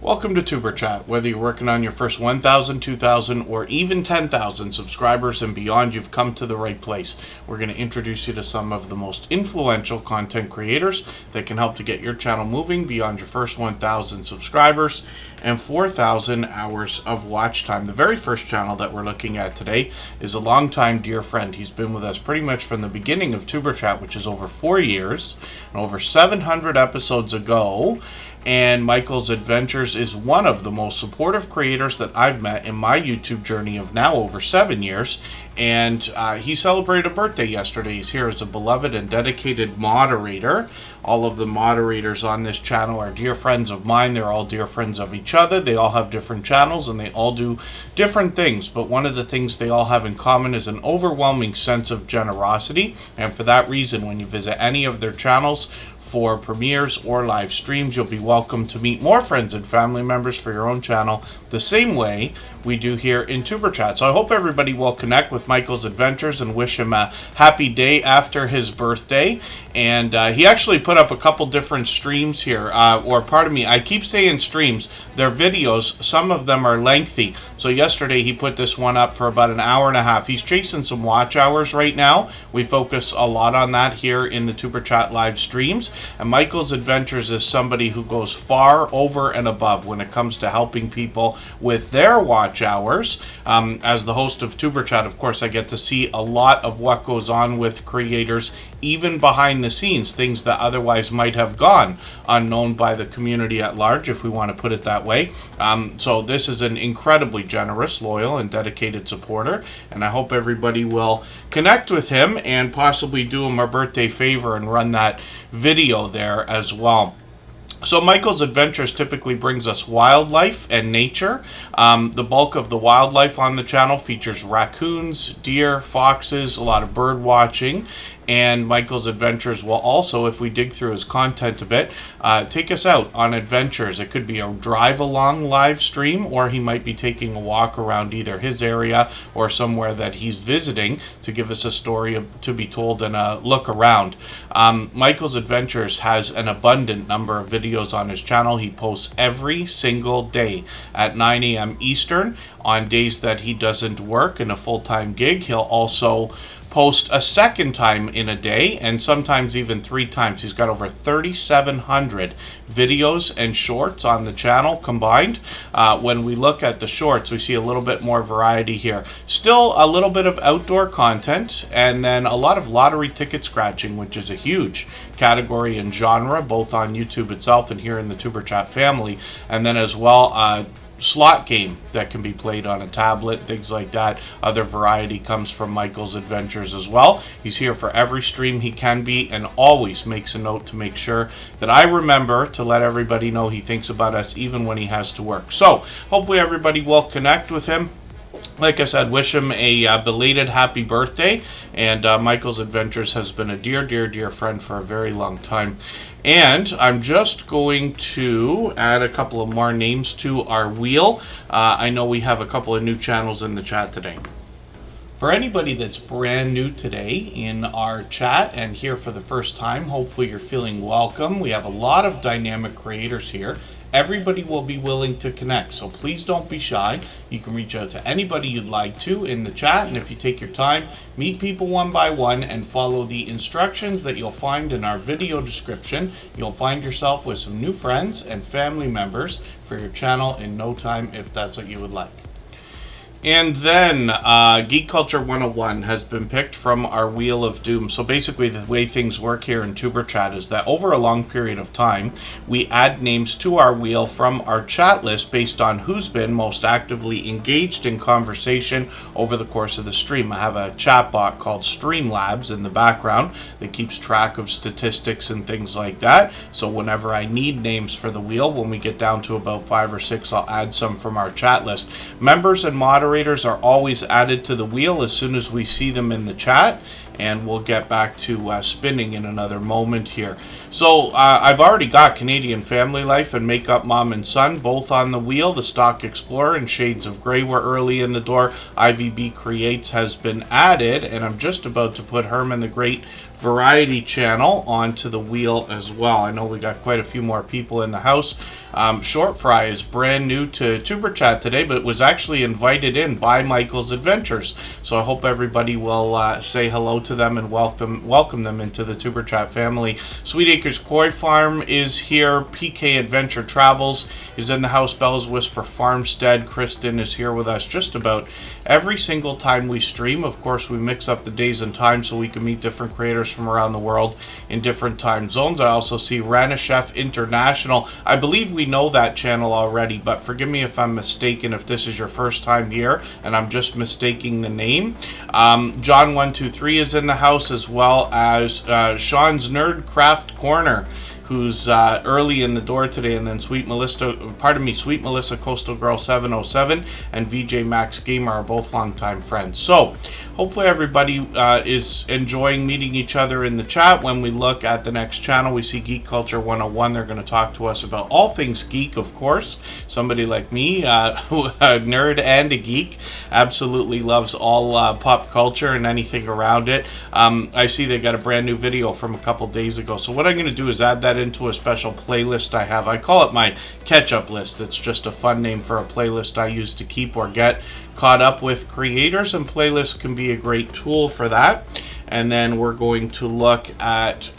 Welcome to Superchat. Whether you're working on your first 1,000, 2,000, or even 10,000 subscribers and beyond, you've come to the right place. We're going to introduce you to some of the most influential content creators that can help to get your channel moving beyond your first 1,000 subscribers and 4,000 hours of watch time. The very first channel that we're looking at today is a longtime dear friend. He's been with us pretty much from the beginning of Superchat, which is over 4 years, and over 700 episodes ago. And Michael's Adventures is one of the most supportive creators that I've met in my YouTube journey of now over 7 years. And he celebrated a birthday yesterday. He's here as a beloved and dedicated moderator. All of the moderators on this channel are dear friends of mine. They're all dear friends of each other. They all have different channels and they all do different things. But one of the things they all have in common is an overwhelming sense of generosity. And for that reason, when you visit any of their channels for premieres or live streams, you'll be welcome to meet more friends and family members for your own channel the same way we do here in Superchat. So I hope everybody will connect with Michael's Adventures and wish him a happy day after his birthday. And he actually put up a couple different streams here, I keep saying streams, they're videos. Some of them are lengthy. So yesterday he put this one up for about an hour and a half. He's chasing some watch hours right now. We focus a lot on that here in the Superchat live streams. And Michael's Adventures is somebody who goes far over and above when it comes to helping people with their watch hours. As the host of Superchat, of course, I get to see a lot of what goes on with creators, even behind the scenes, things that otherwise might have gone unknown by the community at large, if we want to put it that way. So this is an incredibly generous, loyal, and dedicated supporter, and I hope everybody will connect with him and possibly do him a birthday favor and run that video there as well. So Michael's Adventures typically brings us wildlife and nature. The bulk of the wildlife on the channel features raccoons, deer, foxes, a lot of bird watching. And Michael's Adventures will also, if we dig through his content a bit, take us out on adventures. It could be a drive-along live stream, or he might be taking a walk around either his area or somewhere that he's visiting to give us a story to be told and a look around. Michael's Adventures has an abundant number of videos on his channel. He posts every single day at 9 a.m. Eastern. On days that he doesn't work in a full-time gig, he'll also post a second time in a day, and sometimes even 3 times. He's got over 3,700 videos and shorts on the channel combined. When we look at the shorts, we see a little bit more variety here. Still a little bit of outdoor content, and then a lot of lottery ticket scratching, which is a huge category and genre, both on YouTube itself and here in the Superchat family, and then as well slot game that can be played on a tablet, things like that. Other variety comes from Michael's Adventures as well. He's here for every stream he can be and always makes a note to make sure that I remember to let everybody know he thinks about us even when he has to work. So hopefully everybody will connect with him. Like I said, wish him a belated happy birthday. And Michael's Adventures has been a dear, dear, dear friend for a very long time. And I'm just going to add a couple of more names to our wheel. I know we have a couple of new channels in the chat today. For anybody that's brand new today in our chat and here for the first time, hopefully you're feeling welcome. We have a lot of dynamic creators here. Everybody will be willing to connect, so please don't be shy. You can reach out to anybody you'd like to in the chat, and if you take your time, meet people one by one and follow the instructions that you'll find in our video description, you'll find yourself with some new friends and family members for your channel in no time, if that's what you would like. And then Geek Culture 101 has been picked from our Wheel of Doom. So basically the way things work here in Superchat is that over a long period of time, we add names to our wheel from our chat list based on who's been most actively engaged in conversation over the course of the stream. I have a chatbot called Streamlabs in the background that keeps track of statistics and things like that. So whenever I need names for the wheel, when we get down to about 5 or 6, I'll add some from our chat list. Members and moderators are always added to the wheel as soon as we see them in the chat, and we'll get back to spinning in another moment here. So I've already got Canadian Family Life and Makeup Mom and Son both on the wheel. The Stock Explorer and Shades of Grey were early in the door. IVB Creates has been added, and I'm just about to put Herman the Great Variety channel onto the wheel as well. I know we got quite a few more people in the house Short Fry is brand new to Tuber Chat today, but was actually invited in by Michael's Adventures. So I hope everybody will say hello to them and welcome them into the Tuber Chat family. Sweet Acres Koi Farm is here. PK Adventure Travels is in the house. Bella's Whisper Farmstead. Kristen is here with us just about every single time we stream. Of course, we mix up the days and times so we can meet different creators from around the world in different time zones. I also see Rana Chef International. I believe we know that channel already, but forgive me if I'm mistaken if this is your first time here and I'm just mistaking the name. John123 is in the house, as well as Sean's Nerd Craft Corner, who's early in the door today, and then Sweet Melissa Coastal Girl 707 and VJ Max Gamer are both longtime friends. So hopefully everybody is enjoying meeting each other in the chat. When we look at the next channel, we see Geek Culture 101. They're going to talk to us about all things geek, of course. Somebody like me, a nerd and a geek, absolutely loves all pop culture and anything around it. I see they got a brand new video from a couple days ago. So what I'm going to do is add that into a special playlist I have. I call it my catch-up list. It's just a fun name for a playlist I use to keep or get caught up with creators, and playlists can be a great tool for that. And then we're going to look at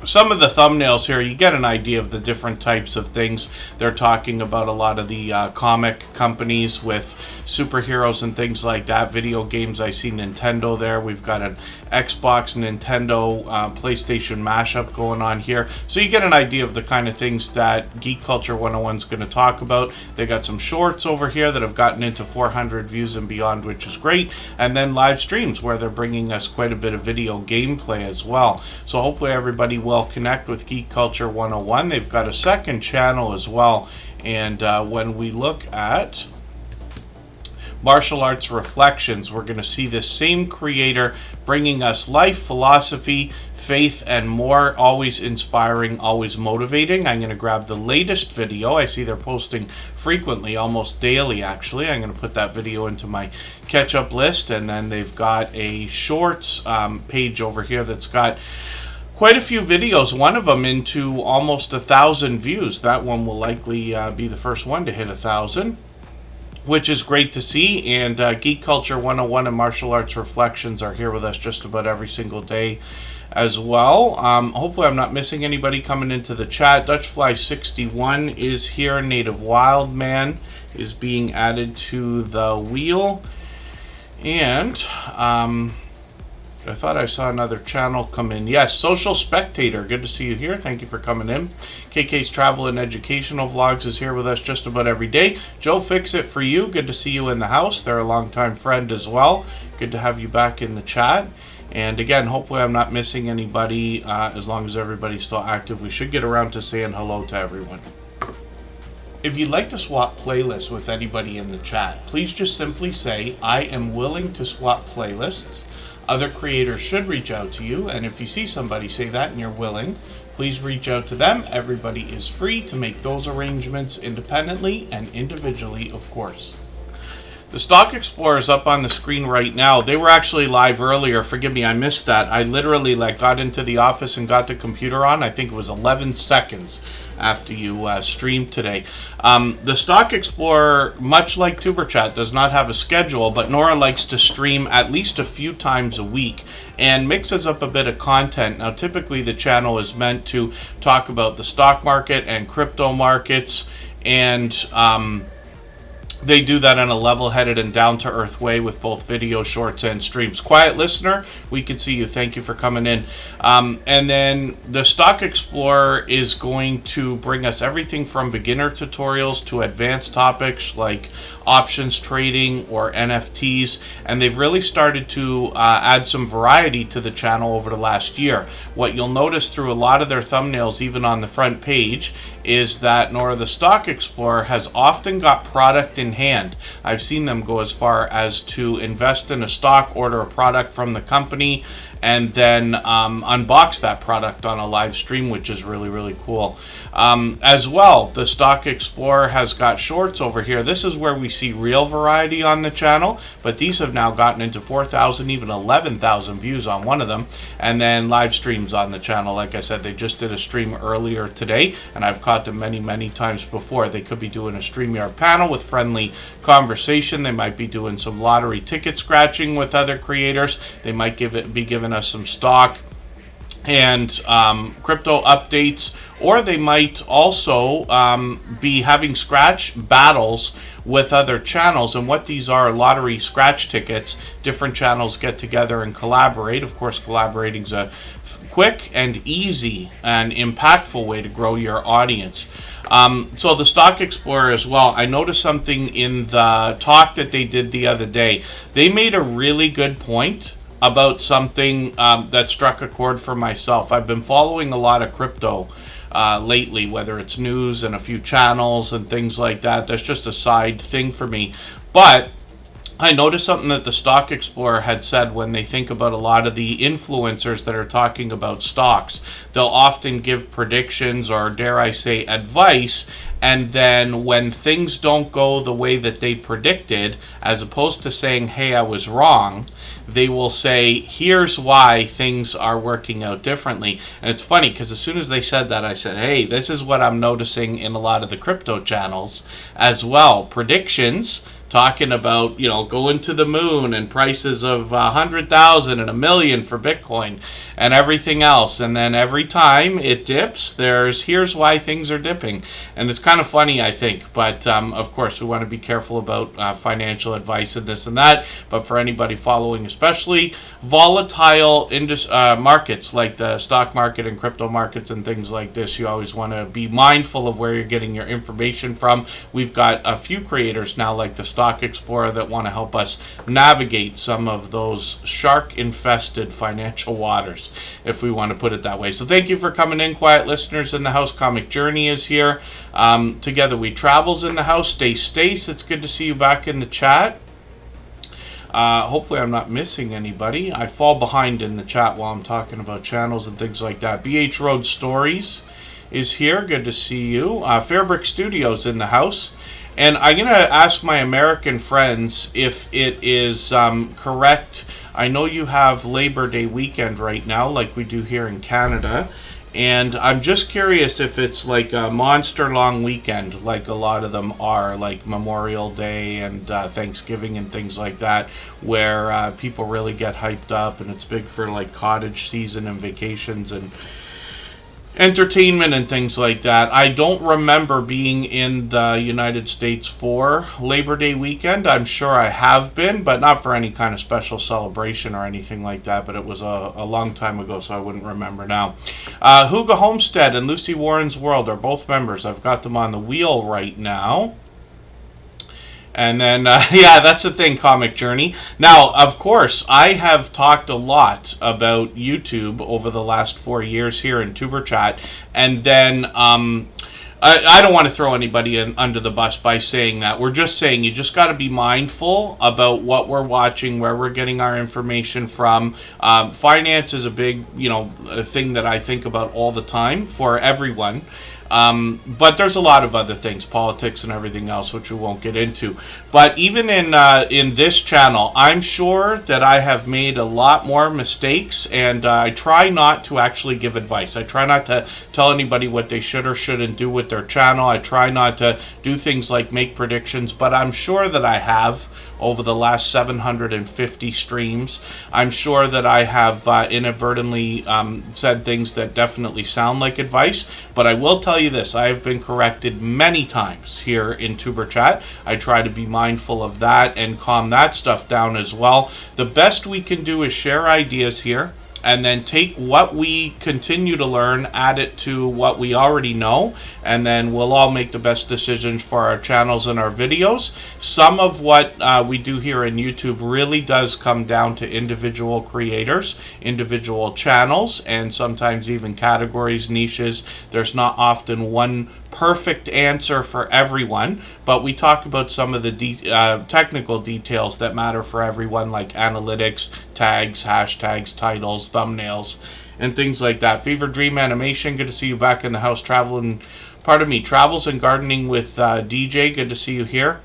some of the thumbnails here. You get an idea of the different types of things they're talking about. A lot of the comic companies with superheroes and things like that. Video games, I see Nintendo there. We've got an Xbox, Nintendo, PlayStation mashup going on here. So you get an idea of the kind of things that Geek Culture 101 is going to talk about. They got some shorts over here that have gotten into 400 views and beyond, which is great. And then live streams where they're bringing us quite a bit of video gameplay as well. So hopefully everybody will connect with Geek Culture 101. They've got a second channel as well. And when we look at Martial Arts Reflections, we're going to see this same creator bringing us life, philosophy, faith, and more. Always inspiring, always motivating. I'm going to grab the latest video. I see they're posting frequently, almost daily actually. I'm going to put that video into my catch-up list, and then they've got a shorts page over here that's got quite a few videos, one of them into almost 1,000 views. That one will likely be the first one to hit 1,000. Which is great to see. And Geek Culture 101 and Martial Arts Reflections are here with us just about every single day as well. Hopefully I'm not missing anybody coming into the chat. Dutchfly61 is here. Native Wildman is being added to the wheel. And I thought I saw another channel come in. Yes, Social Spectator. Good to see you here. Thank you for coming in. KK's Travel and Educational Vlogs is here with us just about every day. Joe Fix It For You. Good to see you in the house. They're a longtime friend as well. Good to have you back in the chat. And again, hopefully I'm not missing anybody. As long as everybody's still active, we should get around to saying hello to everyone. If you'd like to swap playlists with anybody in the chat, please just simply say, I am willing to swap playlists. Other creators should reach out to you, and if you see somebody say that and you're willing, please reach out to them. Everybody is free to make those arrangements independently and individually, of course. The Stock Explorer is up on the screen right now. They were actually live earlier. Forgive me, I missed that. I literally got into the office and got the computer on. I think it was 11 seconds after you streamed today. The Stock Explorer, much like Tuber Chat, does not have a schedule, but Nora likes to stream at least a few times a week and mixes up a bit of content. Now, typically the channel is meant to talk about the stock market and crypto markets, and they do that in a level-headed and down-to-earth way with both video, shorts, and streams. Quiet listener, we can see you. Thank you for coming in. And then the Stock Explorer is going to bring us everything from beginner tutorials to advanced topics like options trading or NFTs, and they've really started to add some variety to the channel over the last year. What you'll notice through a lot of their thumbnails, even on the front page, is that Nora the Stock Explorer has often got product in hand. I've seen them go as far as to invest in a stock, order a product from the company, and then unbox that product on a live stream, which is really, really cool. As well, the Stock Explorer has got shorts over here. This is where we see real variety on the channel, but these have now gotten into 4,000, even 11,000 views on one of them, and then live streams on the channel. Like I said, they just did a stream earlier today, and I've caught them many, many times before. They could be doing a StreamYard panel with friendly conversation. They might be doing some lottery ticket scratching with other creators. They might be giving us some stock and crypto updates, or they might also be having scratch battles with other channels. And what these are lottery scratch tickets. Different channels get together and collaborate. Of course, collaborating is a quick and easy and impactful way to grow your audience. So the Stock Explorer as well, I noticed something in the talk that they did the other day. They made a really good point about something that struck a chord for myself. I've been following a lot of crypto lately, whether it's news and a few channels and things like that. That's just a side thing for me. But I noticed something that the Stock Explorer had said when they think about a lot of the influencers that are talking about stocks. They'll often give predictions or, dare I say, advice, and then when things don't go the way that they predicted, as opposed to saying, hey, I was wrong, they will say, here's why things are working out differently. And it's funny because as soon as they said that, I said, hey, this is what I'm noticing in a lot of the crypto channels as well. Predictions talking about, going to the moon and prices of 100,000 and 1,000,000 for Bitcoin and everything else. And then every time it dips, here's why things are dipping. And it's kind of funny, I think. But of course, we want to be careful about financial advice and this and that. But for anybody following, especially volatile markets like the stock market and crypto markets and things like this, you always want to be mindful of where you're getting your information from. We've got a few creators now, like the Stock Explorer, that want to help us navigate some of those shark-infested financial waters, if we want to put it that way. So thank you for coming in, quiet listeners in the house. Comic Journey is here. Together We Travel's in the house. Stace, it's good to see you back in the chat. Hopefully I'm not missing anybody. I fall behind in the chat while I'm talking about channels and things like that. BH Road Stories is here. Good to see you. Fairbrick Studios in the house. And I'm going to ask my American friends if it is correct. I know you have Labor Day weekend right now, like we do here in Canada. And I'm just curious if it's like a monster long weekend, like a lot of them are, like Memorial Day and Thanksgiving and things like that, where people really get hyped up and it's big for like cottage season and vacations and entertainment and things like that. I don't remember being in the United States for Labor Day weekend. I'm sure I have been, but not for any kind of special celebration or anything like that. But it was a long time ago, so I wouldn't remember now. Hugo Homestead and Lucy Warren's World are both members. I've got them on the wheel right now. And then, yeah, that's the thing, Comic Journey. Now, of course, I have talked a lot about YouTube over the last 4 years here in Superchat. And then, I don't want to throw anybody under the bus by saying that. We're just saying you just got to be mindful about what we're watching, where we're getting our information from. Finance is a big, thing that I think about all the time for everyone. But there's a lot of other things, politics and everything else, which we won't get into. But even in this channel, I'm sure that I have made a lot more mistakes, and I try not to actually give advice. I try not to tell anybody what they should or shouldn't do with their channel. I try not to do things like make predictions, but I'm sure that I have over the last 750 streams. I'm sure that I have inadvertently said things that definitely sound like advice, but I will tell you this, I have been corrected many times here in TuberChat. I try to be mindful of that and calm that stuff down as well. The best we can do is share ideas here, and then take what we continue to learn, add it to what we already know, and then we'll all make the best decisions for our channels and our videos. Some of what we do here in YouTube really does come down to individual creators, individual channels, and sometimes even categories, niches. There's not often one perfect answer for everyone, but we talk about some of the technical details that matter for everyone, like analytics, tags, hashtags, titles, thumbnails, and things like that. Fever Dream Animation, good to see you back in the house. Travels and Gardening with DJ, good to see you here.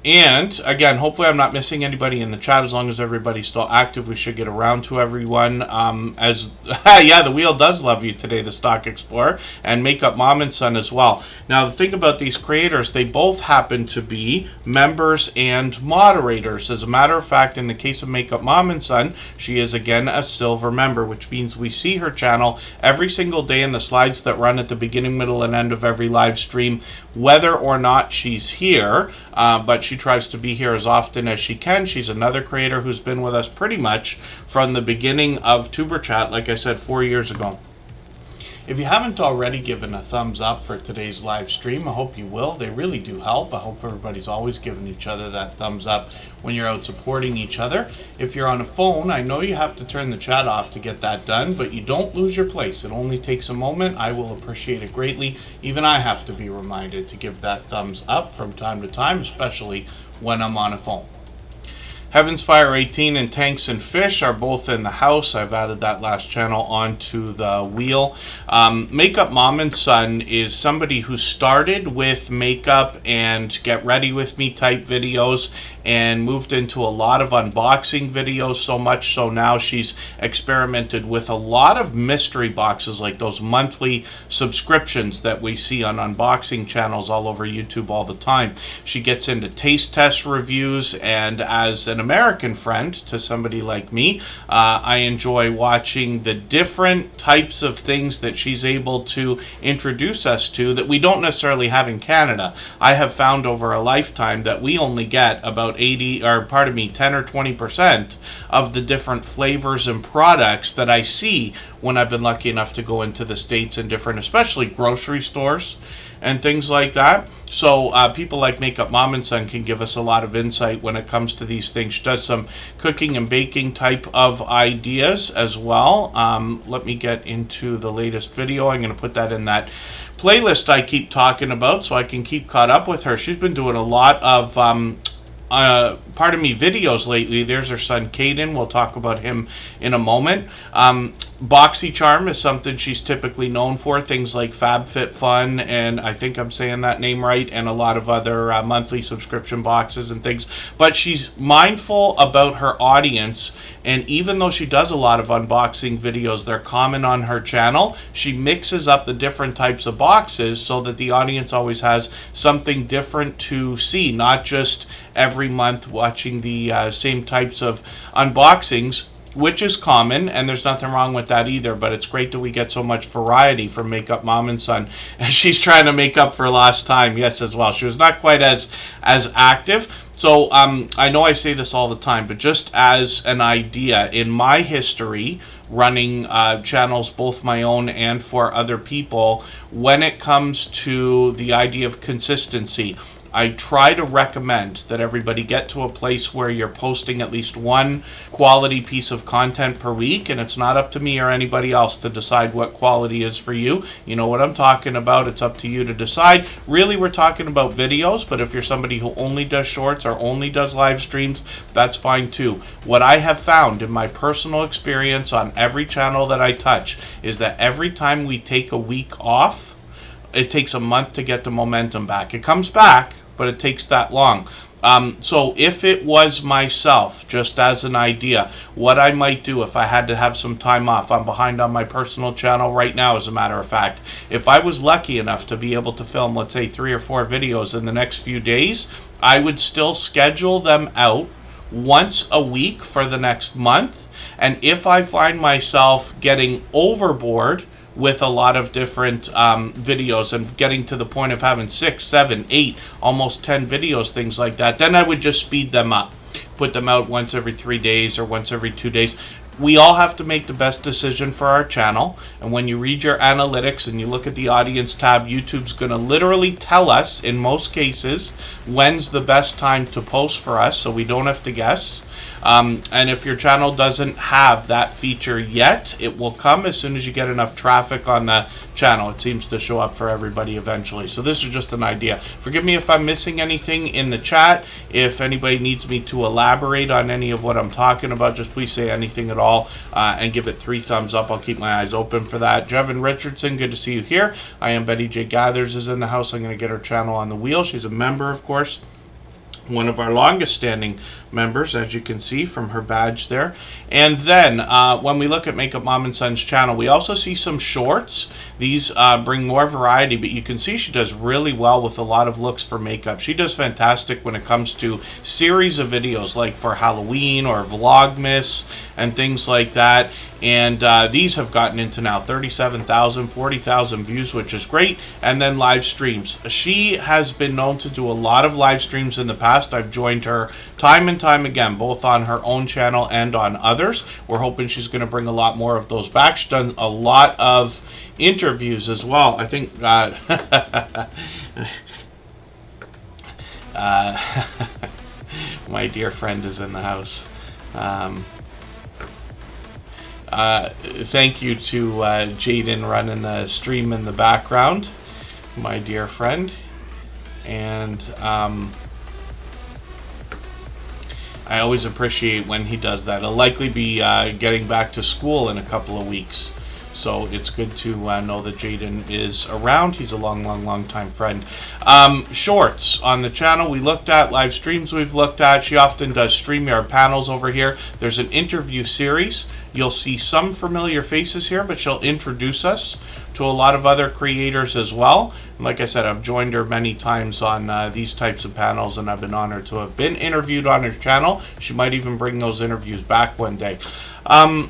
And again, hopefully I'm not missing anybody in the chat. As long as everybody's still active, we should get around to everyone. Yeah, the wheel does love you today, the Stock Explorer, and Makeup Mom and Son as well. Now, the thing about these creators, they both happen to be members and moderators. As a matter of fact, in the case of Makeup Mom and Son, she is again a silver member, which means we see her channel every single day in the slides that run at the beginning, middle, and end of every live stream, whether or not she's here. But she tries to be here as often as she can. She's another creator who's been with us pretty much from the beginning of Superchat, like I said, 4 years ago. If you haven't already given a thumbs up for today's live stream, I hope you will. They really do help. I hope everybody's always giving each other that thumbs up when you're out supporting each other. If you're on a phone, I know you have to turn the chat off to get that done, but you don't lose your place. It only takes a moment. I will appreciate it greatly. Even I have to be reminded to give that thumbs up from time to time, especially when I'm on a phone. Heavens Fire 18 and Tanks and Fish are both in the house. I've added that last channel onto the wheel. Makeup Mom and Son is somebody who started with makeup and get ready with me type videos and moved into a lot of unboxing videos, so much so now she's experimented with a lot of mystery boxes, like those monthly subscriptions that we see on unboxing channels all over YouTube all the time. She gets into taste test reviews, and as an American friend to somebody like me, I enjoy watching the different types of things that she's able to introduce us to that we don't necessarily have in Canada. I have found over a lifetime that we only get about 10 or 20% of the different flavors and products that I see when I've been lucky enough to go into the States and different, especially grocery stores and things like that. So people like Makeup Mom and Son can give us a lot of insight when it comes to these things. She does some cooking and baking type of ideas as well. Let me get into the latest video. I'm going to put that in that playlist I keep talking about so I can keep caught up with her. She's been doing a lot of videos lately. There's her son Caden. We'll talk about him in a moment. BoxyCharm is something she's typically known for, things like FabFitFun, and I think I'm saying that name right, and a lot of other monthly subscription boxes and things. But she's mindful about her audience, and even though she does a lot of unboxing videos, they're common on her channel, she mixes up the different types of boxes so that the audience always has something different to see, not just every month watching the same types of unboxings, which is common, and there's nothing wrong with that either, but it's great that we get so much variety from Makeup Mom and Son. And she's trying to make up for lost time, yes, as well. She was not quite as active. So I know I say this all the time, but just as an idea, in my history, running channels, both my own and for other people, when it comes to the idea of consistency, I try to recommend that everybody get to a place where you're posting at least one quality piece of content per week, and it's not up to me or anybody else to decide what quality is for you. You know what I'm talking about. It's up to you to decide. Really, we're talking about videos, but if you're somebody who only does shorts or only does live streams, that's fine too. What I have found in my personal experience on every channel that I touch is that every time we take a week off, it takes a month to get the momentum back. It comes back, but it takes that long. So if it was myself, just as an idea, what I might do if I had to have some time off, I'm behind on my personal channel right now, as a matter of fact. If I was lucky enough to be able to film, let's say, 3 or 4 videos in the next few days, I would still schedule them out once a week for the next month. And if I find myself getting overboard with a lot of different videos and getting to the point of having 6, 7, 8, almost 10 videos, things like that, then I would just speed them up, put them out once every 3 days or once every 2 days. We all have to make the best decision for our channel, and when you read your analytics and you look at the audience tab, YouTube's going to literally tell us, in most cases, when's the best time to post for us, so we don't have to guess. And if your channel doesn't have that feature yet, it will come as soon as you get enough traffic on the channel. It seems to show up for everybody eventually. So this is just an idea. Forgive me if I'm missing anything in the chat. If anybody needs me to elaborate on any of what I'm talking about, just please say anything at all and give it 3 thumbs up. I'll keep my eyes open for that. Jevin Richardson, good to see you here. I am Betty J. Gathers is in the house. I'm going to get her channel on the wheel. She's a member, of course. One of our longest standing members, as you can see from her badge there. And then when we look at Makeup Mom and Son's channel, we also see some shorts. These bring more variety, but you can see she does really well with a lot of looks for makeup. She does fantastic when it comes to series of videos like for Halloween or Vlogmas and things like that. And these have gotten into now 37,000, 40,000 views, which is great. And then live streams. She has been known to do a lot of live streams in the past. I've joined her time and time again, both on her own channel and on others. We're hoping she's going to bring a lot more of those back. She's done a lot of interviews as well. I think my dear friend is in the house. Thank you to Jaden running the stream in the background, my dear friend. And I always appreciate when he does that. He'll likely be getting back to school in a couple of weeks. So it's good to know that Jaden is around. He's a long time friend. Shorts on the channel we looked at, live streams we've looked at. She often does StreamYard panels over here. There's an interview series. You'll see some familiar faces here, but she'll introduce us to a lot of other creators as well. And like I said, I've joined her many times on these types of panels, and I've been honored to have been interviewed on her channel. She might even bring those interviews back one day.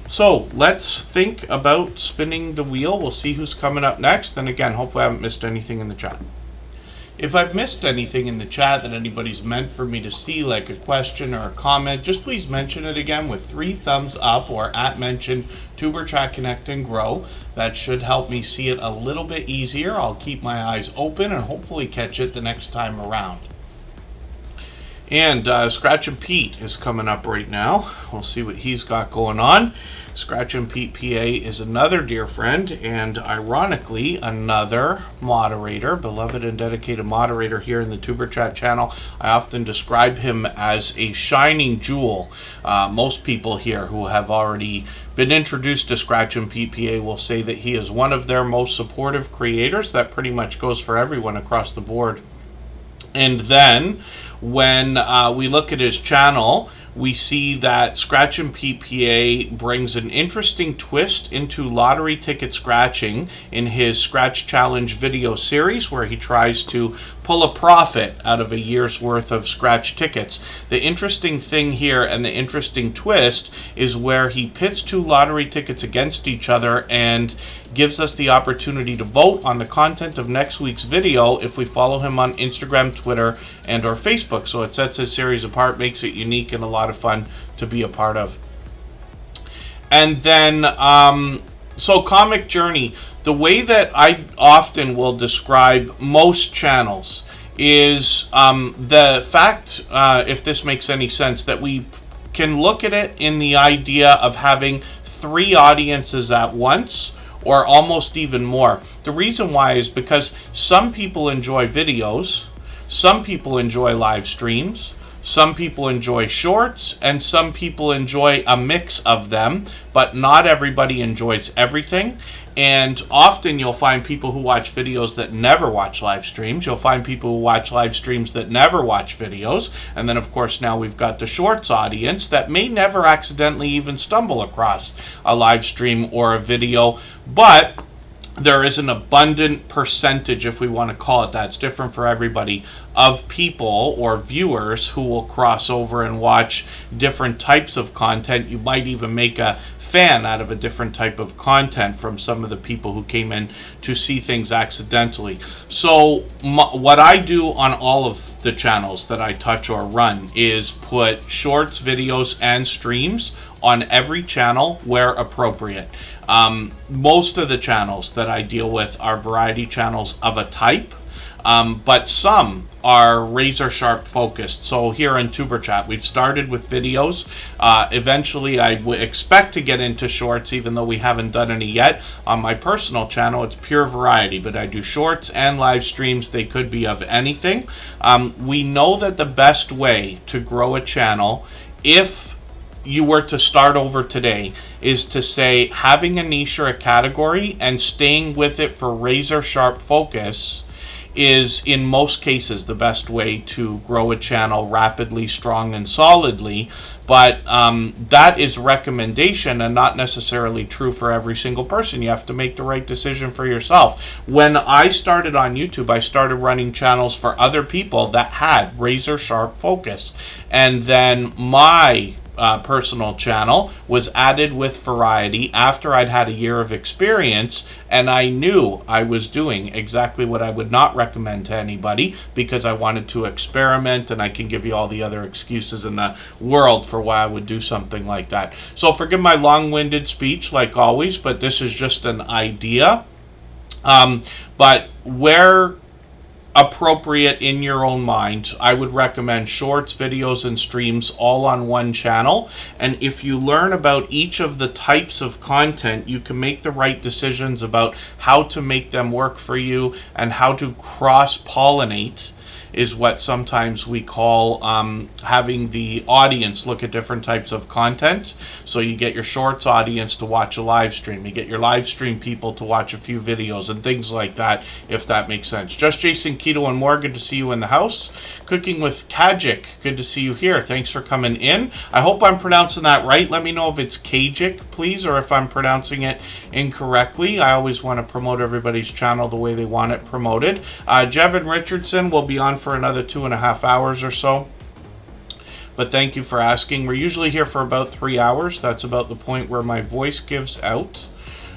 So let's think about spinning the wheel. We'll see who's coming up next. And again, hopefully I haven't missed anything in the chat. If I've missed anything in the chat that anybody's meant for me to see, like a question or a comment, just please mention it again with 3 thumbs up or @mention Superchat Connect and Grow. That should help me see it a little bit easier. I'll keep my eyes open and hopefully catch it the next time around. And Scratch and Pete is coming up right now. We'll see what he's got going on. Scratch and Pete PA is another dear friend and ironically another moderator, beloved and dedicated moderator here in the Tuber Chat channel. I often describe him as a shining jewel. Most people here who have already been introduced to Scratch and Pete PA will say that he is one of their most supportive creators. That pretty much goes for everyone across the board. And then when we look at his channel, we see that Scratch and Pete PA brings an interesting twist into lottery ticket scratching in his Scratch Challenge video series, where he tries to pull a profit out of a year's worth of scratch tickets. The interesting thing here and the interesting twist is where he pits 2 lottery tickets against each other and gives us the opportunity to vote on the content of next week's video if we follow him on Instagram, Twitter, and or Facebook. So it sets his series apart, makes it unique and a lot of fun to be a part of. And then so Comic Journey, the way that I often will describe most channels is the fact, if this makes any sense, that we can look at it in the idea of having 3 audiences at once, or almost even more. The reason why is because some people enjoy videos, some people enjoy live streams, some people enjoy shorts, and some people enjoy a mix of them, but not everybody enjoys everything. And often you'll find people who watch videos that never watch live streams. You'll find people who watch live streams that never watch videos. And then, of course, now we've got the shorts audience that may never accidentally even stumble across a live stream or a video. But there is an abundant percentage, if we want to call it that, it's different for everybody, of people or viewers who will cross over and watch different types of content. You might even make a fan out of a different type of content from some of the people who came in to see things accidentally. So what I do on all of the channels that I touch or run is put shorts, videos, and streams on every channel where appropriate. Most of the channels that I deal with are variety channels of a type. but some are razor sharp focused. So here in Superchat, we've started with videos. Eventually, I would expect to get into shorts, even though we haven't done any yet. On my personal channel, it's pure variety, but I do shorts and live streams. They could be of anything. We know that the best way to grow a channel, if you were to start over today, is to say having a niche or a category and staying with it for razor sharp focus is in most cases the best way to grow a channel rapidly, strong, and solidly. But that is recommendation and not necessarily true for every single person. You have to make the right decision for yourself. When I started on YouTube, I started running channels for other people that had razor sharp focus. And then my personal channel was added with variety after I'd had a year of experience, and I knew I was doing exactly what I would not recommend to anybody, because I wanted to experiment, and I can give you all the other excuses in the world for why I would do something like that. So forgive my long-winded speech like always, but this is just an idea. But where appropriate in your own mind, I would recommend shorts, videos, and streams all on one channel. And if you learn about each of the types of content, you can make the right decisions about how to make them work for you and how to cross-pollinate, is what sometimes we call having the audience look at different types of content. So you get your shorts audience to watch a live stream, you get your live stream people to watch a few videos and things like that, if that makes sense. Just Jason, Keto, and more, good to see you in the house. Cooking with Kajik, good to see you here. Thanks for coming in. I hope I'm pronouncing that right. Let me know if it's Kajik, please, or if I'm pronouncing it incorrectly. I always want to promote everybody's channel the way they want it promoted. Jevin Richardson will be on for another 2.5 hours or so, but thank you for asking. We're usually here for about 3 hours. That's about the point where my voice gives out,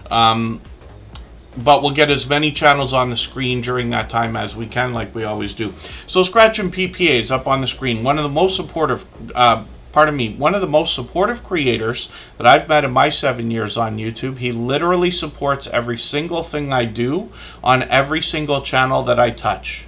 but we'll get as many channels on the screen during that time as we can, like we always do. So Scratch and PPA is up on the screen. One of the most supportive one of the most supportive creators that I've met in my 7 years on YouTube. He literally supports every single thing I do on every single channel that I touch.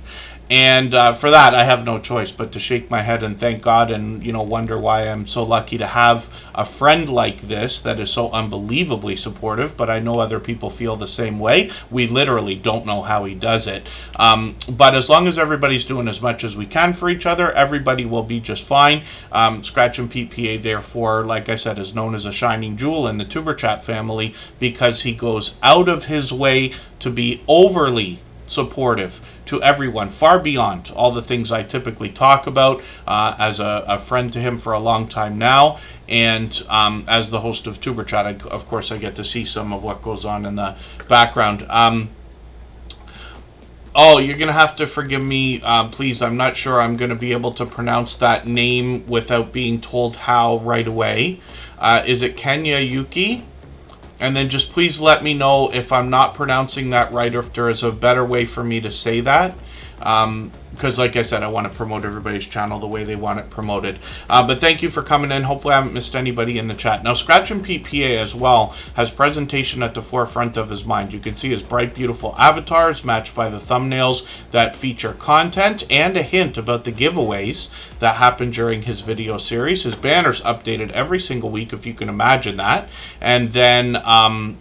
And for that, I have no choice but to shake my head and thank God, and wonder why I'm so lucky to have a friend like this that is so unbelievably supportive. But I know other people feel the same way. We literally don't know how he does it. But as long as everybody's doing as much as we can for each other, everybody will be just fine. Scratch and PPA, therefore, like I said, is known as a shining jewel in the Tuberchat family, because he goes out of his way to be overly supportive to everyone, far beyond all the things I typically talk about, as a friend to him for a long time now, and as the host of Tuberchat, of course I get to see some of what goes on in the background. Oh, you're going to have to forgive me, please. I'm not sure I'm going to be able to pronounce that name without being told how right away. Is it Kenya Yuki? And then just please let me know if I'm not pronouncing that right, or if there is a better way for me to say that. Because like I said, I want to promote everybody's channel the way they want it promoted. But thank you for coming in. Hopefully I haven't missed anybody in the chat. Now, Scratch and PPA as well has presentation at the forefront of his mind. You can see his bright, beautiful avatars matched by the thumbnails that feature content and a hint about the giveaways that happen during his video series. His banner's updated every single week, if you can imagine that. And then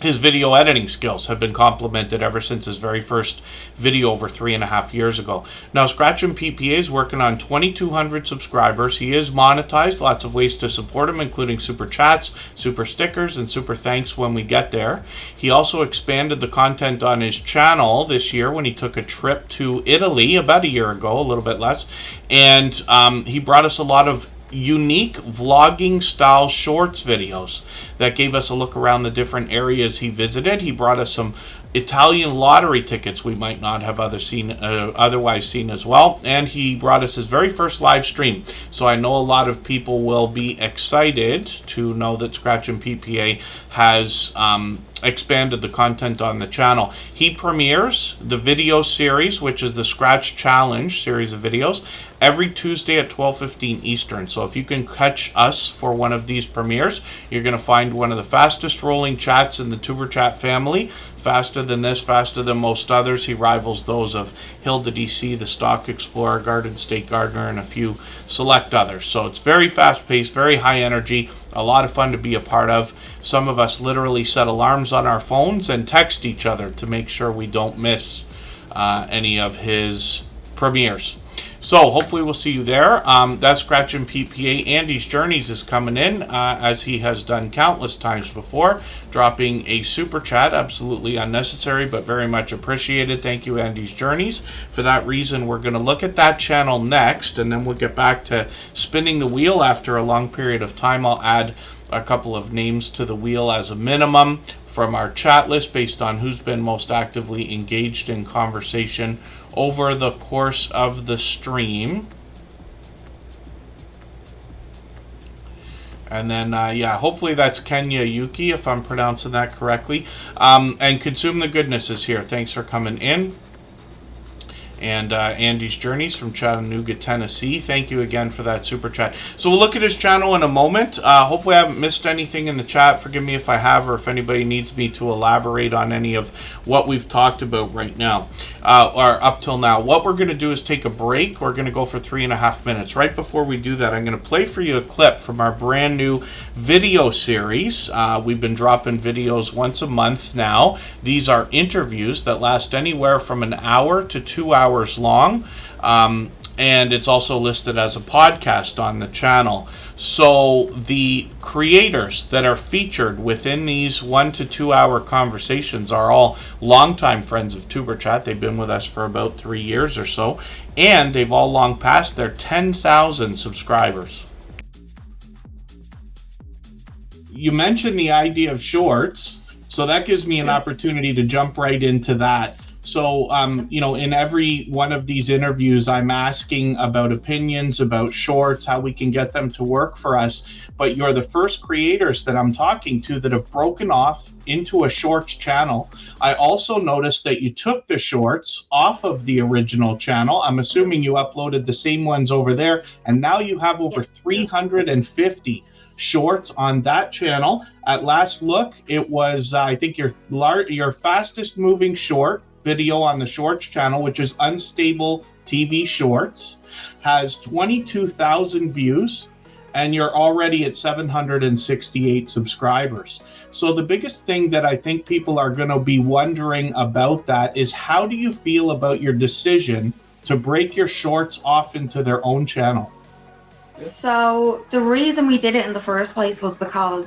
his video editing skills have been complimented ever since his very first video over 3.5 years ago. Now, Scratch and PPA is working on 2,200 subscribers. He is monetized. Lots of ways to support him, including super chats, super stickers, and super thanks when we get there. He also expanded the content on his channel this year when he took a trip to Italy about a year ago, a little bit less. And he brought us a lot of unique vlogging style shorts videos that gave us a look around the different areas he visited. He brought us some Italian lottery tickets we might not have otherwise seen as well, and he brought us his very first live stream. So I know a lot of people will be excited to know that Scratch and PPA has expanded the content on the channel. He premieres the video series, which is the Scratch Challenge series of videos, every Tuesday at 12:15 Eastern. So if you can catch us for one of these premieres, you're going to find one of the fastest rolling chats in the Tuber Chat family. Faster than this, faster than most others. He rivals those of Hilda DC, the Stock Explorer, Garden State Gardener, and a few select others. So it's very fast paced, very high energy, a lot of fun to be a part of. Some of us literally set alarms on our phones and text each other to make sure we don't miss any of his premieres. So hopefully we'll see you there. That's Scratch and PPA. Andy's Journeys is coming in, as he has done countless times before, dropping a super chat. Absolutely unnecessary, but very much appreciated. Thank you, Andy's Journeys. For that reason, we're going to look at that channel next, and then we'll get back to spinning the wheel after a long period of time. I'll add a couple of names to the wheel as a minimum from our chat list based on who's been most actively engaged in conversation over the course of the stream. And then, yeah, hopefully that's Kenya Yuki, if I'm pronouncing that correctly. And Consume the Goodness is here. Thanks for coming in. And Andy's Journeys from Chattanooga, Tennessee. Thank you again for that super chat. So we'll look at his channel in a moment. Hopefully I haven't missed anything in the chat. Forgive me if I have, or if anybody needs me to elaborate on any of what we've talked about right now, or up till now. What we're going to do is take a break. We're going to go for 3.5 minutes. Right before we do that, I'm going to play for you a clip from our brand new video series. We've been dropping videos once a month now. These are interviews that last anywhere from an hour to 2 hours long, and it's also listed as a podcast on the channel. So the creators that are featured within these 1 to 2 hour conversations are all longtime friends of Tuber Chat. They've been with us for about 3 years or so, and they've all long passed their 10,000 subscribers. You mentioned the idea of shorts, so that gives me an opportunity to jump right into that. So, you know, in every one of these interviews, I'm asking about opinions, about shorts, how we can get them to work for us. But you're the first creators that I'm talking to that have broken off into a shorts channel. I also noticed that you took the shorts off of the original channel. I'm assuming you uploaded the same ones over there, and now you have over 350 shorts on that channel. At last look, it was, I think, your fastest moving short video on the shorts channel, which is Unstable TV Shorts, has 22,000 views, and you're already at 768 subscribers. So the biggest thing that I think people are going to be wondering about that is, how do you feel about your decision to break your shorts off into their own channel? So the reason we did it in the first place was because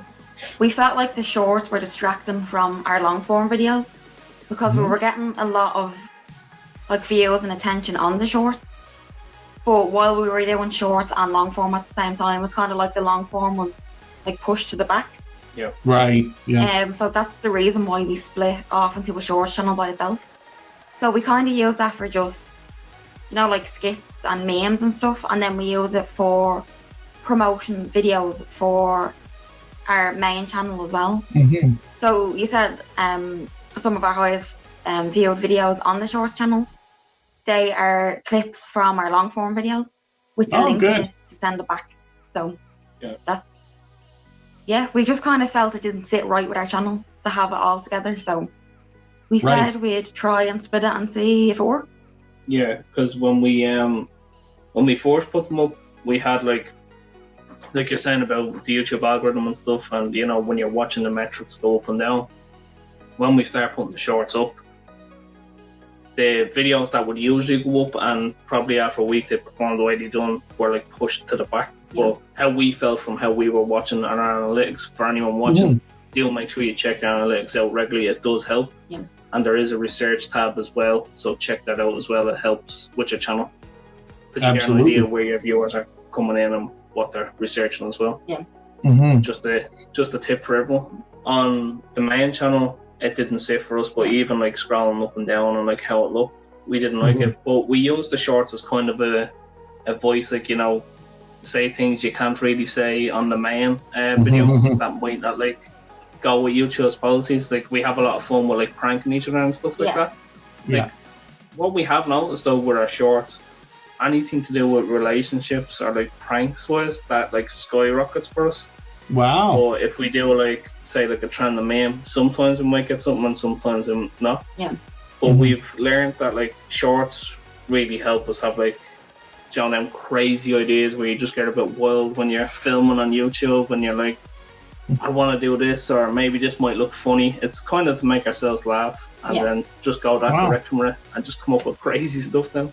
we felt like the shorts were distracting from our long form videos, because we were getting a lot of like views and attention on the shorts, but while we were doing shorts and long form at the same time, it's kind of like the long form was like pushed to the back. Yeah. Right. Yeah. So that's the reason why we split off into a shorts channel by itself. So we kind of use that for just, you know, like skits and memes and stuff, and then we use it for promotion videos for our main channel as well. So you said some of our highest viewed videos on the shorts channel, they are clips from our long form videos with the link in it to send it back. So we just kind of felt it didn't sit right with our channel to have it all together, so we said we'd try and split it and see if it worked. Yeah, because when we first put them up, we had like you're saying about the YouTube algorithm and stuff, and you know, when you're watching the metrics go up and down. When we start putting the shorts up, the videos that would usually go up and probably after a week they performed the way they done were like pushed to the back. But how we felt from how we were watching our analytics, for anyone watching, do make sure you check your analytics out regularly. It does help. Yeah. And there is a research tab as well, so check that out as well. It helps with your channel. But you get an idea where your viewers are coming in and what they're researching as well. Yeah. Just a tip for everyone. On the main channel, it didn't sit for us, but even like scrolling up and down and like how it looked, we didn't like it. But we used the shorts as kind of a voice, like, you know, say things you can't really say on the main videos that might not like go with YouTube's policies. Like, we have a lot of fun with like pranking each other and stuff like that. Yeah. What we have noticed though with our shorts, anything to do with relationships or like pranks wise, that like skyrockets for us. Wow. Or if we do like, say, like a trend of meme, sometimes we might get something and sometimes we not. Yeah. But we've learned that like shorts really help us have like, you know, them crazy ideas where you just get a bit wild when you're filming on YouTube and you're like, I want to do this, or maybe this might look funny. It's kind of to make ourselves laugh and then just go that direction with it and just come up with crazy stuff then.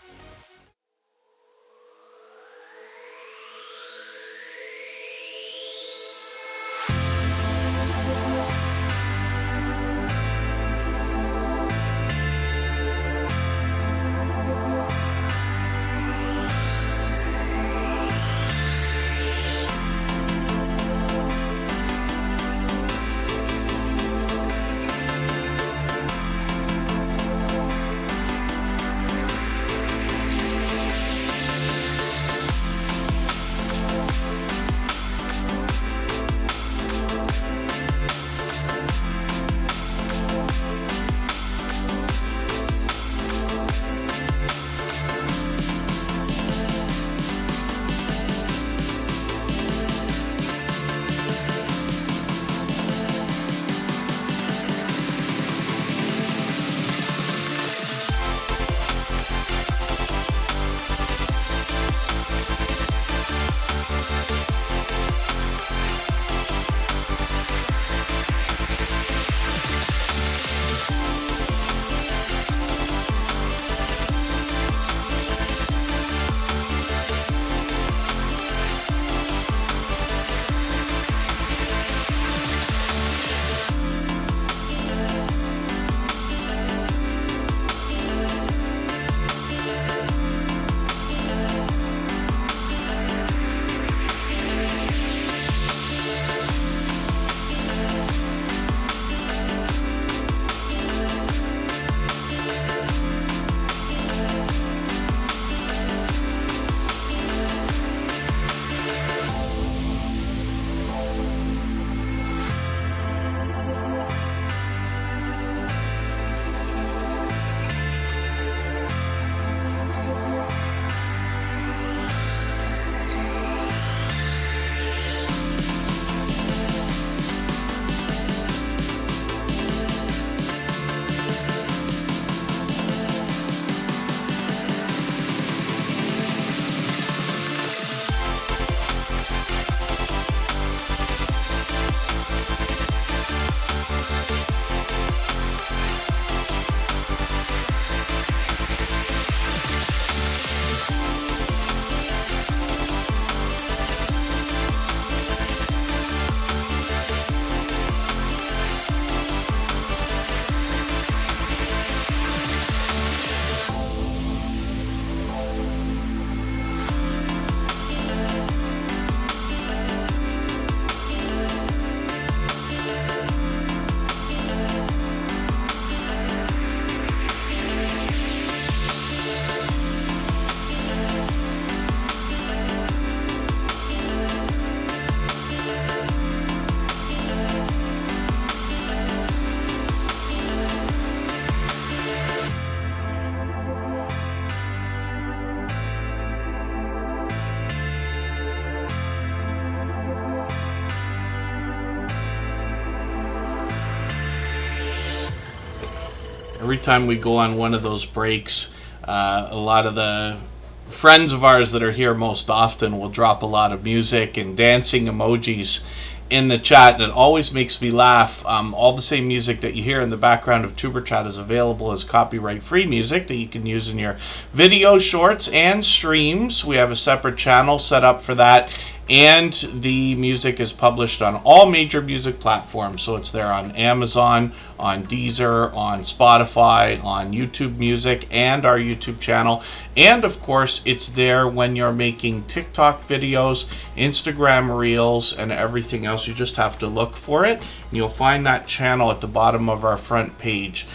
Every time we go on one of those breaks, a lot of the friends of ours that are here most often will drop a lot of music and dancing emojis in the chat, and it always makes me laugh. All the same music that you hear in the background of Superchat is available as copyright-free music that you can use in your videos, shorts, and streams. We have a separate channel set up for that, and the music is published on all major music platforms. So it's there on Amazon, on Deezer, on Spotify, on YouTube Music, and our YouTube channel. And of course, it's there when you're making TikTok videos, Instagram Reels, and everything else. You just have to look for it. And you'll find that channel at the bottom of our front page.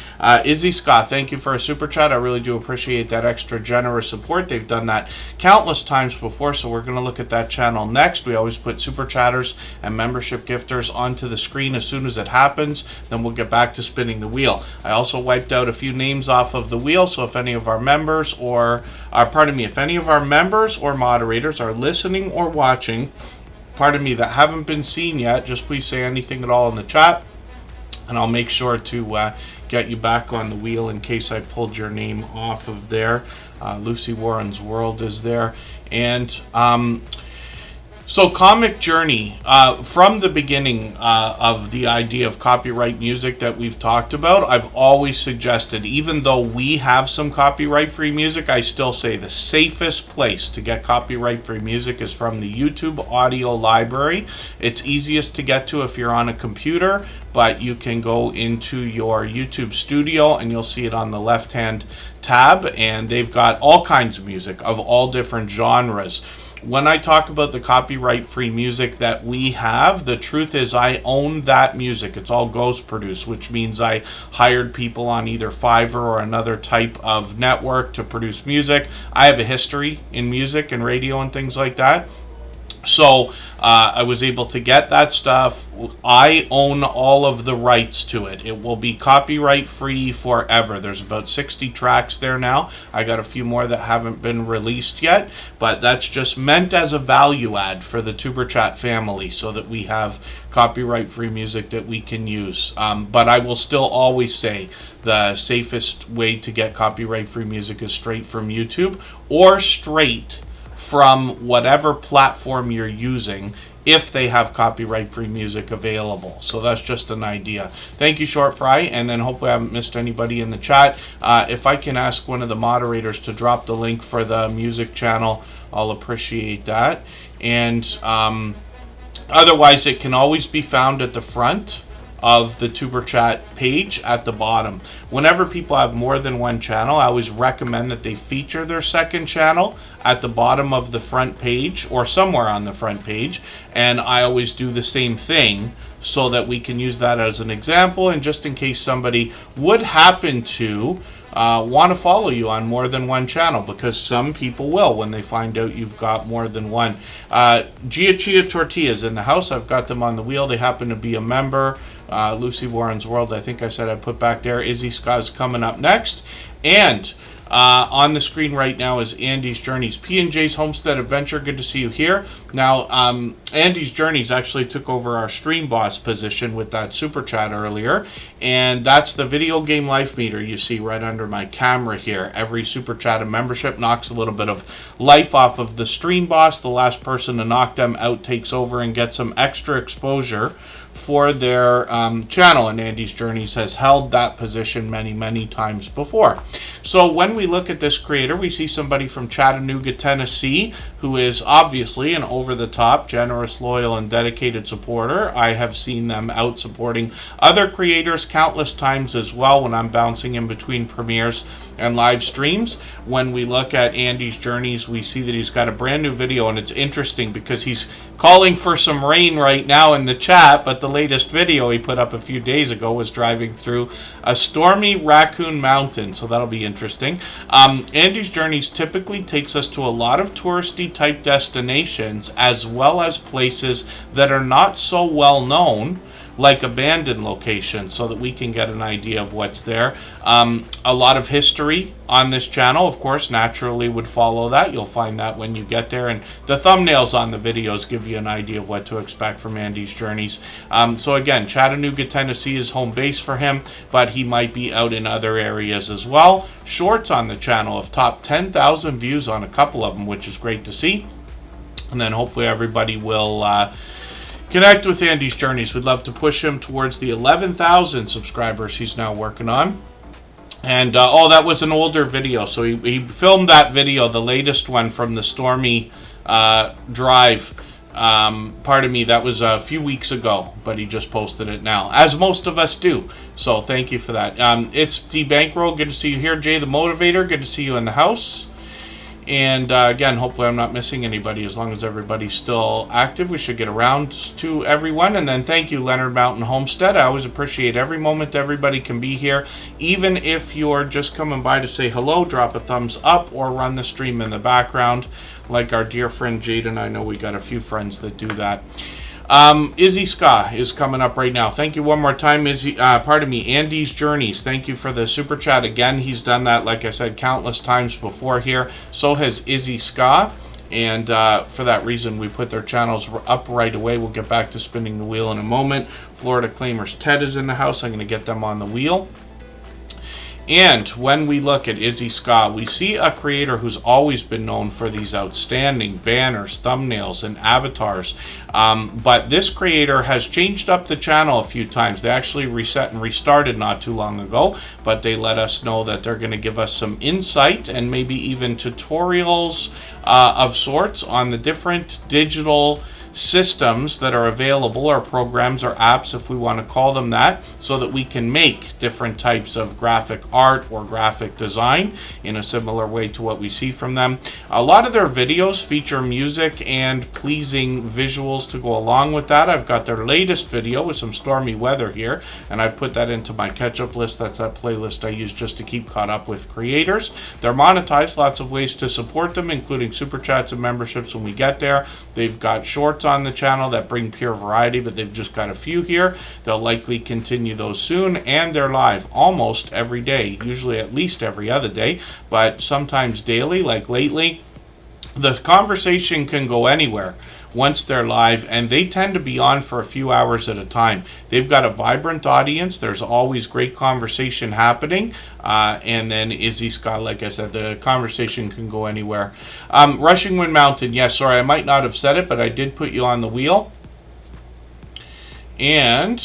Izzy Scott, thank you for a super chat. I really do appreciate that extra generous support. They've done that countless times before, so we're going to look at that channel next. We always put super chatters and membership gifters onto the screen as soon as it happens. Then we'll get back to spinning the wheel. I also wiped out a few names off of the wheel, so if any of our members or if any of our members or moderators are listening or watching, that haven't been seen yet, just please say anything at all in the chat, and I'll make sure to get you back on the wheel in case I pulled your name off of there. Lucy Warren's World is there. And so Comic Journey, from the beginning of the idea of copyright music that we've talked about, I've always suggested, even though we have some copyright-free music, I still say the safest place to get copyright-free music is from the YouTube audio library. It's easiest to get to if you're on a computer, but you can go into your YouTube studio and you'll see it on the left-hand tab, and they've got all kinds of music of all different genres. When I talk about the copyright-free music that we have, the truth is I own that music. It's all ghost produced, which means I hired people on either Fiverr or another type of network to produce music. I have a history in music and radio and things like that. So I was able to get that stuff. I own all of the rights to it. It will be copyright free forever. There's about 60 tracks there now. I got a few more that haven't been released yet, but that's just meant as a value add for the Superchat family so that we have copyright free music that we can use. But I will still always say the safest way to get copyright free music is straight from YouTube or straight from whatever platform you're using if they have copyright-free music available. So that's just an idea. Thank you, Short Fry, and then hopefully I haven't missed anybody in the chat. If I can ask one of the moderators to drop the link for the music channel, I'll appreciate that. And otherwise, it can always be found at the front of the Tuber Chat page at the bottom. Whenever people have more than one channel, I always recommend that they feature their second channel at the bottom of the front page or somewhere on the front page, and I always do the same thing so that we can use that as an example, and just in case somebody would happen to want to follow you on more than one channel, because some people will when they find out you've got more than one. Gia Chia Tortillas in the house. I've got them on the wheel. They happen to be a member. Lucy Warren's World, I think I said I'd put back there. Izzy Ska's coming up next. And on the screen right now is Andy's Journeys. P&J's Homestead Adventure, good to see you here. Now, Andy's Journeys actually took over our stream boss position with that super chat earlier, and that's the video game life meter you see right under my camera here. Every super chat and membership knocks a little bit of life off of the stream boss. The last person to knock them out takes over and gets some extra exposure for their channel, and Andy's Journeys has held that position many times before. So when we look at this creator, we see somebody from Chattanooga, Tennessee, who is obviously an over-the-top, generous, loyal, and dedicated supporter. I have seen them out supporting other creators countless times as well when I'm bouncing in between premieres and live streams. When we look at Andy's Journeys, we see that he's got a brand new video, and it's interesting because he's calling for some rain right now in the chat, but the latest video he put up a few days ago was driving through a stormy Raccoon Mountain, so that'll be interesting. Andy's Journeys typically takes us to a lot of touristy type destinations, as well as places that are not so well known, like abandoned locations, so that we can get an idea of what's there. A lot of history on this channel, of course, naturally would follow that. You'll find that when you get there, and the thumbnails on the videos give you an idea of what to expect from Andy's Journeys. So again, Chattanooga, Tennessee is home base for him, but he might be out in other areas as well. Shorts on the channel have topped 10,000 views on a couple of them, which is great to see. And then hopefully everybody will connect with Andy's Journeys. We'd love to push him towards the 11,000 subscribers he's now working on. And, oh, that was an older video. So he filmed that video, the latest one from the stormy drive. Pardon me, that was a few weeks ago, but he just posted it now, as most of us do. So thank you for that. It's D Bankroll, good to see you here. Jay the Motivator, good to see you in the house. And again, hopefully I'm not missing anybody. As long as everybody's still active, we should get around to everyone. And then thank you, Leonard Mountain Homestead. I always appreciate every moment everybody can be here. Even if you're just coming by to say hello, drop a thumbs up or run the stream in the background. Like our dear friend Jaden, I know we got a few friends that do that. Izzy Ska is coming up right now. Thank you one more time, Izzy. Andy's Journeys. Thank you for the super chat again. He's done that, like I said, countless times before here. So has Izzy Ska. And for that reason, we put their channels up right away. We'll get back to spinning the wheel in a moment. Florida Claimers Ted is in the house. I'm going to get them on the wheel. And when we look at Izzy Scott, we see a creator who's always been known for these outstanding banners, thumbnails, and avatars. But this creator has changed up the channel a few times. They actually reset and restarted not too long ago, but they let us know that they're going to give us some insight and maybe even tutorials of sorts on the different digital systems that are available, or programs or apps, if we want to call them that, so that we can make different types of graphic art or graphic design in a similar way to what we see from them. A lot of their videos feature music and pleasing visuals to go along with that. I've got their latest video with some stormy weather here, and I've put that into my catch-up list. That's that playlist I use just to keep caught up with creators. They're monetized, lots of ways to support them, including super chats and memberships when we get there. They've got shorts on the channel that bring pure variety, but they've just got a few here. They'll likely continue those soon, and they're live almost every day, usually at least every other day, but sometimes daily, like lately. The conversation can go anywhere once they're live, and they tend to be on for a few hours at a time. They've got a vibrant audience. There's always great conversation happening. And then Izzy Scott, like I said, the conversation can go anywhere. Rushing Wind Mountain, yes, sorry, I might not have said it, but I did put you on the wheel. And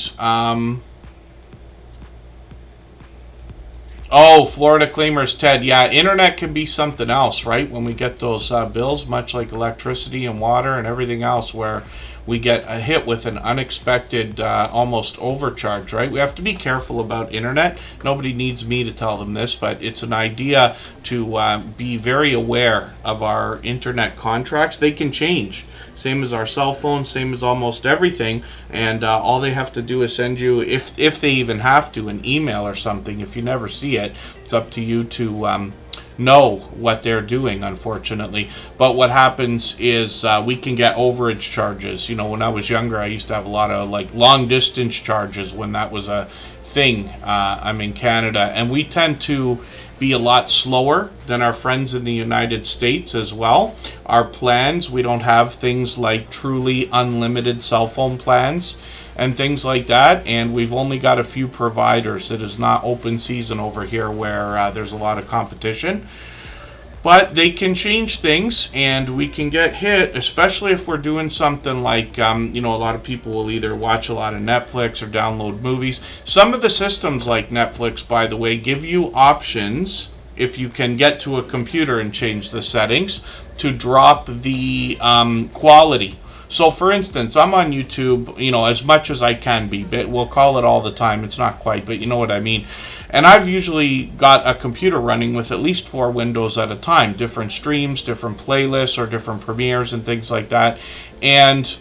oh, Florida Claimers Ted, yeah, internet can be something else, right? When we get those bills, much like electricity and water and everything else, where we get a hit with an unexpected almost overcharge, right? We have to be careful about internet. Nobody needs me to tell them this, but it's an idea to be very aware of our internet contracts. They can change. Same as our cell phones, same as almost everything, and all they have to do is send you, if they even have to, an email or something. If you never see it, it's up to you to know what they're doing, unfortunately. But what happens is we can get overage charges. You know, when I was younger, I used to have a lot of like long distance charges when that was a thing. I'm in Canada, and we tend to be a lot slower than our friends in the United States as well. Our plans, we don't have things like truly unlimited cell phone plans and things like that, and we've only got a few providers. It is not open season over here where there's a lot of competition. But they can change things, and we can get hit, especially if we're doing something like, you know, a lot of people will either watch a lot of Netflix or download movies. Some of the systems like Netflix, by the way, give you options, if you can get to a computer and change the settings, to drop the quality. So, for instance, I'm on YouTube, you know, as much as I can be. But we'll call it all the time. It's not quite, but you know what I mean. And I've usually got a computer running with at least 4 windows at a time, different streams, different playlists, or different premieres and things like that. And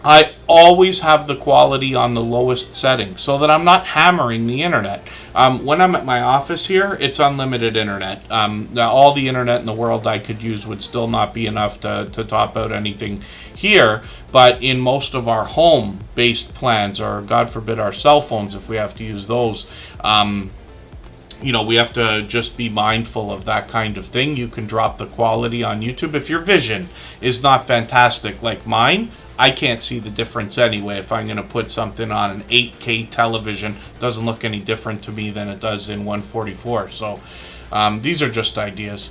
I always have the quality on the lowest setting so that I'm not hammering the internet. When I'm at my office here, it's unlimited internet. Now, all the internet in the world I could use would still not be enough to top out anything here. But in most of our home-based plans, or God forbid our cell phones, if we have to use those, you know, we have to just be mindful of that kind of thing. You can drop the quality on YouTube. If your vision is not fantastic like mine, I can't see the difference anyway. If I'm going to put something on an 8K television, it doesn't look any different to me than it does in 144. So these are just ideas.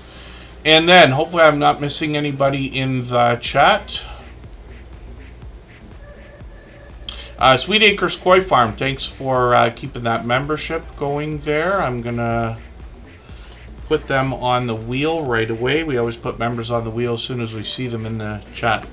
And then hopefully I'm not missing anybody in the chat. Sweet Acres Koi Farm, thanks for keeping that membership going there. I'm going to put them on the wheel right away. We always put members on the wheel as soon as we see them in the chat.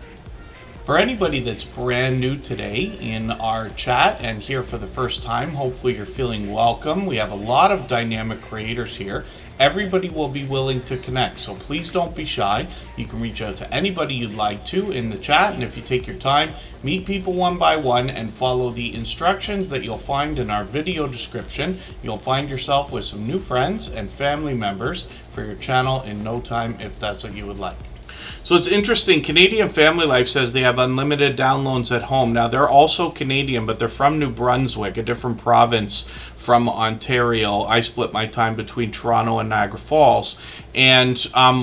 For anybody that's brand new today in our chat and here for the first time, hopefully you're feeling welcome. We have a lot of dynamic creators here, everybody will be willing to connect. So please don't be shy. You can reach out to anybody you'd like to in the chat, and if you take your time, meet people one by one and follow the instructions that you'll find in our video description, you'll find yourself with some new friends and family members for your channel in no time, if that's what you would like. So it's interesting, Canadian Family Life says they have unlimited downloads at home. Now, they're also Canadian, but they're from New Brunswick, a different province from Ontario. I split my time between Toronto and Niagara Falls. And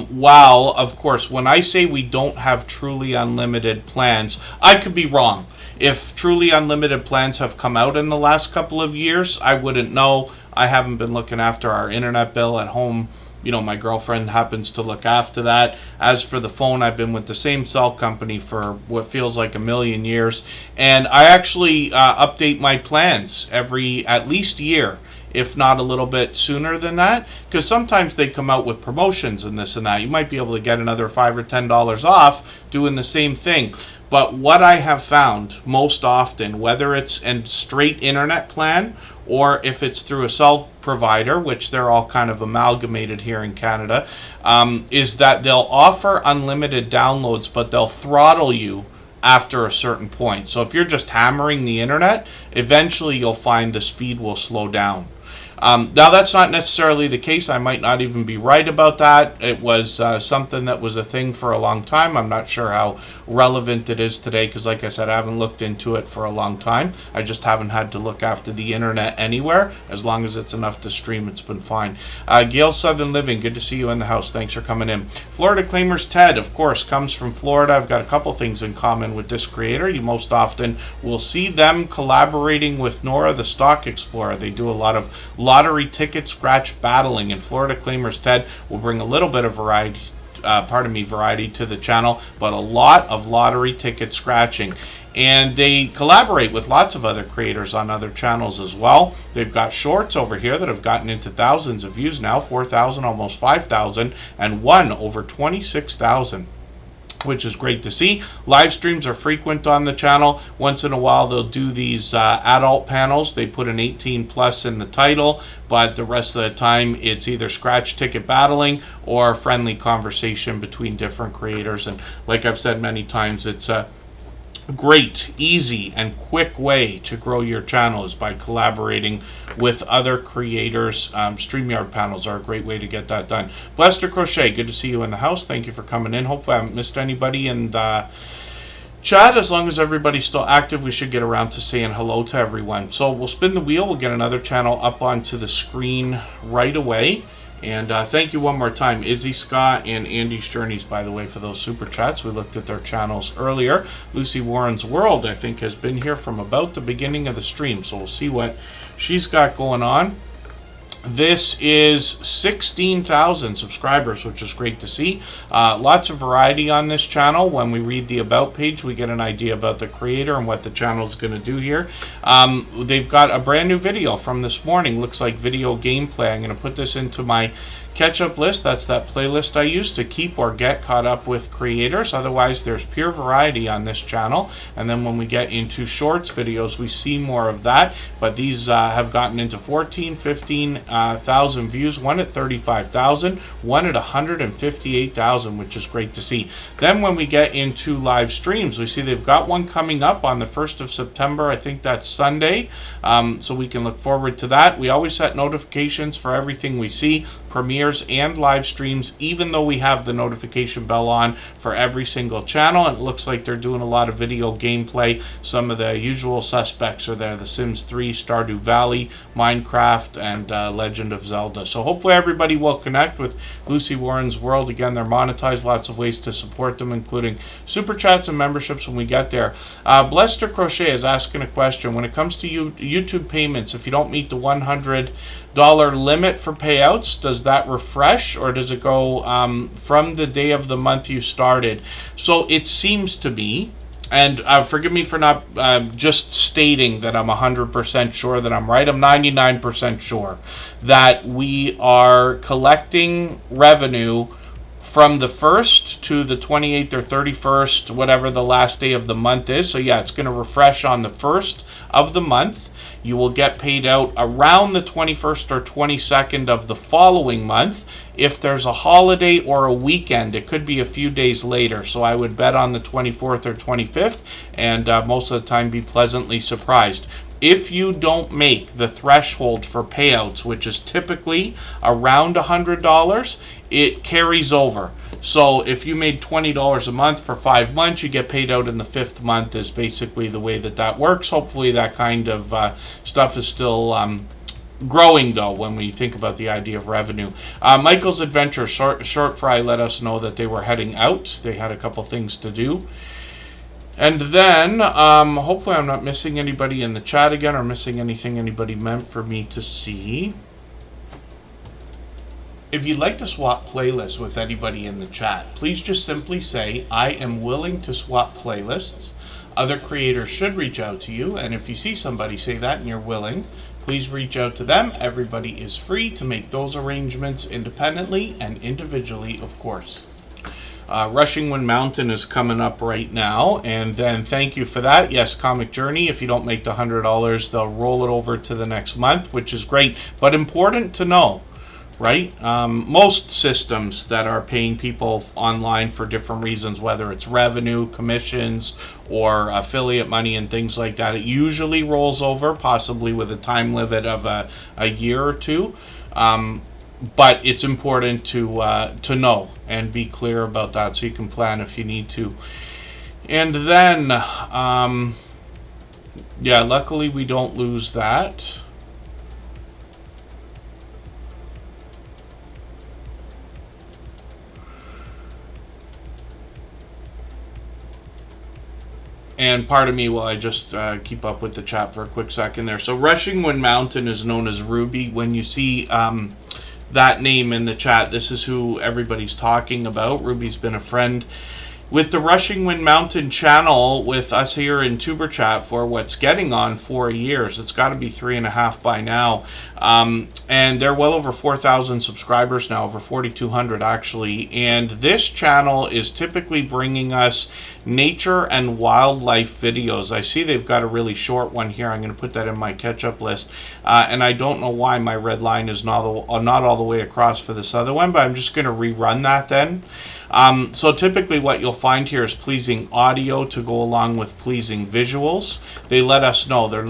while, of course, when I say we don't have truly unlimited plans, I could be wrong. If truly unlimited plans have come out in the last couple of years, I wouldn't know. I haven't been looking after our internet bill at home. You know, my girlfriend happens to look after that. As for the phone, I've been with the same cell company for what feels like a million years. And I actually update my plans every at least year, if not a little bit sooner than that. Because sometimes they come out with promotions and this and that. You might be able to get another $5 or $10 off doing the same thing. But what I have found most often, whether it's a straight internet plan or if it's through a cell provider, which they're all kind of amalgamated here in Canada, is that they'll offer unlimited downloads, but they'll throttle you after a certain point. So if you're just hammering the internet, eventually you'll find the speed will slow down. Now, that's not necessarily the case. I might not even be right about that. It was something that was a thing for a long time. I'm not sure how relevant it is today because, like I said, I haven't looked into it for a long time. I just haven't had to look after the internet anywhere. As long as it's enough to stream, it's been fine. Gail Southern Living, good to see you in the house. Thanks for coming in. Florida Claimers Ted, of course, comes from Florida. I've got a couple things in common with this creator. You most often will see them collaborating with Nora, the Stock Explorer. They do a lot of lottery ticket scratch battling, and Florida Claimers Ted will bring a little bit of variety to the channel, but a lot of lottery ticket scratching. And they collaborate with lots of other creators on other channels as well. They've got shorts over here that have gotten into thousands of views now, 4,000, almost 5,000, and one over 26,000. Which is great to see. Live streams are frequent on the channel. Once in a while they'll do these adult panels. They put an 18 plus in the title, but the rest of the time it's either scratch ticket battling or friendly conversation between different creators. And like I've said many times, it's a great, easy, and quick way to grow your channel is by collaborating with other creators. StreamYard panels are a great way to get that done. Blester Crochet, good to see you in the house. Thank you for coming in. Hopefully I haven't missed anybody in the chat. As long as everybody's still active, we should get around to saying hello to everyone. So we'll spin the wheel. We'll get another channel up onto the screen right away. And thank you one more time, Izzy Scott and Andy's Journeys, by the way, for those super chats. We looked at their channels earlier. Lucy Warren's World, I think, has been here from about the beginning of the stream. So we'll see what she's got going on. This is 16,000 subscribers, which is great to see. Lots of variety on this channel. When we read the About page, we get an idea about the creator and what the channel is going to do here. They've got a brand new video from this morning. Looks like video gameplay. I'm going to put this into my catch-up list. That's that playlist I use to keep or get caught up with creators. Otherwise, there's pure variety on this channel. And then when we get into shorts videos, we see more of that. But these have gotten into 14, 15,000 views. One at 35,000, one at 158,000, which is great to see. Then when we get into live streams, we see they've got one coming up on the 1st of September. I think that's Sunday. So we can look forward to that. We always set notifications for everything we see, premieres and live streams, even though we have the notification bell on for every single channel. And it looks like they're doing a lot of video gameplay. Some of the usual suspects are there: The Sims 3, Stardew Valley, Minecraft, and Legend of Zelda. So hopefully everybody will connect with Lucy Warren's World. Again, they're monetized, lots of ways to support them, including super chats and memberships when we get there. Blester Crochet is asking a question. When it comes to YouTube payments, if you don't meet the $100 limit for payouts, does that refresh, or does it go from the day of the month you started? So it seems to be, and forgive me for not just stating that I'm 100% sure that I'm right. I'm 99% sure that we are collecting revenue from the 1st to the 28th or 31st, whatever the last day of the month is. So yeah, it's going to refresh on the 1st of the month. You will get paid out around the 21st or 22nd of the following month. If there's a holiday or a weekend, it could be a few days later. So I would bet on the 24th or 25th, and most of the time be pleasantly surprised. If you don't make the threshold for payouts, which is typically around $100, it carries over. So if you made $20 a month for 5 months, you get paid out in the 5th month is basically the way that works. Hopefully that kind of stuff is still growing, though, when we think about the idea of revenue. Michael's Adventure, Short Fry let us know that they were heading out. They had a couple things to do. And then, hopefully I'm not missing anybody in the chat again or missing anything anybody meant for me to see. If you'd like to swap playlists with anybody in the chat, please just simply say, I am willing to swap playlists. Other creators should reach out to you, and if you see somebody say that and you're willing, please reach out to them. Everybody is free to make those arrangements independently and individually, of course. Rushing Wind Mountain is coming up right now, and then thank you for that. Yes, Comic Journey, if you don't make the $100, they'll roll it over to the next month, which is great, but important to know. Right? Most systems that are paying people online for different reasons, whether it's revenue, commissions, or affiliate money and things like that, it usually rolls over, possibly with a time limit of a year or two. But it's important to know and be clear about that so you can plan if you need to. And then, yeah, luckily we don't lose that. And pardon me while I just keep up with the chat for a quick second there. So Rushing Wind Mountain is known as Ruby. When you see that name in the chat, this is who everybody's talking about. Ruby's been a friend with the Rushing Wind Mountain channel with us here in Superchat for what's getting on 4 years. It's got to be 3.5 by now. And they're well over 4,000 subscribers now, over 4,200 actually. And this channel is typically bringing us nature and wildlife videos. I see they've got a really short one here. I'm going to put that in my catch-up list. And I don't know why my red line is not all the way across for this other one, but I'm just going to rerun that then. So typically what you'll find here is pleasing audio to go along with pleasing visuals. They let us know they're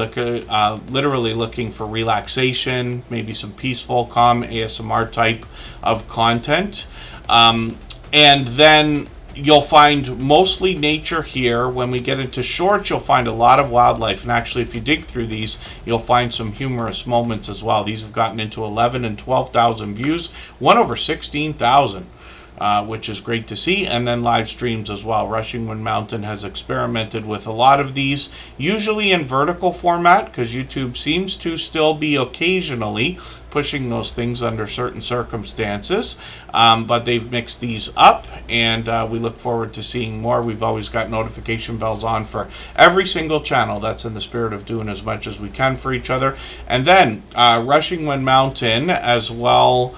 literally looking for relaxation, maybe some peaceful, calm ASMR type of content. And then you'll find mostly nature here. When we get into shorts, you'll find a lot of wildlife. And actually, if you dig through these, you'll find some humorous moments as well. These have gotten into 11 and 12,000 views, one over 16,000. Which is great to see, and then live streams as well. Rushing Wind Mountain has experimented with a lot of these, usually in vertical format, because YouTube seems to still be occasionally pushing those things under certain circumstances, but they've mixed these up, and we look forward to seeing more. We've always got notification bells on for every single channel. That's in the spirit of doing as much as we can for each other. And then Rushing Wind Mountain as well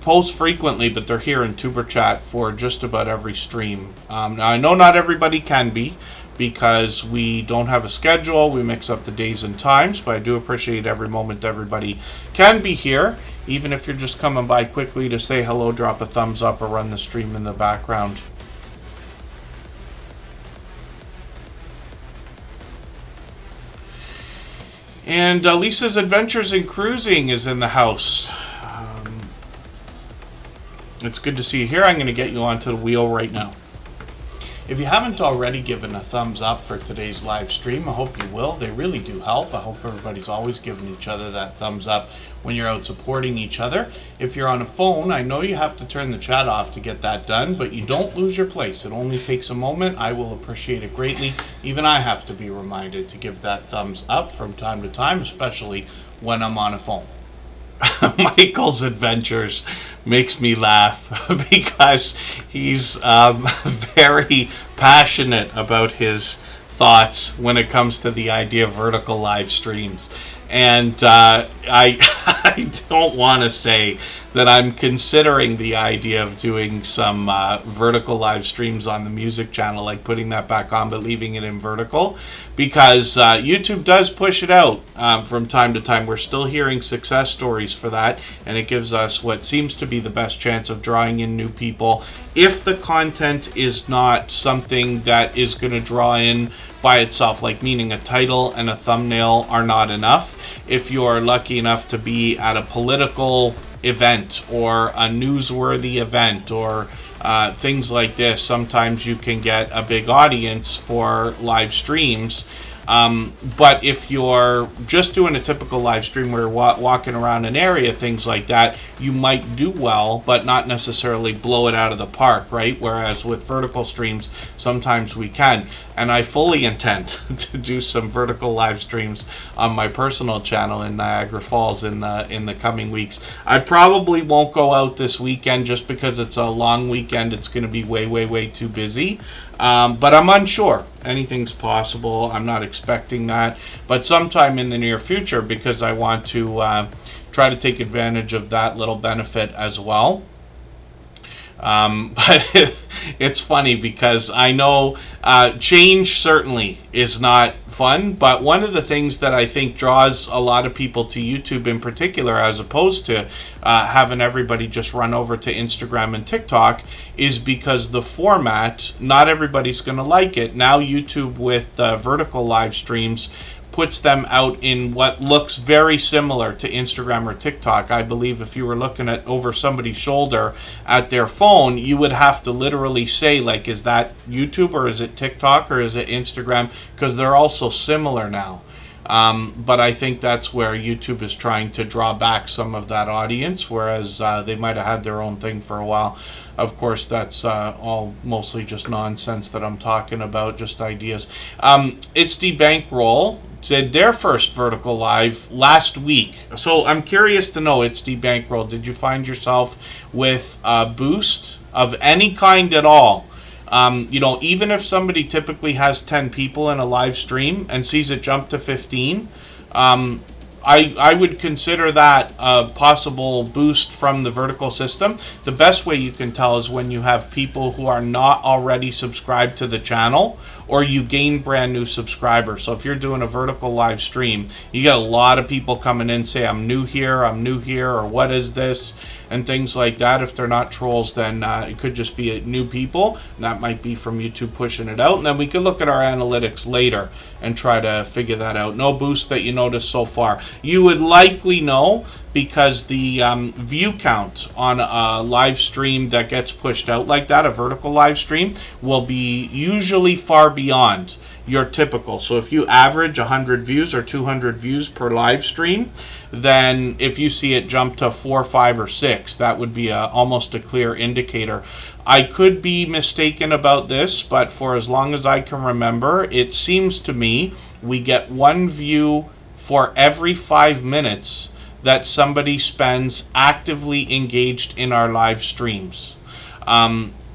post frequently, but they're here in Tuber Chat for just about every stream. Now I know not everybody can be, because we don't have a schedule. We mix up the days and times, but I do appreciate every moment everybody can be here. Even if you're just coming by quickly to say hello, drop a thumbs up, or run the stream in the background. And Lisa's Adventures in Cruising is in the house. It's good to see you here. I'm going to get you onto the wheel right now. If you haven't already given a thumbs up for today's live stream, I hope you will. They really do help. I hope everybody's always giving each other that thumbs up when you're out supporting each other. If you're on a phone, I know you have to turn the chat off to get that done, but you don't lose your place. It only takes a moment. I will appreciate it greatly. Even I have to be reminded to give that thumbs up from time to time, especially when I'm on a phone. Michael's Adventures makes me laugh because he's very passionate about his thoughts when it comes to the idea of vertical live streams. And I don't want to say that I'm considering the idea of doing some vertical live streams on the music channel, like putting that back on but leaving it in vertical, because YouTube does push it out from time to time. We're still hearing success stories for that, and it gives us what seems to be the best chance of drawing in new people if the content is not something that is going to draw in by itself, like meaning a title and a thumbnail are not enough. If you're lucky enough to be at a political event or a newsworthy event or things like this, sometimes you can get a big audience for live streams. But if you're just doing a typical live stream where you're walking around an area, things like that, you might do well, but not necessarily blow it out of the park, right? Whereas with vertical streams, sometimes we can. And I fully intend to do some vertical live streams on my personal channel in Niagara Falls in the coming weeks. I probably won't go out this weekend just because it's a long weekend. It's going to be way too busy. But I'm unsure. Anything's possible. I'm not expecting that. But sometime in the near future, because I want to try to take advantage of that little benefit as well. But it's funny because I know change certainly is not fun, but one of the things that I think draws a lot of people to YouTube in particular, as opposed to having everybody just run over to Instagram and TikTok, is because the format, not everybody's going to like it. Now YouTube with vertical live streams puts them out in what looks very similar to Instagram or TikTok. I believe if you were looking at over somebody's shoulder at their phone, you would have to literally say, like, is that YouTube or is it TikTok or is it Instagram? Because they're also similar now. But I think that's where YouTube is trying to draw back some of that audience, whereas they might have had their own thing for a while. Of course, that's all mostly just nonsense that I'm talking about, just ideas. It's the Bankroll did their first vertical live last week. So I'm curious to know, It's the Bankroll, did you find yourself with a boost of any kind at all? You know, even if somebody typically has 10 people in a live stream and sees it jump to 15, I would consider that a possible boost from the vertical system. The best way you can tell is when you have people who are not already subscribed to the channel, or you gain brand new subscribers. So if you're doing a vertical live stream, you get a lot of people coming in say, I'm new here, or what is this, and things like that. If they're not trolls, then it could just be new people. And that might be from YouTube pushing it out. And then we could look at our analytics later and try to figure that out. No boost that you noticed so far. You would likely know because the view count on a live stream that gets pushed out like that, a vertical live stream, will be usually far beyond your typical. So if you average 100 views or 200 views per live stream, then if you see it jump to 4, 5, or 6, that would be almost a clear indicator. I could be mistaken about this, but for as long as I can remember, it seems to me we get one view for every 5 minutes that somebody spends actively engaged in our live streams.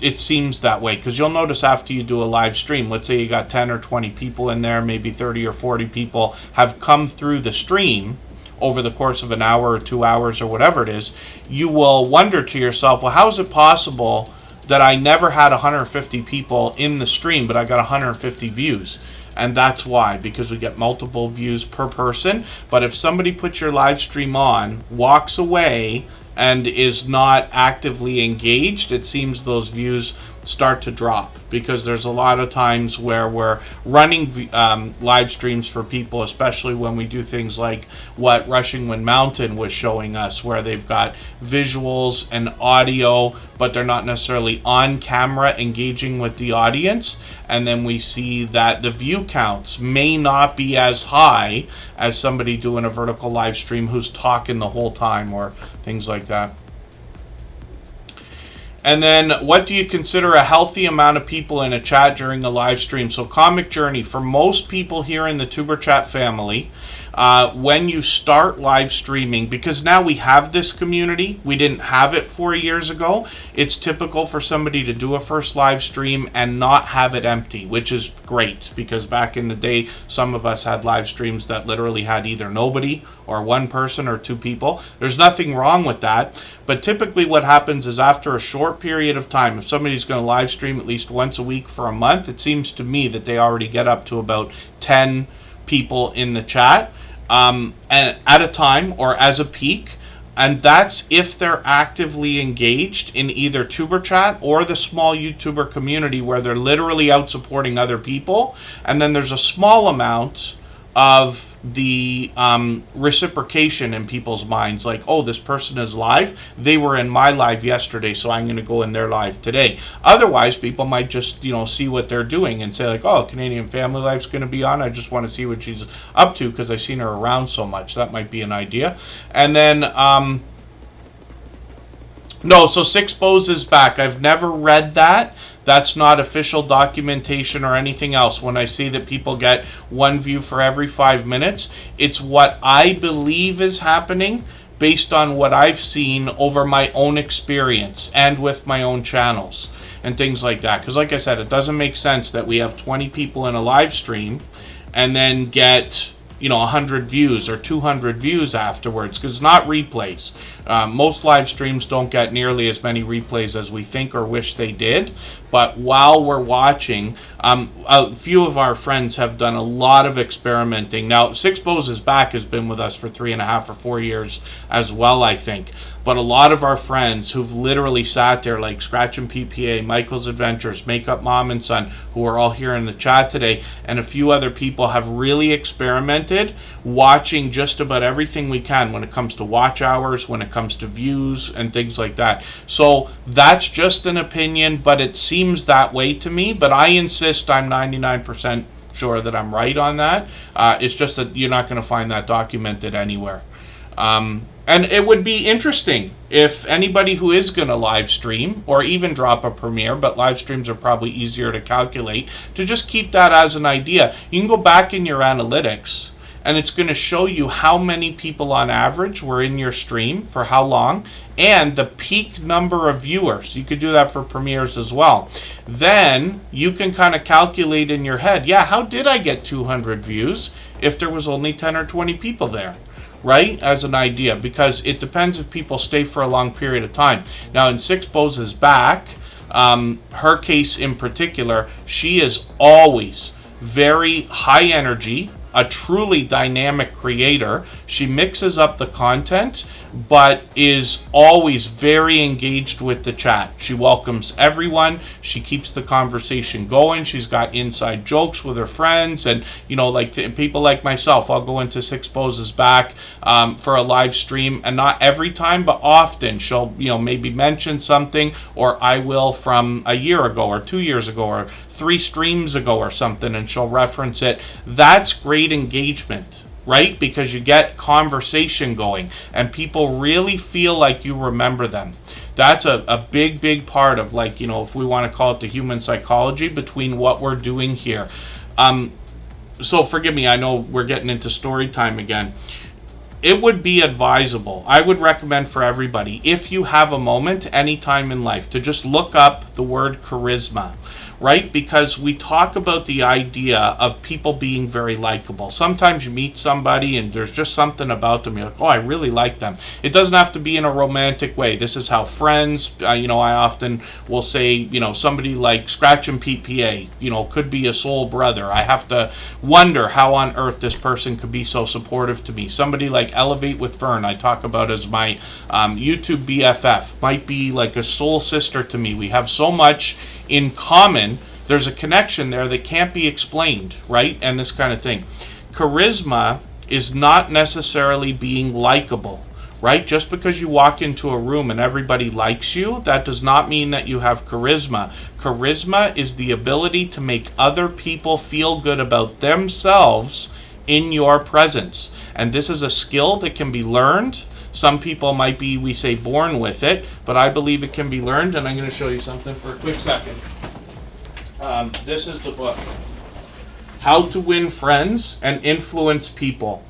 It seems that way, because you'll notice after you do a live stream, let's say you got 10 or 20 people in there, maybe 30 or 40 people have come through the stream over the course of an hour or 2 hours or whatever it is, you will wonder to yourself, well, how is it possible that I never had 150 people in the stream, but I got 150 views? And that's why, because we get multiple views per person. But if somebody puts your live stream on, walks away, and is not actively engaged, it seems those views start to drop, because there's a lot of times where we're running live streams for people, especially when we do things like what Rushing Wind Mountain was showing us, where they've got visuals and audio, but they're not necessarily on camera engaging with the audience. And then we see that the view counts may not be as high as somebody doing a vertical live stream who's talking the whole time, or things like that. And then, what do you consider a healthy amount of people in a chat during a live stream? So, Comic Journey, for most people here in the Superchat family, when you start live streaming, because now we have this community, we didn't have it 4 years ago, it's typical for somebody to do a first live stream and not have it empty, which is great, because back in the day, some of us had live streams that literally had either nobody or one person or two people. There's nothing wrong with that, But typically what happens is after a short period of time, if somebody's going to live stream at least once a week for a month, it seems to me that they already get up to about 10 people in the chat and at a time or as a peak. And that's if they're actively engaged in either Tuber Chat or the small YouTuber community where they're literally out supporting other people. And then there's a small amount of the reciprocation in people's minds, like, oh, this person is live, they were in my live yesterday, so I'm going to go in their live today. Otherwise, people might just, see what they're doing and say, like, oh, Canadian Family Life's going to be on, I just want to see what she's up to because I've seen her around so much. That might be an idea. And then no, so Sixpose is back. I've never read that. That's not official documentation or anything else. When I see that people get 1 view for every 5 minutes, it's what I believe is happening based on what I've seen over my own experience and with my own channels and things like that. Because like I said, it doesn't make sense that we have 20 people in a live stream and then get 100 views or 200 views afterwards, because it's not replays. Most live streams don't get nearly as many replays as we think or wish they did. But while we're watching, a few of our friends have done a lot of experimenting. Now, Sixpose is back, has been with us for 3.5 or 4 years as well, I think. But a lot of our friends who've literally sat there, like Scratch and PPA, Michael's Adventures, Makeup Mom and Son, who are all here in the chat today, and a few other people have really experimented watching just about everything we can when it comes to watch hours, when it comes to views and things like that. So that's just an opinion, but it seems that way to me. But I insist I'm 99% sure that I'm right on that. It's just that you're not going to find that documented anywhere. And it would be interesting if anybody who is going to live stream or even drop a premiere, but live streams are probably easier to calculate, to just keep that as an idea. You can go back in your analytics and it's going to show you how many people on average were in your stream for how long and the peak number of viewers. You could do that for premieres as well. Then you can kind of calculate in your head, yeah, how did I get 200 views if there was only 10 or 20 people there? Right, as an idea, because it depends if people stay for a long period of time. Now, in Sixpose's back, her case in particular, she is always very high energy, a truly dynamic creator. She mixes up the content, but is always very engaged with the chat. She welcomes everyone. She keeps the conversation going. She's got inside jokes with her friends, and like people like myself, I'll go into Sixpose's back for a live stream, and not every time, but often she'll maybe mention something, or I will from a year ago or 2 years ago or 3 streams ago or something, and she'll reference it. That's great engagement, right? Because you get conversation going and people really feel like you remember them. That's a big part of, like, if we want to call it the human psychology between what we're doing here. So forgive me, I know we're getting into story time again. It would be advisable, I would recommend for everybody, if you have a moment anytime in life, to just look up the word charisma. Right? Because we talk about the idea of people being very likable. Sometimes you meet somebody and there's just something about them. You're like, oh, I really like them. It doesn't have to be in a romantic way. This is how friends, I often will say, somebody like Scratch and PPA, could be a soul brother. I have to wonder how on earth this person could be so supportive to me. Somebody like Elevate with Fern, I talk about as my YouTube BFF, might be like a soul sister to me. We have so much in common. There's a connection there that can't be explained, right? And this kind of thing. Charisma is not necessarily being likable, right? Just because you walk into a room and everybody likes you, that does not mean that you have charisma. Charisma is the ability to make other people feel good about themselves in your presence. And this is a skill that can be learned. Some people might be, we say, born with it, but I believe it can be learned, and I'm going to show you something for a quick second. This is the book. How to Win Friends and Influence People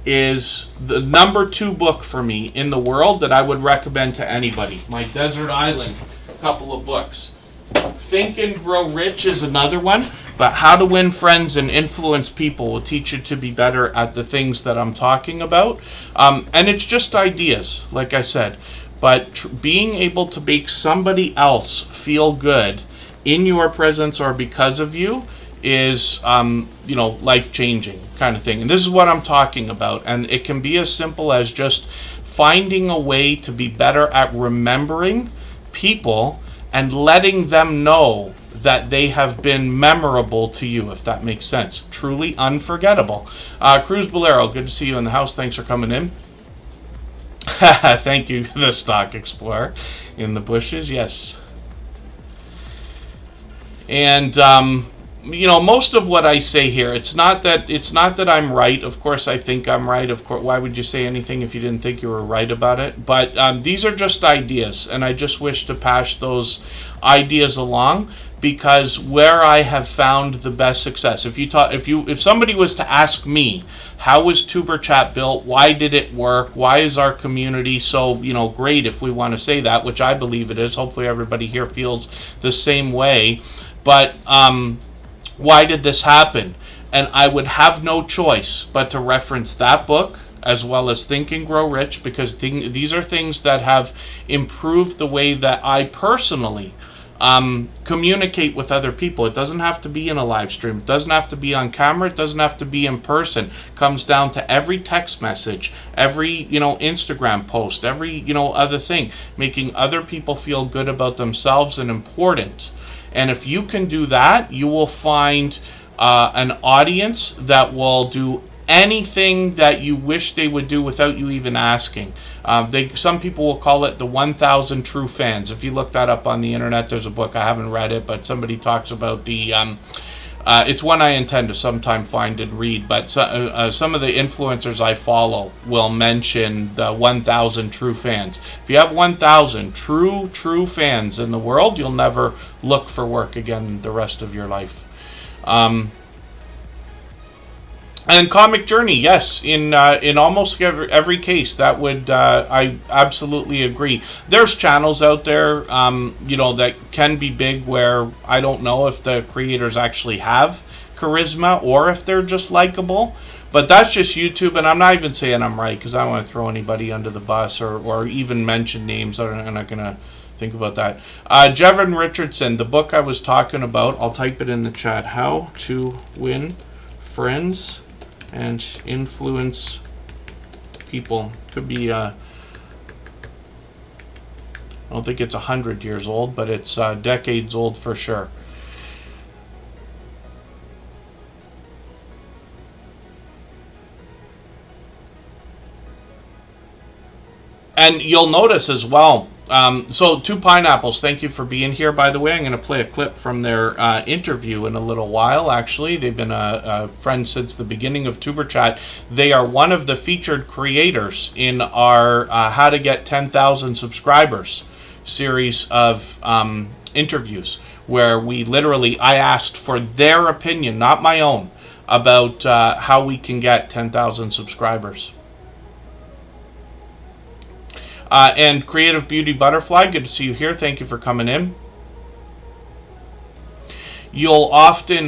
is the #2 book for me in the world that I would recommend to anybody. My Desert Island, a couple of books. Think and Grow Rich is another one, but How to Win Friends and Influence People will teach you to be better at the things that I'm talking about. And it's just ideas, like I said. but being able to make somebody else feel good in your presence or because of you is, life-changing kind of thing. And this is what I'm talking about. And it can be as simple as just finding a way to be better at remembering people and letting them know that they have been memorable to you, if that makes sense. Truly unforgettable. Cruz Bolero, good to see you in the house. Thanks for coming in. Thank you, the Stock Explorer. In the bushes, yes. And most of what I say here, it's not that I'm right. Of course, I think I'm right. Of course, why would you say anything if you didn't think you were right about it? But these are just ideas, and I just wish to pass those ideas along, because where I have found the best success. If somebody was to ask me, how was Tuber Chat built? Why did it work? Why is our community so great, if we want to say that, which I believe it is. Hopefully everybody here feels the same way. But why did this happen? And I would have no choice but to reference that book, as well as Think and Grow Rich, because these are things that have improved the way that I personally communicate with other people. It doesn't have to be in a live stream. It doesn't have to be on camera. It doesn't have to be in person. It comes down to every text message, every Instagram post, every other thing, making other people feel good about themselves and important. And if you can do that, you will find an audience that will do anything that you wish they would do without you even asking. Some people will call it the 1,000 true fans. If you look that up on the internet, there's a book. I haven't read it, but somebody talks about the... it's one I intend to sometime find and read, but some of the influencers I follow will mention the 1,000 true fans. If you have 1,000 true fans in the world, you'll never look for work again the rest of your life. And Comic Journey, yes, in almost every case, that would I absolutely agree. There's channels out there, that can be big where I don't know if the creators actually have charisma or if they're just likable. But that's just YouTube, and I'm not even saying I'm right, because I don't want to throw anybody under the bus or even mention names. I'm not going to think about that. Jevon Richardson, the book I was talking about, I'll type it in the chat. How to Win Friends and Influence People. Could be, I don't think it's 100 years old, but it's decades old for sure. And you'll notice as well, so Two Pineapples, thank you for being here, by the way. I'm going to play a clip from their interview in a little while, actually. They've been a friend since the beginning of Tuber Chat. They are one of the featured creators in our How to Get 10,000 Subscribers series of interviews, where I asked for their opinion, not my own, about how we can get 10,000 subscribers. And Creative Beauty Butterfly, good to see you here. Thank you for coming in. You'll often,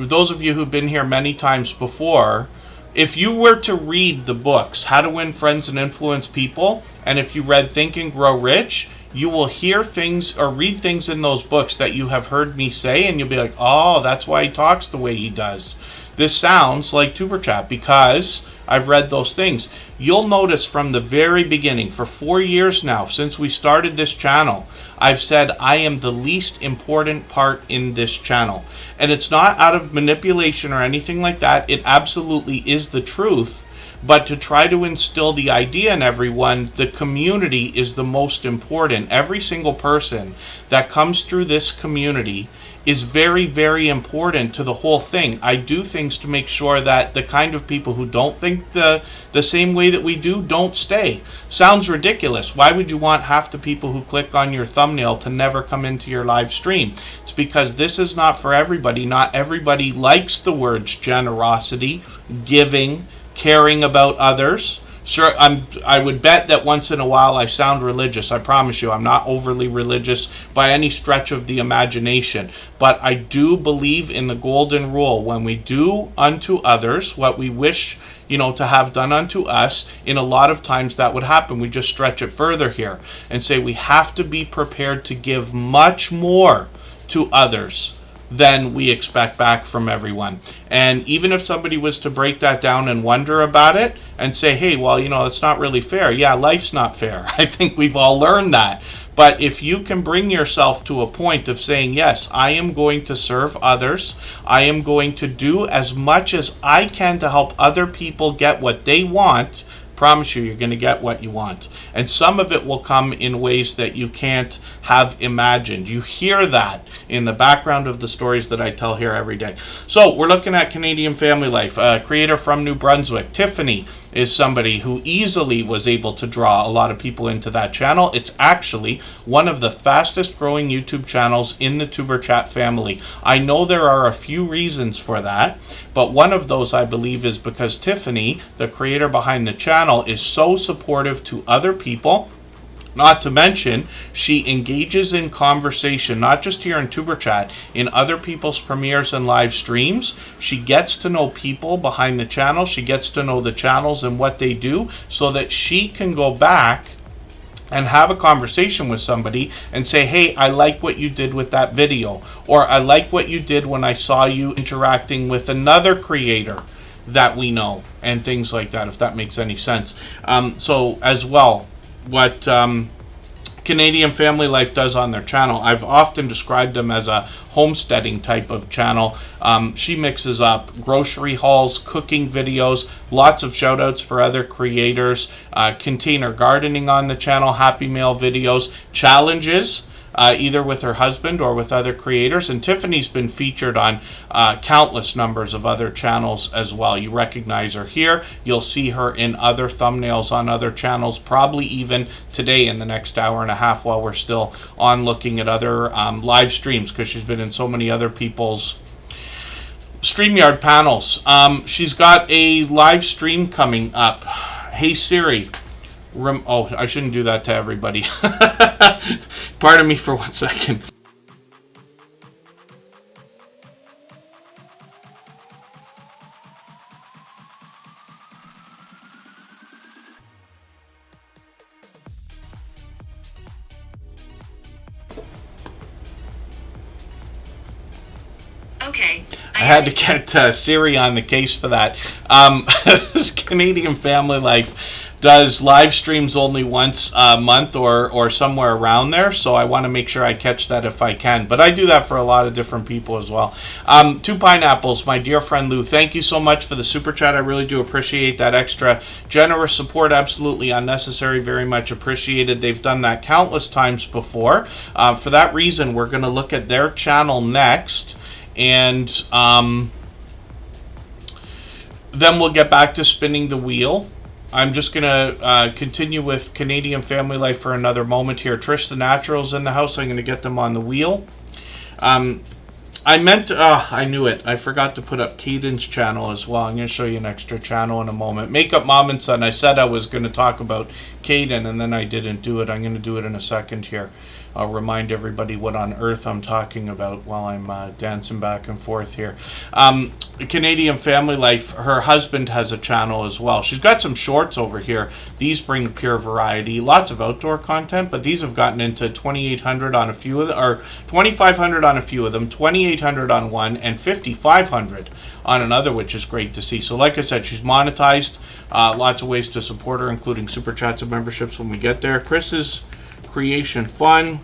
those of you who've been here many times before, if you were to read the books, How to Win Friends and Influence People, and if you read Think and Grow Rich, you will hear things or read things in those books that you have heard me say, and you'll be like, oh, that's why he talks the way he does. This sounds like Tuber Chat, because I've read those things. You'll notice from the very beginning, for 4 years now, since we started this channel, I've said I am the least important part in this channel. And it's not out of manipulation or anything like that. It absolutely is the truth. But to try to instill the idea in everyone, the community is the most important. Every single person that comes through this community is very, very important to the whole thing. I do things to make sure that the kind of people who don't think the same way that we do don't stay. Sounds ridiculous. Why would you want half the people who click on your thumbnail to never come into your live stream? It's because this is not for everybody. Not everybody likes the words generosity, giving, caring about others. Sure, I would bet that once in a while I sound religious. I promise you, I'm not overly religious by any stretch of the imagination. But I do believe in the golden rule. When we do unto others what we wish, to have done unto us, in a lot of times that would happen. We just stretch it further here and say we have to be prepared to give much more to others than we expect back from everyone. And even if somebody was to break that down and wonder about it and say, hey, well, it's not really fair. Yeah, life's not fair. I think we've all learned that. But if you can bring yourself to a point of saying, yes, I am going to serve others, I am going to do as much as I can to help other people get what they want, promise you're going to get what you want. And some of it will come in ways that you can't have imagined. You hear that in the background of the stories that I tell here every day. So we're looking at Canadian family life. A creator from New Brunswick, Tiffany, is somebody who easily was able to draw a lot of people into that channel. It's actually one of the fastest growing YouTube channels in the Superchat family. I know there are a few reasons for that, but one of those I believe is because Tiffany, the creator behind the channel, is so supportive to other people. Not to mention, she engages in conversation, not just here in TuberChat, in other people's premieres and live streams. She gets to know people behind the channel. She gets to know the channels and what they do so that she can go back and have a conversation with somebody and say, hey, I like what you did with that video. Or I like what you did when I saw you interacting with another creator that we know, and things like that, if that makes any sense. So as well, what Canadian Family Life does on their channel, I've often described them as a homesteading type of channel. She mixes up grocery hauls, cooking videos, lots of shout outs for other creators, container gardening on the channel, Happy Mail videos, challenges, either with her husband or with other creators. And Tiffany's been featured on countless numbers of other channels as well. You recognize her here. You'll see her in other thumbnails on other channels, probably even today in the next hour and a half while we're still on looking at other live streams, because she's been in so many other people's StreamYard panels. She's got a live stream coming up. Hey Siri. Oh, I shouldn't do that to everybody. Pardon me for 1 second. Okay. I had to get Siri on the case for that. Canadian Family Life does live streams only once a month or somewhere around there, so I want to make sure I catch that if I can. But I do that for a lot of different people as well. Two Pineapples, my dear friend Lou, thank you so much for the super chat. I really do appreciate that extra generous support. Absolutely unnecessary, very much appreciated. They've done that countless times before. For that reason, we're going to look at their channel next, and then we'll get back to spinning the wheel. I'm just going to continue with Canadian Family Life for another moment here. Trish the Natural's in the house. I'm going to get them on the wheel. I knew it. I forgot to put up Caden's channel as well. I'm going to show you an extra channel in a moment. Makeup Mom and Son. I said I was going to talk about Caden, and then I didn't do it. I'm going to do it in a second here. I'll remind everybody what on earth I'm talking about while I'm dancing back and forth here. Canadian Family Life, her husband has a channel as well. She's got some shorts over here. These bring pure variety, lots of outdoor content, but these have gotten into 2,800 on a few of them, or 2,500 on a few of them, 2,800 on one, and 5,500 on another, which is great to see. So like I said, she's monetized. Lots of ways to support her, including super chats and memberships when we get there. Chris's Creation Fun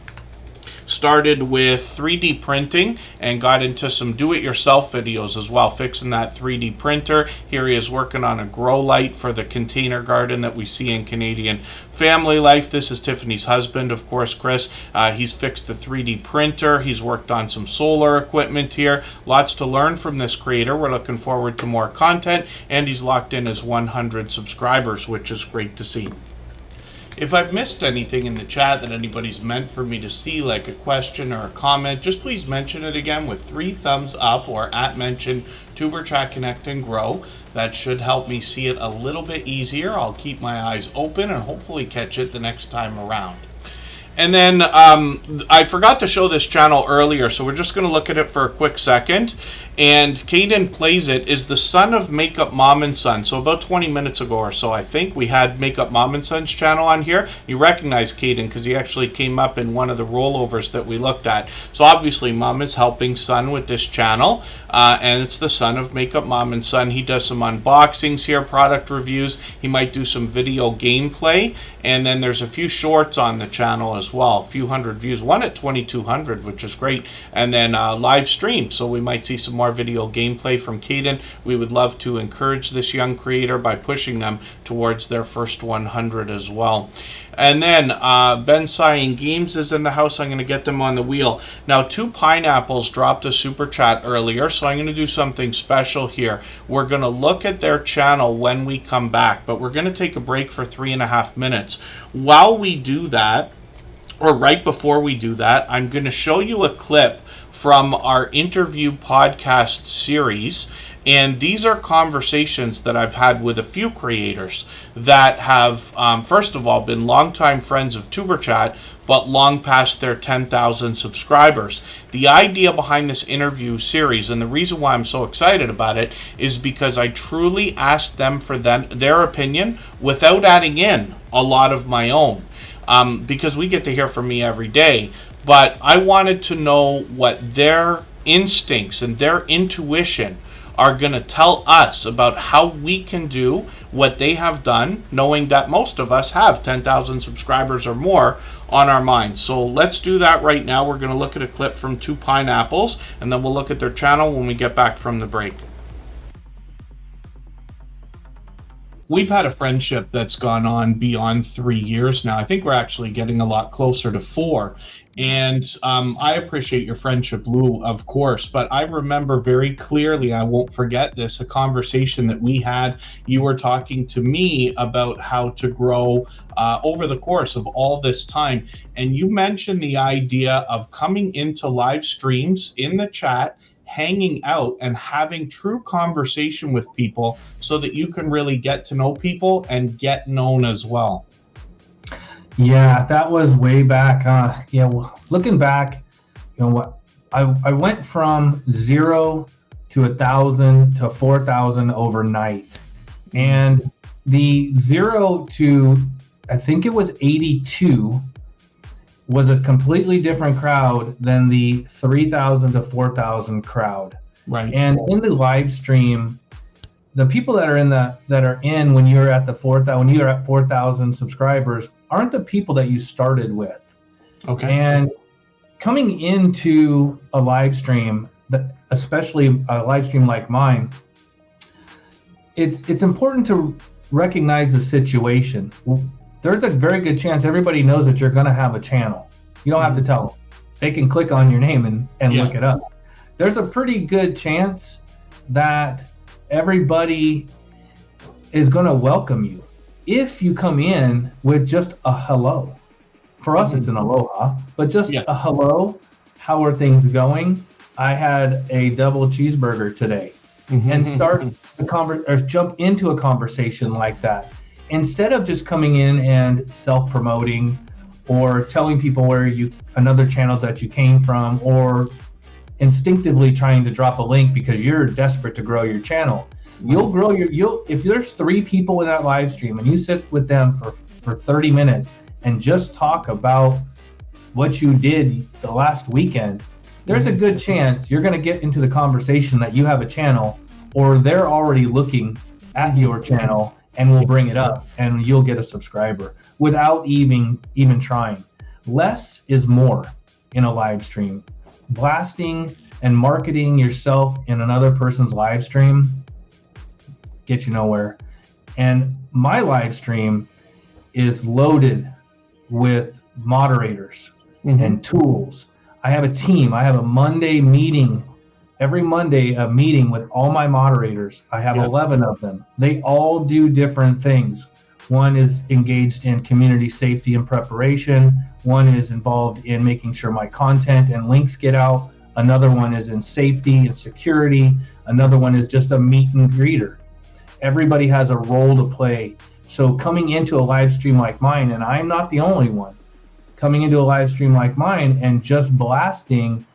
started with 3D printing and got into some do-it-yourself videos as well, fixing that 3D printer. Here he is working on a grow light for the container garden that we see in Canadian Family Life. This is Tiffany's husband, of course, Chris. He's fixed the 3D printer. He's worked on some solar equipment here. Lots to learn from this creator. We're looking forward to more content, and he's locked in his 100 subscribers, which is great to see. If I've missed anything in the chat that anybody's meant for me to see, like a question or a comment, just please mention it again with 3 thumbs up or @mention Superchat Connect and Grow. That should help me see it a little bit easier. I'll keep my eyes open and hopefully catch it the next time around. And then I forgot to show this channel earlier, so we're just going to look at it for a quick second. And Caden Plays It is the son of Makeup Mom and Son. So about 20 minutes ago or so, I think, we had Makeup Mom and Son's channel on here. You recognize Caden because he actually came up in one of the rollovers that we looked at. So obviously Mom is helping Son with this channel. And it's the son of Makeup Mom and Son. He does some unboxings here, product reviews. He might do some video gameplay. And then there's a few shorts on the channel as well. A few hundred views. One at 2,200, which is great. And then live stream. So we might see some more video gameplay from Caden. We would love to encourage this young creator by pushing them towards their first 100 as well. And then Ben Cyan Games is in the house. I'm going to get them on the wheel. Now, 2 Pineapples dropped a super chat earlier, so I'm going to do something special here. We're going to look at their channel when we come back, but we're going to take a break for 3.5 minutes. While we do that, or right before we do that, I'm going to show you a clip from our interview podcast series. And these are conversations that I've had with a few creators that have, first of all, been longtime friends of TuberChat, but long past their 10,000 subscribers. The idea behind this interview series, and the reason why I'm so excited about it, is because I truly asked them for their opinion without adding in a lot of my own. Because we get to hear from me every day. But I wanted to know what their instincts and their intuition are going to tell us about how we can do what they have done, knowing that most of us have 10,000 subscribers or more on our minds. So let's do that right now. We're going to look at a clip from 2 Pineapples, and then we'll look at their channel when we get back from the break. We've had a friendship that's gone on beyond 3 years now. I think we're actually getting a lot closer to 4. And I appreciate your friendship, Lou, of course, but I remember very clearly, I won't forget this, a conversation that we had. You were talking to me about how to grow over the course of all this time. And you mentioned the idea of coming into live streams in the chat, hanging out and having true conversation with people so that you can really get to know people and get known as well. Yeah, that was way back. Looking back, what I went from 0 to 1,000 to 4,000 overnight, and the 0 to I think it was 82 was a completely different crowd than the 3,000 to 4,000 crowd. Right. And in the live stream, the people that are in when you're at 4,000 subscribers aren't the people that you started with. Okay. And coming into a live stream, especially a live stream like mine, it's important to recognize the situation. There's a very good chance everybody knows that you're going to have a channel. You don't have to tell them. They can click on your name and look it up. There's a pretty good chance that everybody is going to welcome you if you come in with just a hello. For us, it's an aloha, but just a hello. How are things going? I had a double cheeseburger today, and start or jump into a conversation like that. Instead of just coming in and self-promoting or telling people another channel that you came from, or instinctively trying to drop a link because you're desperate to grow your channel. You'll grow if there's 3 people in that live stream and you sit with them for 30 minutes and just talk about what you did the last weekend, there's a good chance you're going to get into the conversation that you have a channel, or they're already looking at your channel and will bring it up, and you'll get a subscriber without even trying. Less is more in a live stream. Blasting and marketing yourself in another person's live stream get you nowhere. And my live stream is loaded with moderators and tools. I have a team. I have a Monday meeting. Every Monday, a meeting with all my moderators. I have 11 of them. They all do different things. One is engaged in community safety and preparation. One is involved in making sure my content and links get out. Another one is in safety and security. Another one is just a meet and greeter. Everybody has a role to play. So coming into a live stream like mine, and I'm not the only one, coming into a live stream like mine and just blasting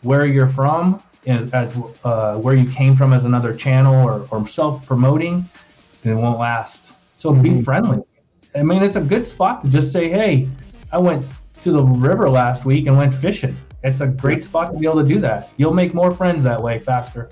where you're from, as where you came from as another channel, or self-promoting, it won't last. So be friendly. I mean, it's a good spot to just say, hey, I went to the river last week and went fishing. It's a great spot to be able to do that. You'll make more friends that way faster.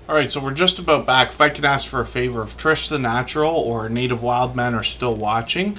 Alright, so we're just about back. If I can ask for a favor, if Trish the Natural or Native Wildman are still watching,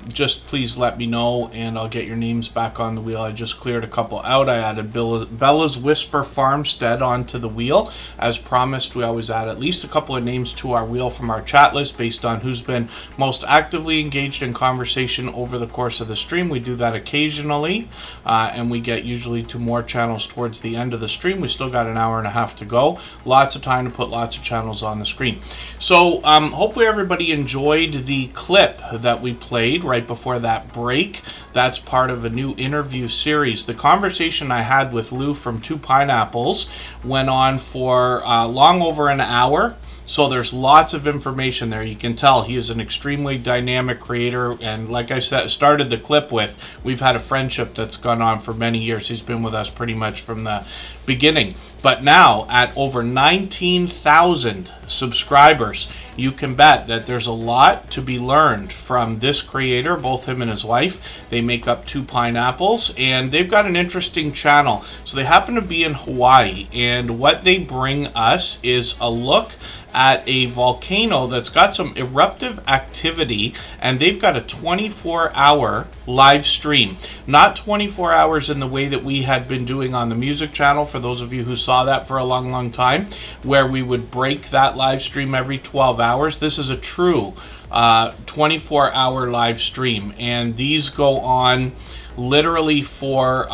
just please let me know and I'll get your names back on the wheel. I just cleared a couple out. I added Bella's Whisper Farmstead onto the wheel. As promised, we always add at least a couple of names to our wheel from our chat list based on who's been most actively engaged in conversation over the course of the stream. We do that occasionally, and we get usually to more channels towards the end of the stream. We still got an hour and a half to go. Lots of time to put lots of channels on the screen. So hopefully everybody enjoyed the clip that we played right before that break. That's part of a new interview series. The conversation I had with Lou from Two Pineapples went on for long over an hour. So there's lots of information there. You can tell he is an extremely dynamic creator, and like I said, started the clip with, we've had a friendship that's gone on for many years. He's been with us pretty much from the beginning. But now, at over 19,000 subscribers, you can bet that there's a lot to be learned from this creator, both him and his wife. They make up Two Pineapples, and they've got an interesting channel. So they happen to be in Hawaii, and what they bring us is a look at a volcano that's got some eruptive activity, and they've got a 24-hour live stream. Not 24 hours in the way that we had been doing on the music channel, for those of you who saw that for a long time, where we would break that live stream every 12 hours. This is a true 24-hour live stream, and these go on literally for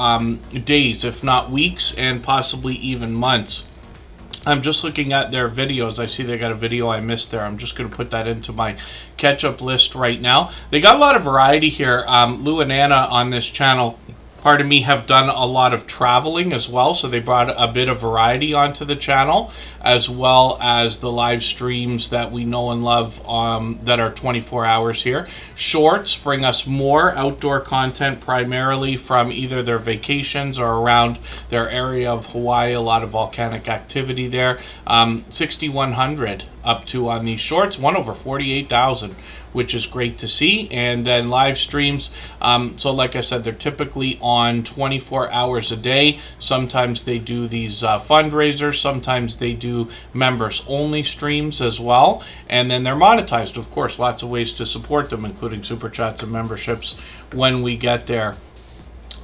days, if not weeks, and possibly even months. I'm just looking at their videos. I see they got a video I missed there. I'm just going to put that into my catch-up list right now. They got a lot of variety here. Lou and Anna on this channel, pardon me, have done a lot of traveling as well, so they brought a bit of variety onto the channel, as well as the live streams that we know and love that are 24 hours here. Shorts bring us more outdoor content, primarily from either their vacations or around their area of Hawaii. A lot of volcanic activity there. 6,100 up to on these shorts, one over 48,000, which is great to see. And then live streams, so like I said, they're typically on 24 hours a day. Sometimes they do these fundraisers, sometimes they do members only streams as well, and then they're monetized, of course. Lots of ways to support them, including super chats and memberships when we get there.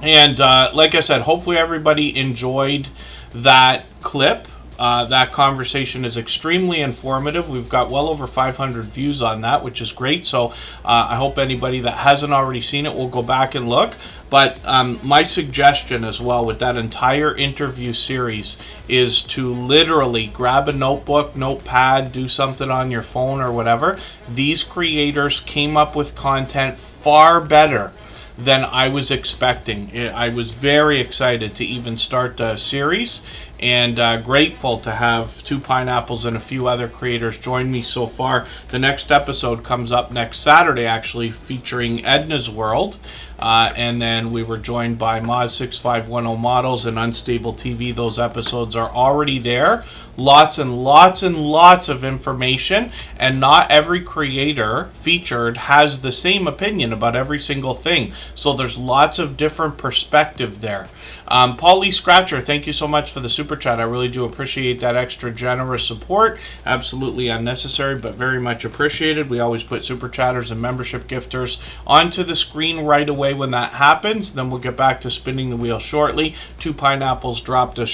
And like I said, hopefully everybody enjoyed that clip. That conversation is extremely informative. We've got well over 500 views on that, which is great. So I hope anybody that hasn't already seen it will go back and look. But my suggestion as well with that entire interview series is to literally grab a notebook, notepad, do something on your phone or whatever. These creators came up with content far better than I was expecting. I was very excited to even start the series, and grateful to have Two Pineapples and a few other creators join me so far. The next episode comes up next Saturday, actually, featuring Edna's World. And then we were joined by Moz6510 Models and Unstable TV. Those episodes are already there. Lots and lots and lots of information, and not every creator featured has the same opinion about every single thing. So there's lots of different perspective there. Paul Lee Scratcher, thank you so much for the super chat. I really do appreciate that extra generous support. Absolutely unnecessary, but very much appreciated. We always put super chatters and membership gifters onto the screen right away when that happens. Then we'll get back to spinning the wheel shortly. Two Pineapples dropped a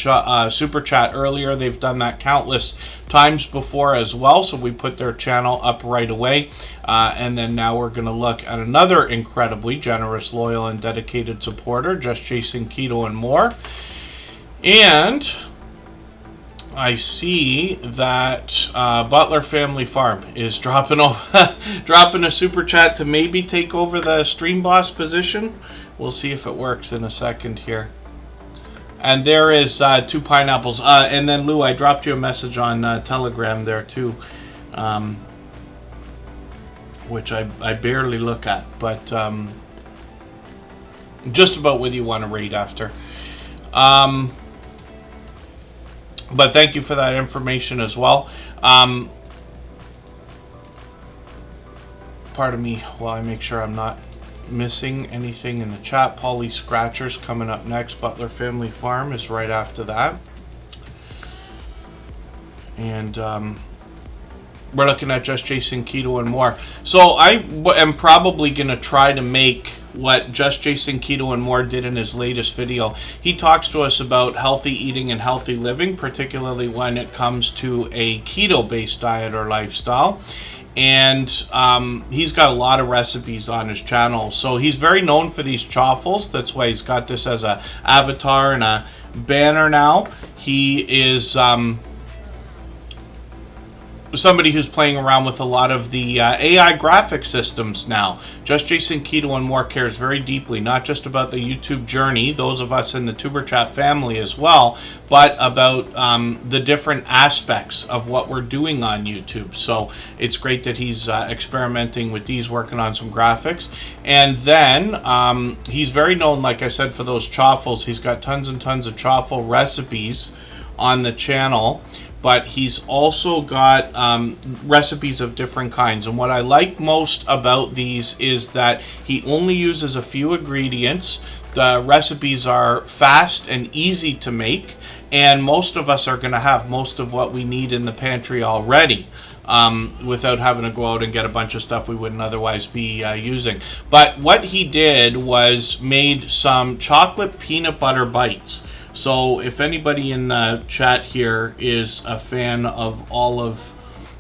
super chat earlier. They've done that countless times before as well, so we put their channel up right away. And then now we're going to look at another incredibly generous, loyal, and dedicated supporter, Just Chasing Keto and More. And I see that Butler Family Farm is dropping a super chat to maybe take over the stream boss position. We'll see if it works in a second here. And there is Two Pineapples. And then, Lou, I dropped you a message on Telegram there, too, which I barely look at, but just about whether you want to raid after. But thank you for that information as well. Pardon me while I make sure I'm not missing anything in the chat. Polly Scratchers coming up next. Butler Family Farm is right after that. And we're looking at Just Chasing Keto and More. So I am probably going to try to make what Just Chasing Keto and More did in his latest video. He talks to us about healthy eating and healthy living, particularly when it comes to a keto-based diet or lifestyle. And he's got a lot of recipes on his channel. So he's very known for these chaffles. That's why he's got this as a avatar and a banner now. He is somebody who's playing around with a lot of the AI graphic systems now. Just Jason Keto and More cares very deeply, not just about the YouTube journey, those of us in the Superchat family as well, but about the different aspects of what we're doing on YouTube. So it's great that he's experimenting with these, working on some graphics. And then he's very known, like I said, for those chaffles. He's got tons and tons of chaffle recipes on the channel. But he's also got recipes of different kinds. And what I like most about these is that he only uses a few ingredients. The recipes are fast and easy to make. And most of us are going to have most of what we need in the pantry already, without having to go out and get a bunch of stuff we wouldn't otherwise be using. But what he did was made some chocolate peanut butter bites. So if anybody in the chat here is a fan of all of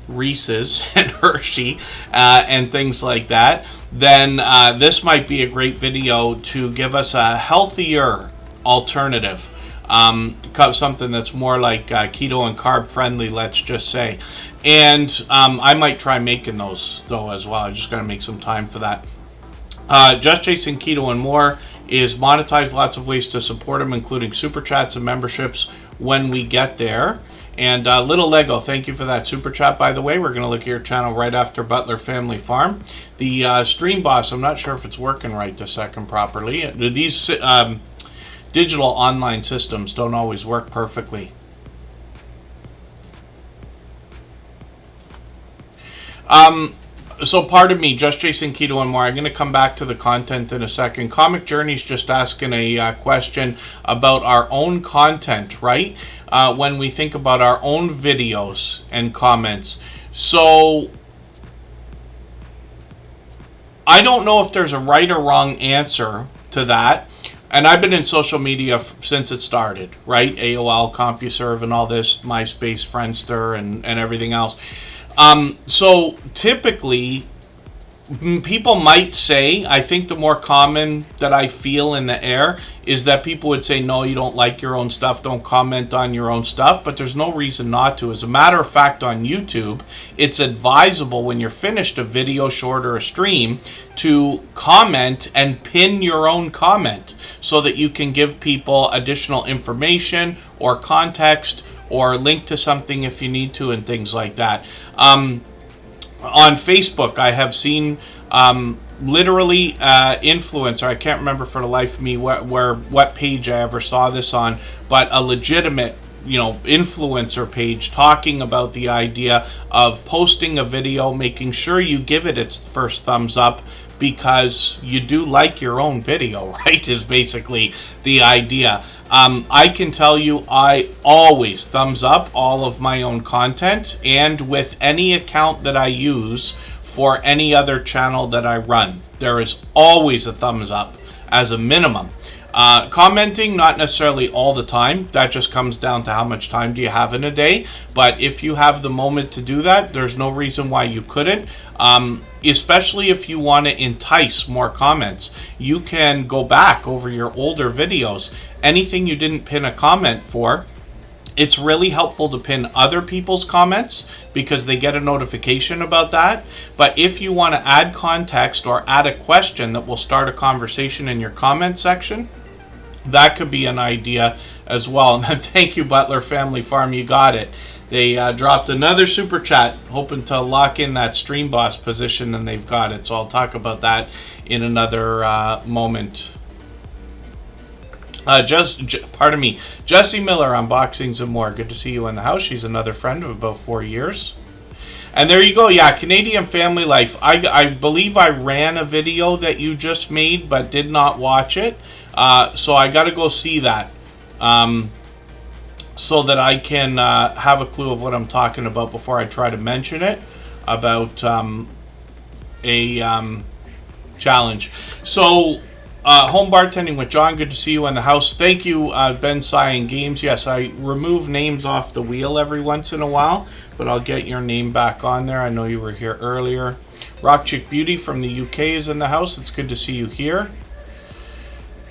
Reese's and Hershey and things like that, then this might be a great video to give us a healthier alternative. Something that's more like keto and carb friendly, let's just say. And I might try making those though as well. I just got to make some time for that. Just Jason Keto and More is monetized, lots of ways to support him, including super chats and memberships when we get there. And Little Lego, thank you for that super chat, by the way. We're going to look at your channel right after Butler Family Farm. The Stream Boss, I'm not sure if it's working right this second properly. These digital online systems don't always work perfectly. So pardon me, Just Jason Keto and More. I'm going to come back to the content in a second. Comic Journey's just asking a question about our own content, right? When we think about our own videos and comments. So I don't know if there's a right or wrong answer to that. And I've been in social media since it started, right? AOL, CompuServe, and all this, MySpace, Friendster, and everything else. So typically, people might say, I think the more common that I feel in the air is that people would say, no, you don't like your own stuff, don't comment on your own stuff, but there's no reason not to. As a matter of fact, on YouTube, it's advisable when you're finished a video, short, or a stream to comment and pin your own comment so that you can give people additional information or context or link to something if you need to and things like that. On Facebook, I have seen literally influencer, I can't remember for the life of me what page I ever saw this on, but a legitimate, influencer page talking about the idea of posting a video, making sure you give it its first thumbs up because you do like your own video, right, is basically the idea. I can tell you I always thumbs up all of my own content, and with any account that I use for any other channel that I run, there is always a thumbs up as a minimum. Commenting, not necessarily all the time. That just comes down to how much time do you have in a day. But if you have the moment to do that, there's no reason why you couldn't. Especially if you want to entice more comments. You can go back over your older videos. Anything you didn't pin a comment for, it's really helpful to pin other people's comments because they get a notification about that. But if you want to add context or add a question that will start a conversation in your comment section, that could be an idea as well. And thank you, Butler Family Farm, you got it. They dropped another super chat, hoping to lock in that Stream Boss position, and they've got it. So I'll talk about that in another moment. Pardon me, Jesse Miller, Unboxings and More. Good to see you in the house. She's another friend of about 4 years. And there you go. Yeah, Canadian Family Life. I believe I ran a video that you just made, but did not watch it. So I got to go see that. So that I can have a clue of what I'm talking about before I try to mention it about a challenge. So, home bartending with John, good to see you in the house. Thank you, Ben Cyan Games. Yes, I remove names off the wheel every once in a while, but I'll get your name back on there. I know you were here earlier. Rock Chick Beauty from the UK is in the house. It's good to see you here.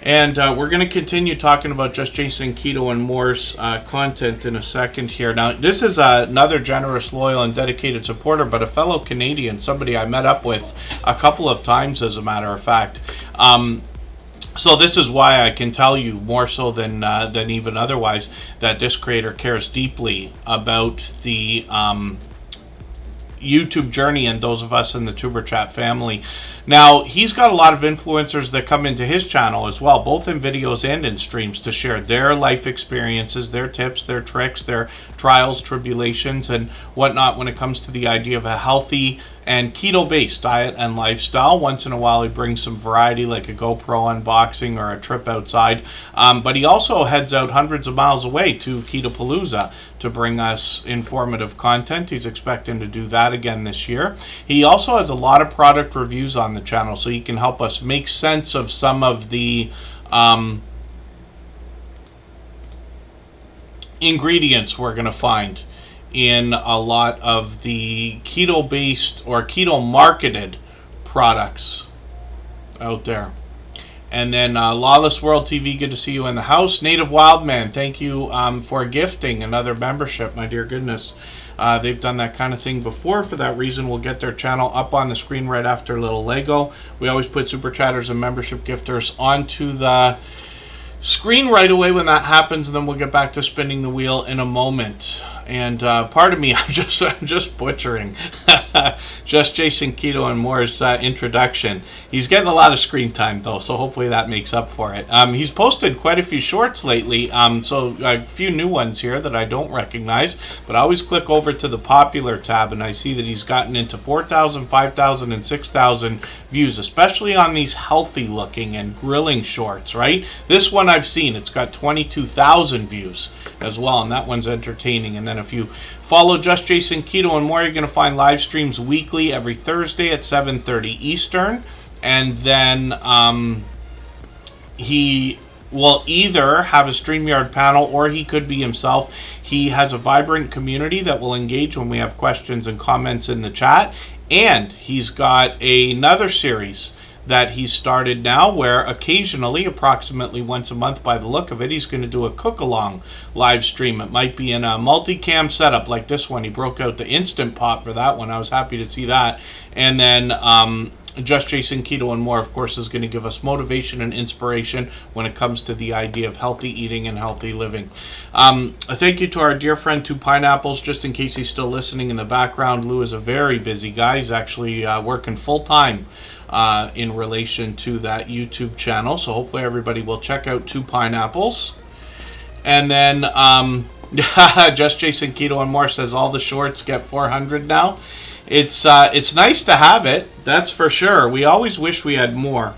And we're going to continue talking about Just Jason Keto and More's content in a second here. Now, this is another generous, loyal, and dedicated supporter, but a fellow Canadian, somebody I met up with a couple of times, as a matter of fact. So this is why I can tell you, more so than even otherwise, that this creator cares deeply about the YouTube journey and those of us in the Superchat family. Now, he's got a lot of influencers that come into his channel as well, both in videos and in streams, to share their life experiences, their tips, their tricks, their trials, tribulations, and whatnot when it comes to the idea of a healthy and keto-based diet and lifestyle. Once in a while he brings some variety, like a GoPro unboxing or a trip outside, but he also heads out hundreds of miles away to Ketopalooza to bring us informative content. He's expecting to do that again this year. He also has a lot of product reviews on the channel, so he can help us make sense of some of the ingredients we're going to find in a lot of the keto-based or keto-marketed products out there. And then Lawless World TV, good to see you in the house. Native Wildman, thank you for gifting another membership, my dear goodness. They've done that kind of thing before. For that reason, we'll get their channel up on the screen right after Little Lego. We always put Super Chatters and membership gifters onto the screen right away when that happens, and then we'll get back to spinning the wheel in a moment. And pardon me, I'm just butchering Just Jason Keto and More's introduction. He's getting a lot of screen time though, so hopefully that makes up for it. He's posted quite a few shorts lately, so a few new ones here that I don't recognize, but I always click over to the popular tab and I see that he's gotten into 4,000, 5,000, and 6,000 views, especially on these healthy looking and grilling shorts, right? This one I've seen, it's got 22,000 views as well, and that one's entertaining. And then if you follow Just Jason Keto and More, you're going to find live streams weekly every Thursday at 7:30 Eastern. And then he will either have a StreamYard panel or he could be himself. He has a vibrant community that will engage when we have questions and comments in the chat. And he's got another series that he started now, where occasionally, approximately once a month by the look of it, he's going to do a cook-along live stream. It might be in a multicam setup like this one. He broke out the Instant Pot for that one. I was happy to see that. And then Just Jason Keto and More, of course, is going to give us motivation and inspiration when it comes to the idea of healthy eating and healthy living. A thank you to our dear friend Two Pineapples, just in case he's still listening in the background. Lou is a very busy guy. He's actually working full-time in relation to that YouTube channel, so hopefully everybody will check out Two Pineapples. And then Just Jason Keto and More says all the shorts get 400 now. It's nice to have it, that's for sure. We always wish we had more,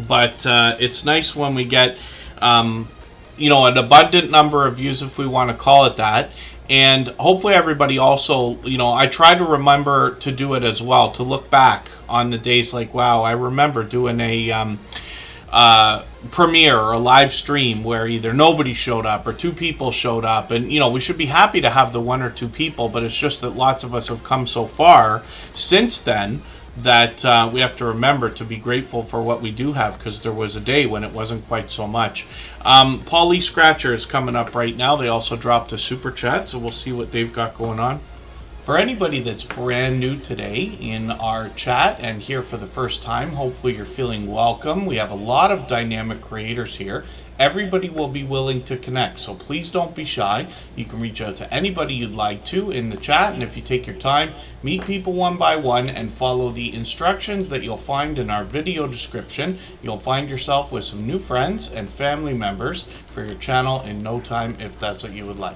but it's nice when we get an abundant number of views, if we want to call it that. And hopefully everybody also, I try to remember to do it as well, to look back on the days like, wow, I remember doing a premiere or a live stream where either nobody showed up or two people showed up. And, we should be happy to have the one or two people, but it's just that lots of us have come so far since then that we have to remember to be grateful for what we do have, because there was a day when it wasn't quite so much. Paul Lee Scratcher is coming up right now. They also dropped a super chat, so we'll see what they've got going on. For anybody that's brand new today in our chat and here for the first time, hopefully you're feeling welcome. We have a lot of dynamic creators here. Everybody will be willing to connect, so please don't be shy. You can reach out to anybody you'd like to in the chat, and if you take your time, meet people one by one and follow the instructions that you'll find in our video description. You'll find yourself with some new friends and family members for your channel in no time, if that's what you would like.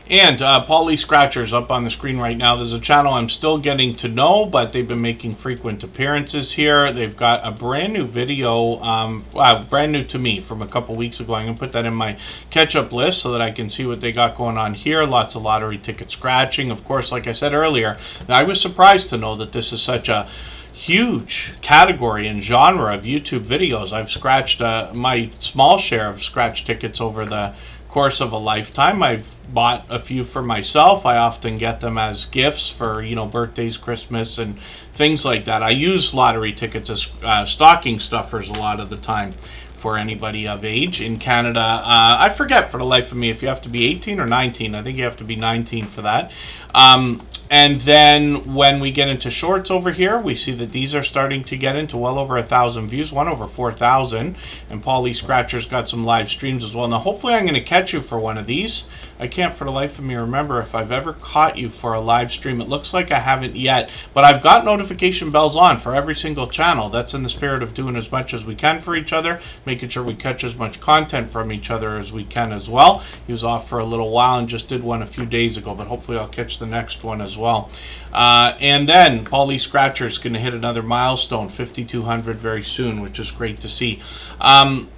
And Paul Lee Scratcher's up on the screen right now. There's a channel I'm still getting to know, but they've been making frequent appearances here. They've got a brand new video, brand new to me, from a couple weeks ago. I'm going to put that in my catch-up list so that I can see what they got going on here. Lots of lottery ticket scratching. Of course, like I said earlier, I was surprised to know that this is such a huge category and genre of YouTube videos. I've scratched my small share of scratch tickets over the course of a lifetime. I've bought a few for myself. I often get them as gifts for birthdays, Christmas, and things like that. I use lottery tickets as stocking stuffers a lot of the time. for anybody of age in Canada. I forget for the life of me if you have to be 18 or 19. I think you have to be 19 for that. And then when we get into shorts over here, we see that these are starting to get into well over 1,000 views, one over 4,000. And Paulie Scratcher's got some live streams as well. Now, hopefully I'm going to catch you for one of these. I can't for the life of me remember if I've ever caught you for a live stream. It looks like I haven't yet, but I've got notification bells on for every single channel. That's in the spirit of doing as much as we can for each other, making sure we catch as much content from each other as we can as well. He was off for a little while and just did one a few days ago, but hopefully I'll catch the next one as well. And then Paulie Scratcher's going to hit another milestone, 5,200 very soon, which is great to see.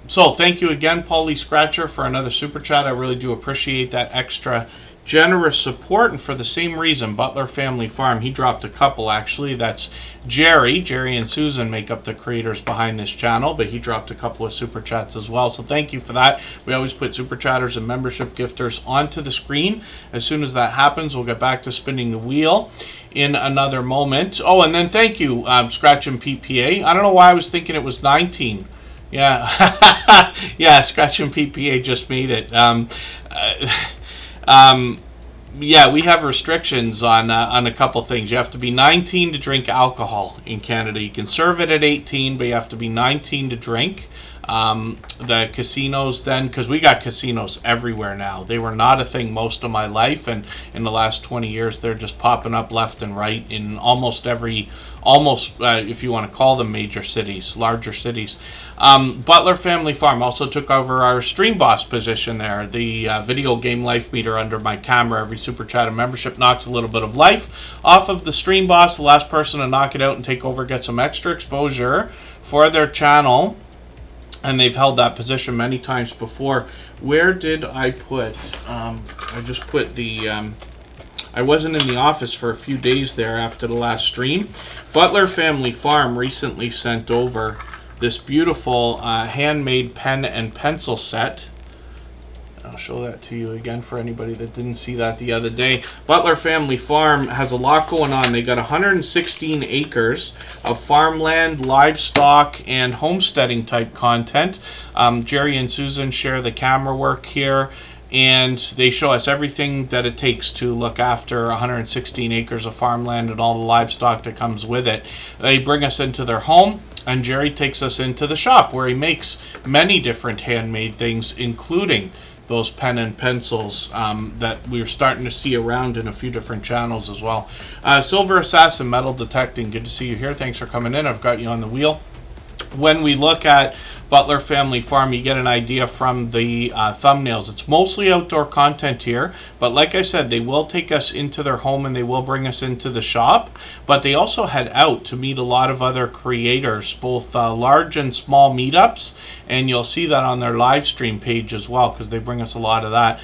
So thank you again, Paulie Scratcher, for another super chat. I really do appreciate that extra generous support. And for the same reason, Butler Family Farm, he dropped a couple actually. That's Jerry and Susan make up the creators behind this channel, but he dropped a couple of super chats as well, so thank you for that. We always put super chatters and membership gifters onto the screen. As soon as that happens, we'll get back to spinning the wheel in another moment. Oh, and then thank you, Scratch and PPA. I don't know why I was thinking it was 19. Yeah. Yeah, Scratch and PPA just made it. Yeah, we have restrictions on a couple things. You have to be 19 to drink alcohol in Canada. You can serve it at 18, but you have to be 19 to drink. The casinos then, because we got casinos everywhere now. They were not a thing most of my life, and in the last 20 years, they're just popping up left and right in almost every, if you want to call them major cities, larger cities. Butler Family Farm also took over our stream boss position there, the video game life meter under my camera. Every super chat and membership knocks a little bit of life off of the stream boss. The last person to knock it out and take over gets some extra exposure for their channel, and they've held that position many times before. Where did I put, I just put the, I wasn't in the office for a few days there after the last stream. Butler Family Farm recently sent over this beautiful handmade pen and pencil set. I'll show that to you again for anybody that didn't see that the other day. Butler Family Farm has a lot going on. They got 116 acres of farmland, livestock, and homesteading type content. Jerry and Susan share the camera work here, and they show us everything that it takes to look after 116 acres of farmland and all the livestock that comes with it. They bring us into their home, and Jerry takes us into the shop where he makes many different handmade things, including those pen and pencils that we're starting to see around in a few different channels as well. Silver Assassin Metal Detecting, good to see you here. Thanks for coming in. I've got you on the wheel. When we look at Butler Family Farm, you get an idea from the thumbnails. It's mostly outdoor content here, but like I said, they will take us into their home and they will bring us into the shop, but they also head out to meet a lot of other creators, both large and small meetups, and you'll see that on their live stream page as well, because they bring us a lot of that.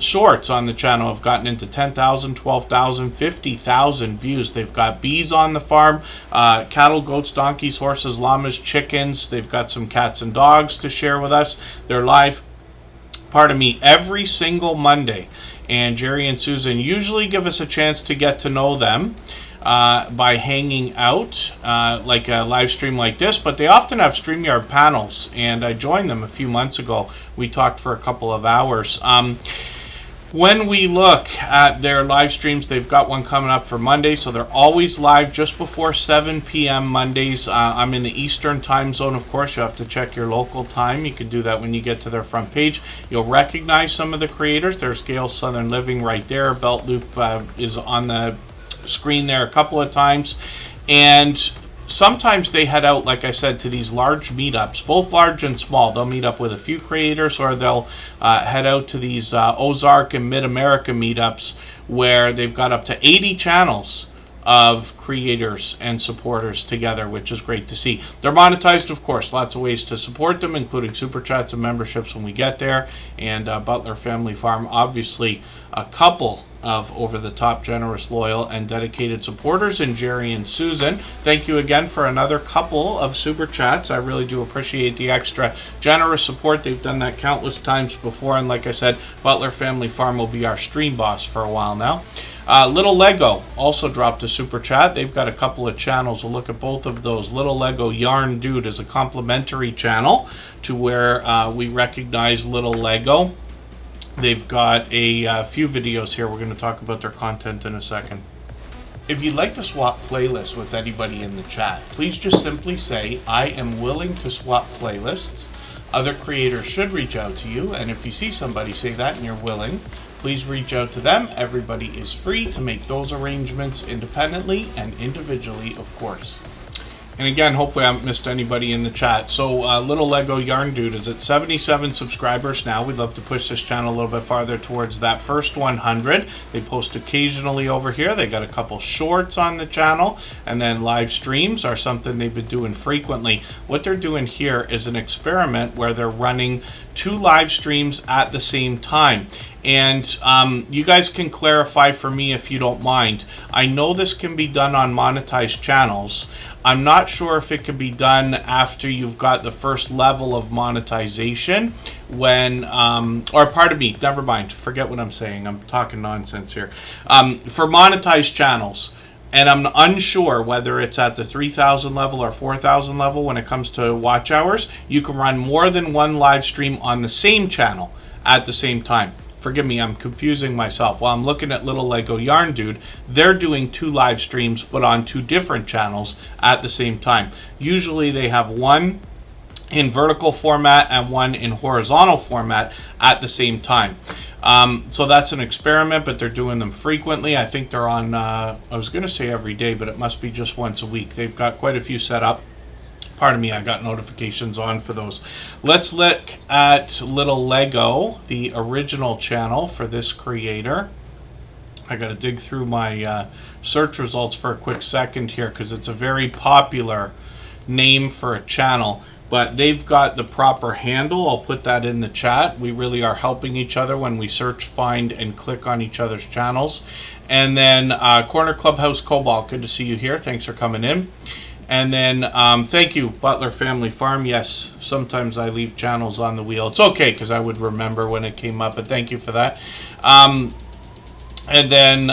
Shorts on the channel have gotten into 10,000, 12,000, 50,000 views. They've got bees on the farm, cattle, goats, donkeys, horses, llamas, chickens. They've got some cats and dogs to share with us. They're live, every single Monday. And Jerry and Susan usually give us a chance to get to know them by hanging out like a live stream like this, but they often have StreamYard panels, and I joined them a few months ago. We talked for a couple of hours. When we look at their live streams, they've got one coming up for Monday, so they're always live just before 7 p.m. Mondays. I'm in the Eastern time zone, of course. You have to check your local time. You can do that when you get to their front page. You'll recognize some of the creators. There's Gail Southern Living right there. Belt Loop is on the screen there a couple of times. And sometimes they head out, like I said, to these large meetups, both large and small. They'll meet up with a few creators, or they'll head out to these Ozark and Mid-America meetups where they've got up to 80 channels of creators and supporters together, which is great to see. They're monetized, of course. Lots of ways to support them, including super chats and memberships when we get there. And Butler Family Farm, obviously, a couple of over-the-top, generous, loyal, and dedicated supporters in Jerry and Susan. Thank you again for another couple of super chats. I really do appreciate the extra generous support. They've done that countless times before, and like I said, Butler Family Farm will be our stream boss for a while now. Little Lego also dropped a super chat. They've got a couple of channels. We'll look at both of those. Little Lego Yarn Dude is a complimentary channel to where we recognize Little Lego. They've got a few videos here. We're going to talk about their content in a second. If you'd like to swap playlists with anybody in the chat, please just simply say, I am willing to swap playlists. Other creators should reach out to you, and if you see somebody say that and you're willing, please reach out to them. Everybody is free to make those arrangements independently and individually, of course. And again, hopefully I haven't missed anybody in the chat. So Little Lego Yarn Dude is at 77 subscribers now. We'd love to push this channel a little bit farther towards that first 100. They post occasionally over here. They got a couple shorts on the channel, and then live streams are something they've been doing frequently. What they're doing here is an experiment where they're running 2 live streams at the same time. And you guys can clarify for me if you don't mind. I know this can be done on monetized channels. I'm not sure if it can be done after you've got the first level of monetization when, or pardon me, never mind, forget what I'm saying. I'm talking nonsense here. For monetized channels, and I'm unsure whether it's at the 3,000 level or 4,000 level when it comes to watch hours, you can run more than one live stream on the same channel at the same time. Forgive me, I'm confusing myself. While I'm looking at Little Lego Yarn Dude, they're doing 2 live streams, but on 2 different channels at the same time. Usually they have one in vertical format and one in horizontal format at the same time. So that's an experiment, but they're doing them frequently. I think they're on, I was going to say every day, but it must be just once a week. They've got quite a few set up. Pardon me, I got notifications on for those. Let's look at Little Lego, the original channel for this creator. I got to dig through my search results for a quick second here because it's a very popular name for a channel. But they've got the proper handle. I'll put that in the chat. We really are helping each other when we search, find, and click on each other's channels. And then Corner Clubhouse Cobalt, good to see you here. Thanks for coming in. And then, thank you, Butler Family Farm. Yes, sometimes I leave channels on the wheel. It's okay, because I would remember when it came up, but thank you for that. And then,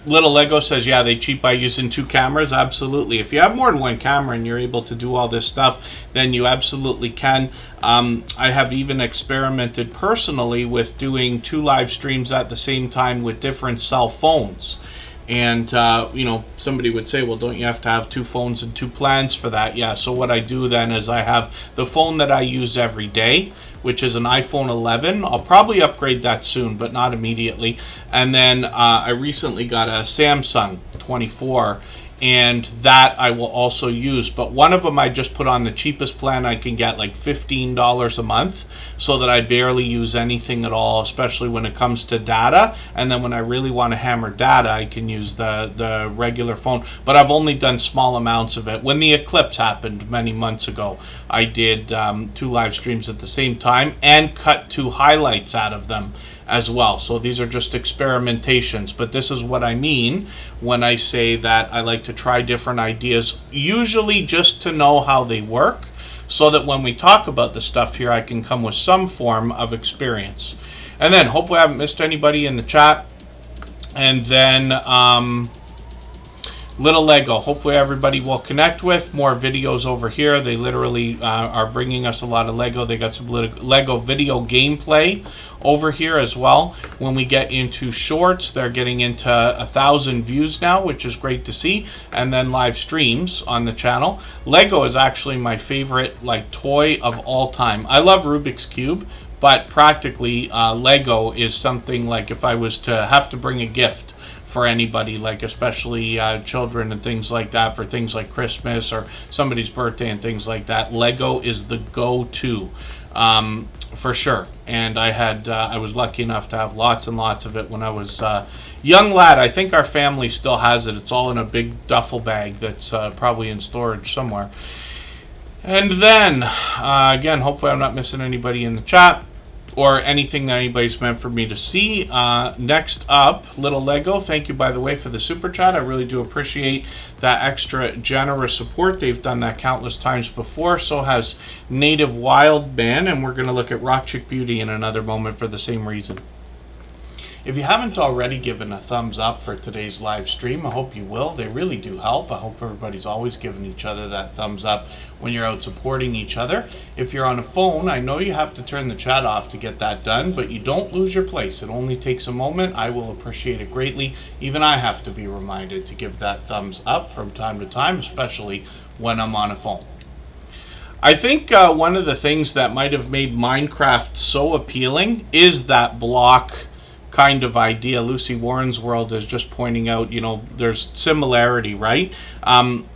Little Lego says, yeah, they cheat by using 2 cameras. Absolutely. If you have more than 1 camera and you're able to do all this stuff, then you absolutely can. I have even experimented personally with doing 2 live streams at the same time with different cell phones. And, you know, somebody would say, well, don't you have to have 2 phones and 2 plans for that? Yeah, so what I do then is I have the phone that I use every day, which is an iPhone 11. I'll probably upgrade that soon, but not immediately. And then I recently got a Samsung 24, and that I will also use. But one of them I just put on the cheapest plan I can get, like $15 a month, so that I barely use anything at all, especially when it comes to data. And then when I really want to hammer data, I can use the regular phone. But I've only done small amounts of it. When the eclipse happened many months ago, I did 2 live streams at the same time and cut 2 highlights out of them as well. So these are just experimentations, but this is what I mean when I say that I like to try different ideas, usually just to know how they work, so that when we talk about the stuff here, I can come with some form of experience. And then hopefully I haven't missed anybody in the chat. And then Little Lego, hopefully everybody will connect with. More videos over here. They literally are bringing us a lot of Lego. They got some Lego video gameplay over here as well. When we get into shorts, they're getting into 1,000 views now, which is great to see. And then live streams on the channel. Lego is actually my favorite like toy of all time. I love Rubik's Cube, but practically Lego is something like if I was to have to bring a gift for anybody, like especially children and things like that, for things like Christmas or somebody's birthday and things like that, Lego is the go-to for sure. And I was lucky enough to have lots and lots of it when I was young lad. I think our family still has it. It's all in a big duffel bag that's probably in storage somewhere. And then again, hopefully I'm not missing anybody in the chat. or anything that anybody's meant for me to see. Next up, Little Lego. Thank you, by the way, for the super chat. I really do appreciate that extra generous support. They've done that countless times before. So has Native Wild Man, and we're going to look at Rock Chick Beauty in another moment for the same reason. If you haven't already given a thumbs up for today's live stream, I hope you will. They really do help. I hope everybody's always giving each other that thumbs up when you're out supporting each other. If you're on a phone, I know you have to turn the chat off to get that done, but you don't lose your place. It only takes a moment. I will appreciate it greatly. Even I have to be reminded to give that thumbs up from time to time, especially when I'm on a phone. I think one of the things that might have made Minecraft so appealing is that block kind of idea. Lucy Warren's World is just pointing out, you know, there's similarity, right?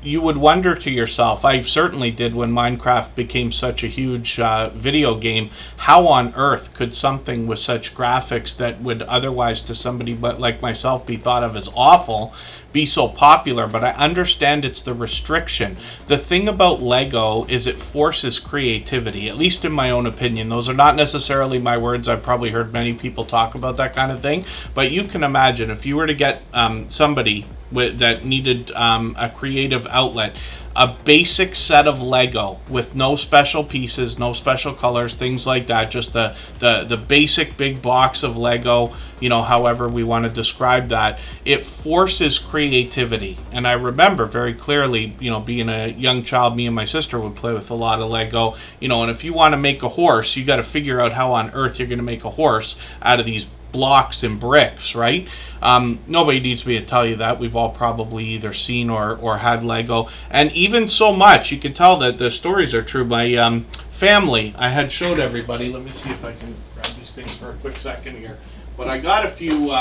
You would wonder to yourself, I certainly did when Minecraft became such a huge video game, how on earth could something with such graphics that would otherwise to somebody but like myself be thought of as awful be so popular? But I understand it's the restriction. The thing about Lego is it forces creativity, at least in my own opinion. Those are not necessarily my words. I've probably heard many people talk about that kind of thing, but you can imagine if you were to get somebody that needed a creative outlet, a basic set of Lego with no special pieces, no special colors, things like that, just the basic big box of Lego, you know, however we want to describe that, it forces creativity. And I remember very clearly, you know, being a young child, me and my sister would play with a lot of Lego, you know, and if you want to make a horse, you got to figure out how on earth you're going to make a horse out of these blocks and bricks, right? Nobody needs me to tell you that. We've all probably either seen or had Lego. And even so much, you can tell that the stories are true. My family, I had showed everybody. Let me see if I can grab these things for a quick second here. But I got a few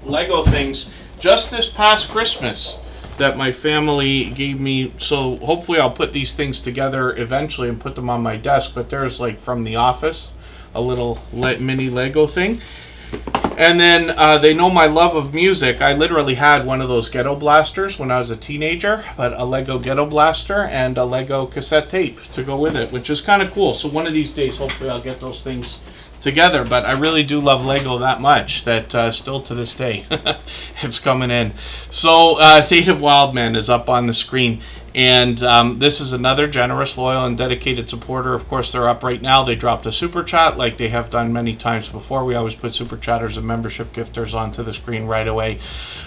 Lego things just this past Christmas that my family gave me. So hopefully I'll put these things together eventually and put them on my desk. But there's like from The Office, a little mini Lego thing. And then they know my love of music. I literally had one of those ghetto blasters when I was a teenager, but a Lego ghetto blaster and a Lego cassette tape to go with it, which is kind of cool. So one of these days, hopefully I'll get those things together. But I really do love Lego that much that still to this day it's coming in. So Native Wildman is up on the screen. And this is another generous, loyal, and dedicated supporter. Of course, they're up right now. They dropped a super chat like they have done many times before. We always put super chatters and membership gifters onto the screen right away.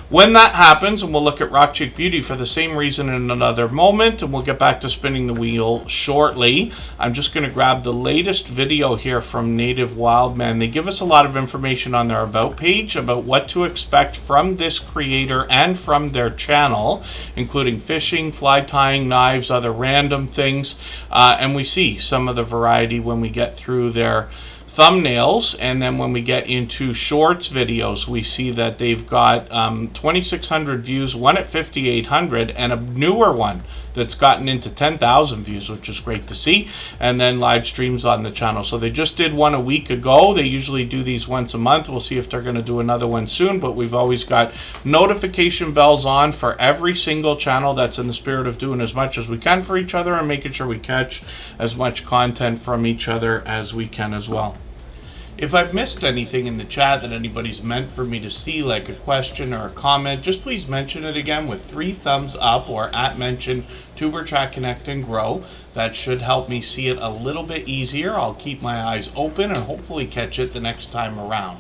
When that happens, and we'll look at Rock Chick Beauty for the same reason in another moment, and we'll get back to spinning the wheel shortly. I'm just going to grab the latest video here from Native Wildman. They give us a lot of information on their About page about what to expect from this creator and from their channel, including fishing, fly tying, knives, other random things, and we see some of the variety when we get through their thumbnails. And then when we get into shorts videos, we see that they've got 2,600 views, one at 5,800, and a newer one that's gotten into 10,000 views, which is great to see, and then live streams on the channel. So they just did one a week ago. They usually do these once a month. We'll see if they're going to do another one soon, but we've always got notification bells on for every single channel. That's in the spirit of doing as much as we can for each other and making sure we catch as much content from each other as we can as well. If I've missed anything in the chat that anybody's meant for me to see, like a question or a comment, just please mention it again with 3 thumbs up or at mention Superchat Connect and Grow. That should help me see it a little bit easier. I'll keep my eyes open and hopefully catch it the next time around.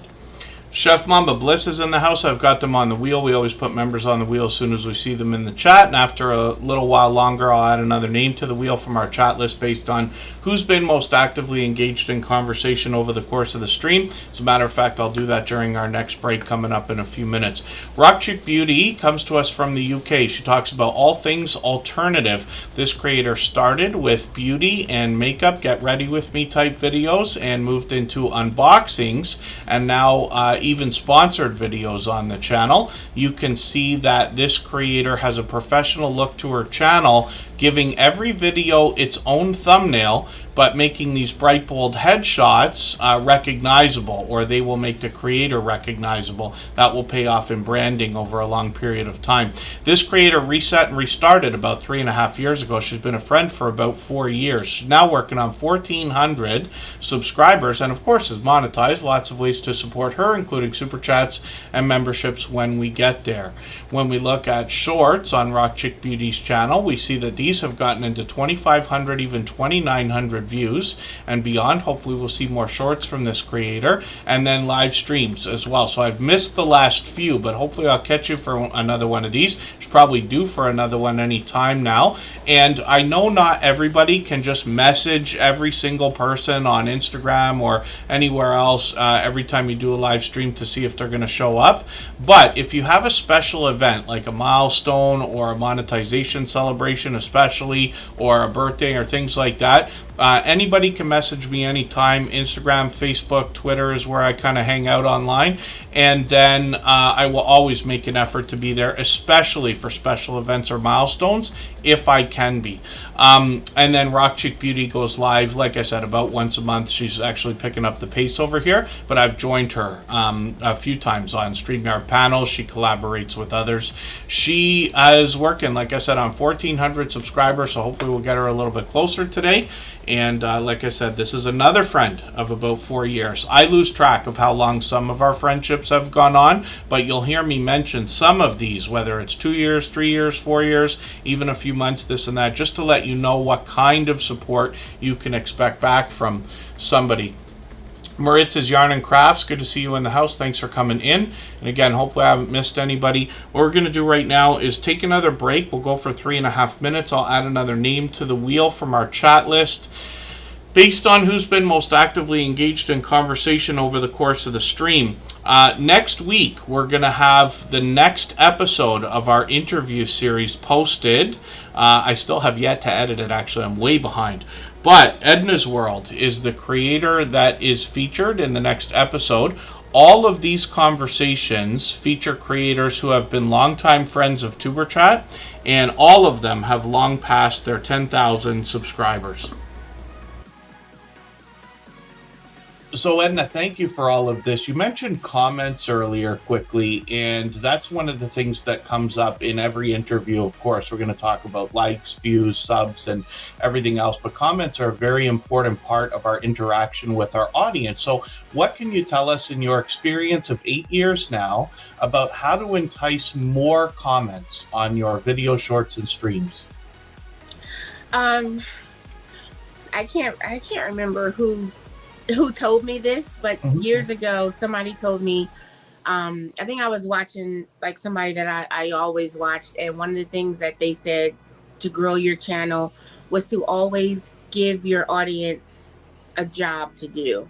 Chef Mamba Bliss is in the house. I've got them on the wheel. We always put members on the wheel as soon as we see them in the chat. And after a little while longer, I'll add another name to the wheel from our chat list based on who's been most actively engaged in conversation over the course of the stream. As a matter of fact, I'll do that during our next break coming up in a few minutes. Rock Chick Beauty comes to us from the UK. She talks about all things alternative. This creator started with beauty and makeup, get ready with me type videos, and moved into unboxings, and now even sponsored videos on the channel. You can see that this creator has a professional look to her channel, giving every video its own thumbnail, but making these bright, bold headshots recognizable, or they will make the creator recognizable. That will pay off in branding over a long period of time. This creator reset and restarted about 3.5 years ago. She's been a friend for about 4 years. She's now working on 1,400 subscribers, and of course is monetized. Lots of ways to support her, including super chats and memberships when we get there. When we look at shorts on Rock Chick Beauty's channel, we see that these have gotten into 2,500, even 2,900 views and beyond. Hopefully we'll see more shorts from this creator, and then live streams as well. So I've missed the last few, but hopefully I'll catch you for another one of these. She's probably due for another one any time now. And I know not everybody can just message every single person on Instagram or anywhere else every time you do a live stream to see if they're going to show up. But if you have a special event like a milestone or a monetization celebration especially, or a birthday or things like that, anybody can message me anytime. Instagram, Facebook, Twitter is where I kind of hang out online. And then I will always make an effort to be there, especially for special events or milestones, if I can be. And then Rock Chick Beauty goes live, like I said, about once a month. She's actually picking up the pace over here, but I've joined her a few times on StreamYard panels. She collaborates with others. She is working, like I said, on 1,400 subscribers, so hopefully we'll get her a little bit closer today. And like I said, this is another friend of about 4 years. I lose track of how long some of our friendships have gone on, but you'll hear me mention some of these, whether it's 2 years, 3 years, 4 years, even a few months, this and that, just to let you know what kind of support you can expect back from somebody. Maritz's Yarn and Crafts, good to see you in the house. Thanks for coming in. And again, hopefully I haven't missed anybody. What we're going to do right now is take another break. We'll go for 3.5 minutes. I'll add another name to the wheel from our chat list based on who's been most actively engaged in conversation over the course of the stream. Next week, we're going to have the next episode of our interview series posted. I still have yet to edit it, actually. I'm way behind. But Edna's World is the creator that is featured in the next episode. All of these conversations feature creators who have been longtime friends of TuberChat, and all of them have long passed their 10,000 subscribers. So Edna, thank you for all of this. You mentioned comments earlier quickly, and that's one of the things that comes up in every interview. Of course, we're going to talk about likes, views, subs, and everything else, but comments are a very important part of our interaction with our audience. So what can you tell us in your experience of 8 years now about how to entice more comments on your video shorts and streams? I can't remember who told me this, but years ago somebody told me, I think I was watching like somebody that I always watched, and one of the things that they said to grow your channel was to always give your audience a job to do.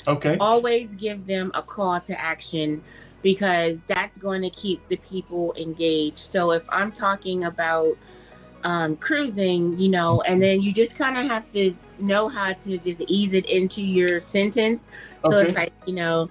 Okay. Always give them a call to action, because that's going to keep the people engaged. So if I'm talking about cruising, you know, and then you just kind of have to know how to just ease it into your sentence. So it's like, you know,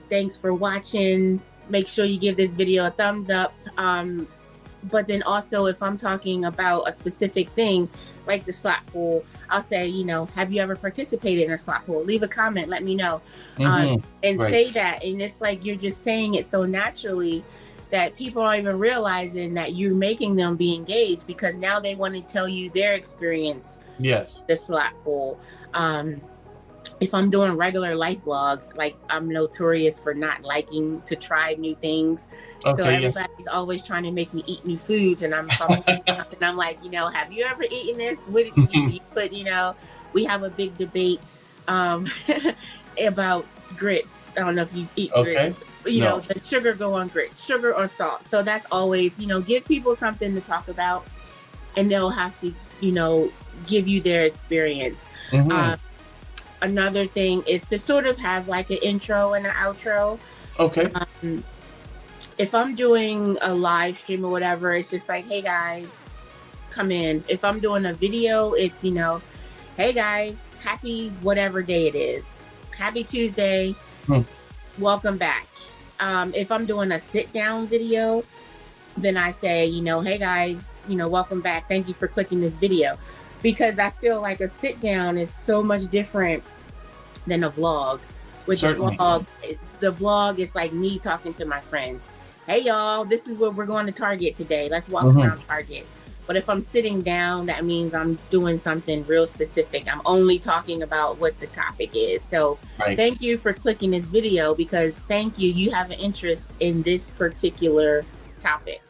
thanks for watching, make sure you give this video a thumbs up. But then also if I'm talking about a specific thing like the slot pool, I'll say, you know, have you ever participated in a slot pool? Leave a comment, let me know. And say that. And it's like you're just saying it so naturally that people aren't even realizing that you're making them be engaged, because now they want to tell you their experience. Yes. The slot pool. If I'm doing regular life vlogs, like I'm notorious for not liking to try new things. So everybody's always trying to make me eat new foods, and I'm like, you know, have you ever eaten this? What did you put, you know, we have a big debate about grits. I don't know if you eat grits. You know, the sugar go on grits, sugar or salt. So that's always, you know, give people something to talk about, and they'll have to, you know, give you their experience. Another thing is to sort of have like an intro and an outro. If I'm doing a live stream or whatever, it's just like, hey guys, come in. If I'm doing a video, it's, you know, hey guys, happy whatever day it is. Happy Tuesday. Welcome back. If I'm doing a sit down video, then I say, you know, hey guys, you know, welcome back. Thank you for clicking this video. Because I feel like a sit down is so much different than a vlog. With the vlog is like me talking to my friends. Hey y'all, this is where we're going to Target today. Let's walk around Target. But if I'm sitting down, that means I'm doing something real specific. I'm only talking about what the topic is. So thank you for clicking this video, because thank you, you have an interest in this particular topic.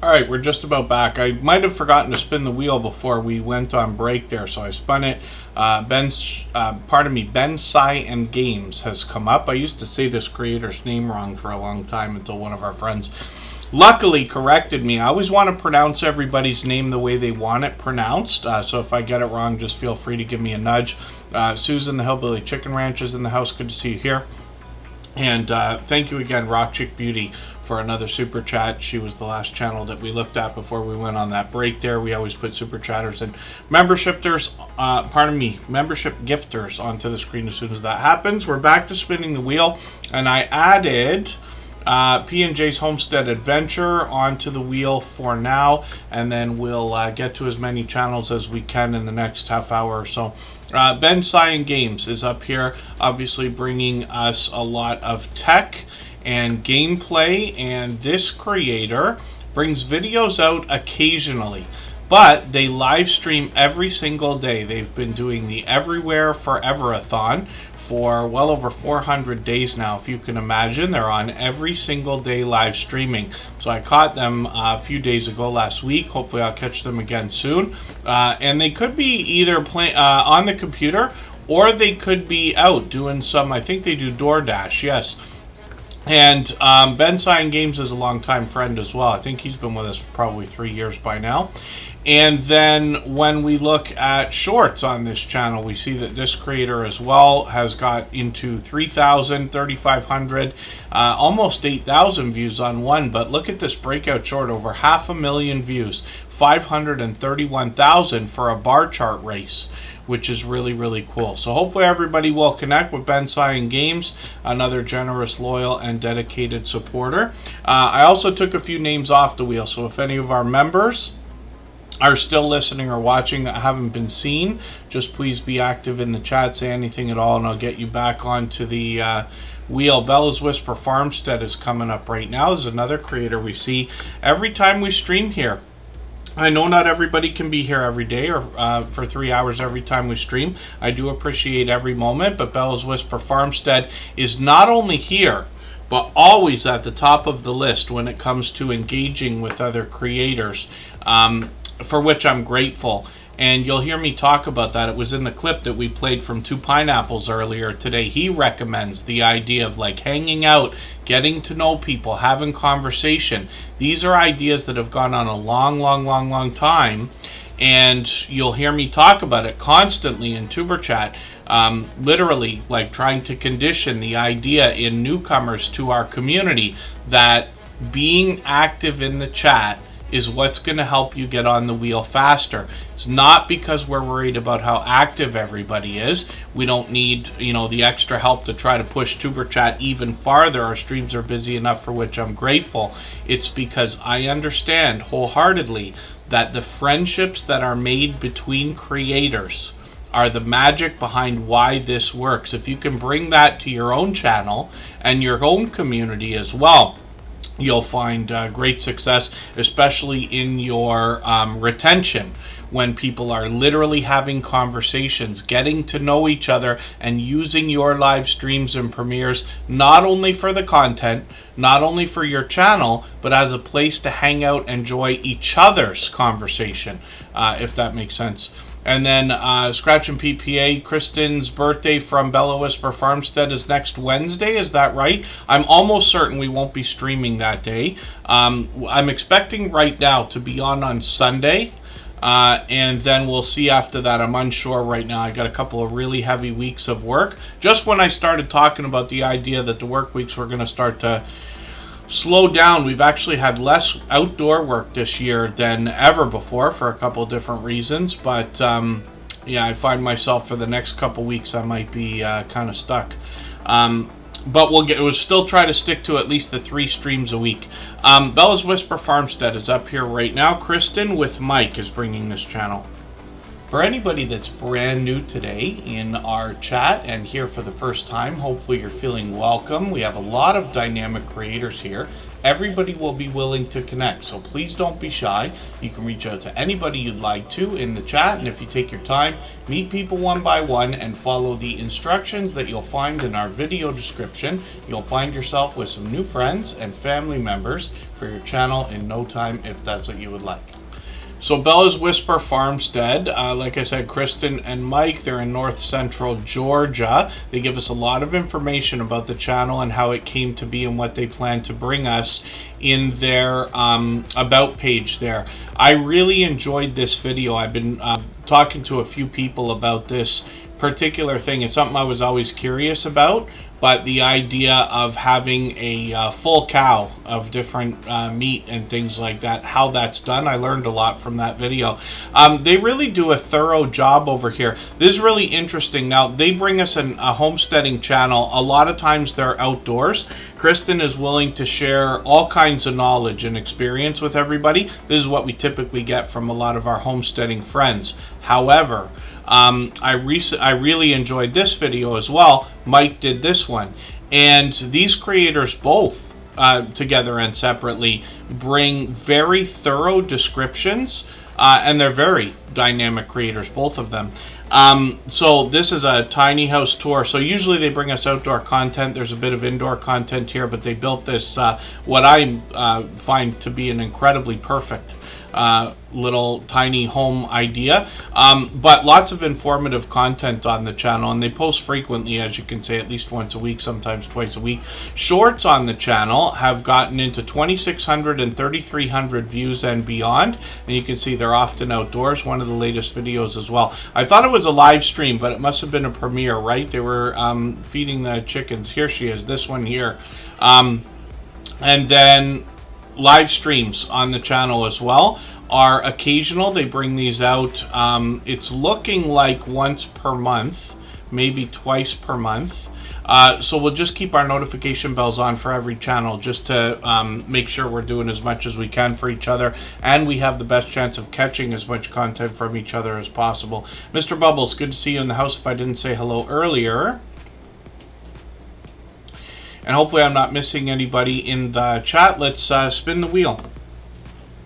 Alright, we're just about back. I might have forgotten to spin the wheel before we went on break there, so I spun it. Ben Sai and Games has come up. I used to say this creator's name wrong for a long time until one of our friends luckily corrected me. I always want to pronounce everybody's name the way they want it pronounced, so if I get it wrong, just feel free to give me a nudge. Susan, the Hillbilly Chicken Ranch, is in the house. Good to see you here. And thank you again, Rock Chick Beauty, for another super chat. She was the last channel that we looked at before we went on that break there. We always put super chatters and membership gifters onto the screen as soon as that happens. We're back to spinning the wheel, and I added P&J's Homestead Adventure onto the wheel for now, and then we'll get to as many channels as we can in the next half hour or so. Ben Sai Games is up here, obviously bringing us a lot of tech and gameplay, and this creator brings videos out occasionally, but they live stream every single day. They've been doing the Everywhere Forever-a-thon for well over 400 days now, if you can imagine. They're on every single day live streaming. So I caught them a few days ago last week. Hopefully I'll catch them again soon. And they could be either on the computer, or they could be out doing some, I think they do DoorDash, yes. And Ben Cyan Games is a longtime friend as well. I think he's been with us for probably 3 years by now. And then when we look at shorts on this channel, we see that this creator as well has got into 3,000, 3,500, almost 8,000 views on one. But look at this breakout short, over 500,000 views, 531,000 for a bar chart race, which is really, really cool. So hopefully everybody will connect with Ben Cyan Games, another generous, loyal, and dedicated supporter. I also took a few names off the wheel, so if any of our members are still listening or watching that haven't been seen, just please be active in the chat, say anything at all, and I'll get you back onto the wheel. Bella's Whisper Farmstead is coming up right now. There's another creator we see every time we stream here. I know not everybody can be here every day or for 3 hours every time we stream. I do appreciate every moment, but Bella's Whisper Farmstead is not only here, but always at the top of the list when it comes to engaging with other creators, for which I'm grateful. And you'll hear me talk about that. It was in the clip that we played from Two Pineapples earlier today. He recommends the idea of like hanging out, getting to know people, having conversation. These are ideas that have gone on a long time. And you'll hear me talk about it constantly in Tuber Chat. Literally like trying to condition the idea in newcomers to our community that being active in the chat is what's going to help you get on the wheel faster. It's not because we're worried about how active everybody is. We don't need, the extra help to try to push Tuber Chat even farther. Our streams are busy enough, for which I'm grateful. It's because I understand wholeheartedly that the friendships that are made between creators are the magic behind why this works. If you can bring that to your own channel and your own community as well, you'll find great success, especially in your retention, when people are literally having conversations, getting to know each other, and using your live streams and premieres not only for the content, not only for your channel, but as a place to hang out, enjoy each other's conversation, if that makes sense. And then Scratch and PPA, Kristen's birthday from Bella Whisper Farmstead is next Wednesday, is that right? I'm almost certain we won't be streaming that day. I'm expecting right now to be on Sunday, and then we'll see after that. I'm unsure right now. I got a couple of really heavy weeks of work. Just when I started talking about the idea that the work weeks were going to start to slow down, we've actually had less outdoor work this year than ever before for a couple different reasons. But yeah, I find myself for the next couple weeks I might be kind of stuck. But we'll still try to stick to at least the 3 streams a week. Bella's Whisper Farmstead is up here right now. Kristen with Mike is bringing this channel. For anybody that's brand new today in our chat and here for the first time, hopefully you're feeling welcome. We have a lot of dynamic creators here. Everybody will be willing to connect, so please don't be shy. You can reach out to anybody you'd like to in the chat, and if you take your time, meet people one by one and follow the instructions that you'll find in our video description. You'll find yourself with some new friends and family members for your channel in no time, if that's what you would like. So Bella's Whisper Farmstead, like I said, Kristen and Mike, they're in north central Georgia. They give us a lot of information about the channel and how it came to be and what they plan to bring us in their about page there. I really enjoyed this video. I've been talking to a few people about this particular thing. It's something I was always curious about, but the idea of having a full cow of different meat and things like that, how that's done, I learned a lot from that video. They really do a thorough job over here. This is really interesting. Now, they bring us a homesteading channel. A lot of times they're outdoors. Kristen is willing to share all kinds of knowledge and experience with everybody. This is what we typically get from a lot of our homesteading friends. However, I really enjoyed this video as well. Mike did this one, and these creators both together and separately, bring very thorough descriptions, and they're very dynamic creators, both of them. So this is a tiny house tour. So usually they bring us outdoor content. There's a bit of indoor content here, but they built this, what I find to be an incredibly perfect little tiny home idea, but lots of informative content on the channel, and they post frequently, as you can say, at least once a week, sometimes twice a week. Shorts on the channel have gotten into 2,600 and 3,300 views and beyond, and you can see they're often outdoors. One of the latest videos as well. I thought it was a live stream, but it must have been a premiere, right? They were feeding the chickens. Here she is, this one here. And then live streams on the channel as well are occasional. They bring these out. It's looking like once per month, maybe twice per month. So we'll just keep our notification bells on for every channel, just to make sure we're doing as much as we can for each other, and we have the best chance of catching as much content from each other as possible. Mr. Bubbles, good to see you in the house if I didn't say hello earlier. And hopefully I'm not missing anybody in the chat. Let's spin the wheel.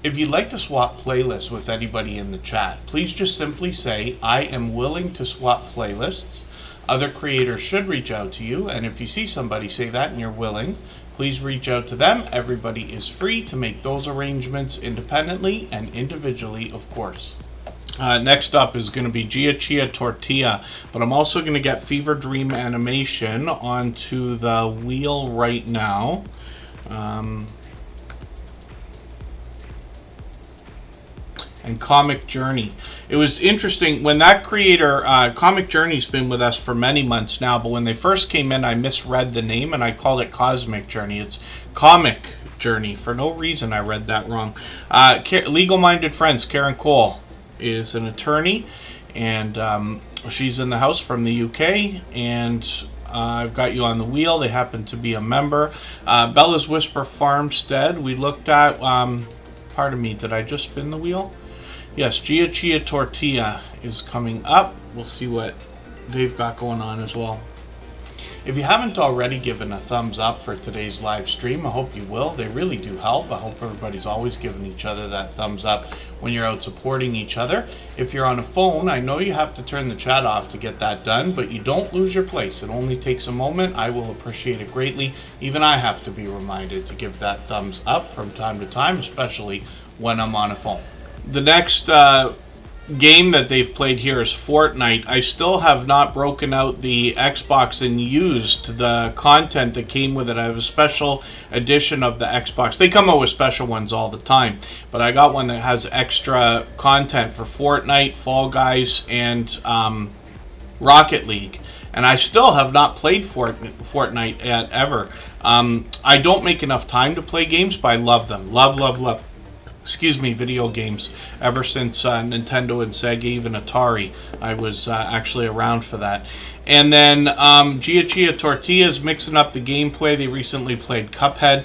If you'd like to swap playlists with anybody in the chat, please just simply say, I am willing to swap playlists. Other creators should reach out to you, and if you see somebody say that and you're willing, please reach out to them. Everybody is free to make those arrangements independently and individually, of course. Next up is going to be Gia Chia Tortilla, but I'm also going to get Fever Dream Animation onto the wheel right now. And Comic Journey. It was interesting when that creator, Comic Journey's been with us for many months now, but when they first came in, I misread the name and I called it Cosmic Journey. It's Comic Journey. For no reason, I read that wrong. Legal Minded Friends, Karen Cole is an attorney, and she's in the house from the UK, and I've got you on the wheel. They happen to be a member. Bella's Whisper Farmstead, we looked at, pardon me, did I just spin the wheel? Yes, Gia Chia Tortilla is coming up. We'll see what they've got going on as well. If you haven't already given a thumbs up for today's live stream, I hope you will. They really do help. I hope everybody's always giving each other that thumbs up when you're out supporting each other. If you're on a phone, I know you have to turn the chat off to get that done, but you don't lose your place. It only takes a moment. I will appreciate it greatly. Even I have to be reminded to give that thumbs up from time to time, especially when I'm on a phone. The next game that they've played here is Fortnite. I still have not broken out the Xbox and used the content that came with it. I have a special edition of the Xbox. They come out with special ones all the time, but I got one that has extra content for Fortnite, Fall Guys, and Rocket League. And I still have not played Fortnite yet, ever. I don't make enough time to play games, but I love them. Love. Excuse me, video games. Ever since Nintendo and Sega, even Atari, I was actually around for that. And then Gia Chia Tortilla is mixing up the gameplay. They recently played Cuphead.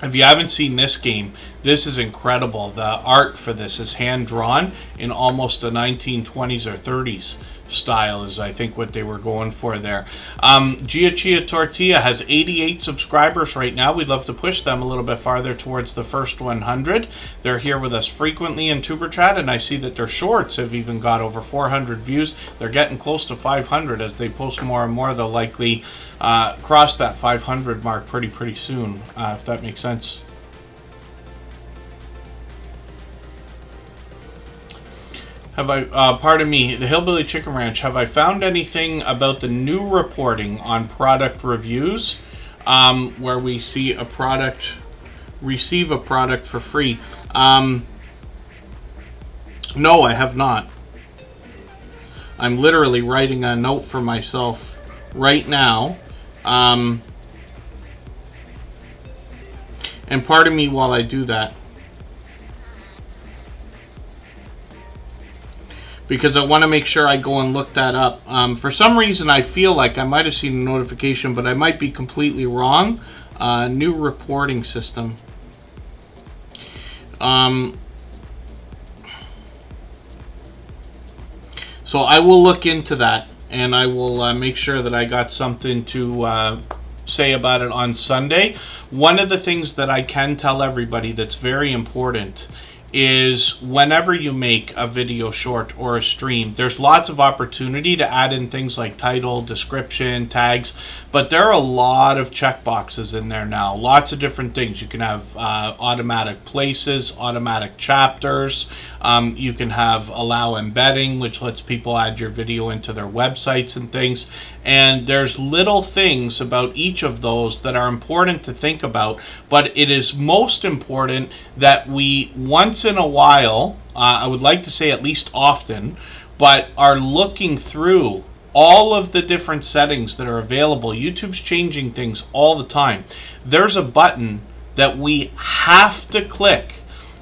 If you haven't seen this game, this is incredible. The art for this is hand-drawn in almost a 1920s or 30s style, is I think what they were going for there. Gia Chia Tortilla has 88 subscribers right now. We'd love to push them a little bit farther towards the first 100. They're here with us frequently in Tuber Chat, and I see that their shorts have even got over 400 views. They're getting close to 500 as they post more and more. They'll likely cross that 500 mark pretty soon, if that makes sense. Have I, pardon me, the Hillbilly Chicken Ranch, have I found anything about the new reporting on product reviews, where we see a product, receive a product for free? No, I have not. I'm literally writing a note for myself right now. And pardon me while I do that, because I want to make sure I go and look that up. For some reason, I feel like I might have seen a notification, but I might be completely wrong. New reporting system. So I will look into that, and I will make sure that I got something to say about it on Sunday. One of the things that I can tell everybody that's very important is whenever you make a video short or a stream, there's lots of opportunity to add in things like title, description, tags, but there are a lot of checkboxes in there now. Lots of different things. You can have automatic places, automatic chapters. You can have allow embedding, which lets people add your video into their websites and things. And there's little things about each of those that are important to think about, but it is most important that we once in a while, I would like to say at least often, but are looking through all of the different settings that are available. YouTube's changing things all the time. There's a button that we have to click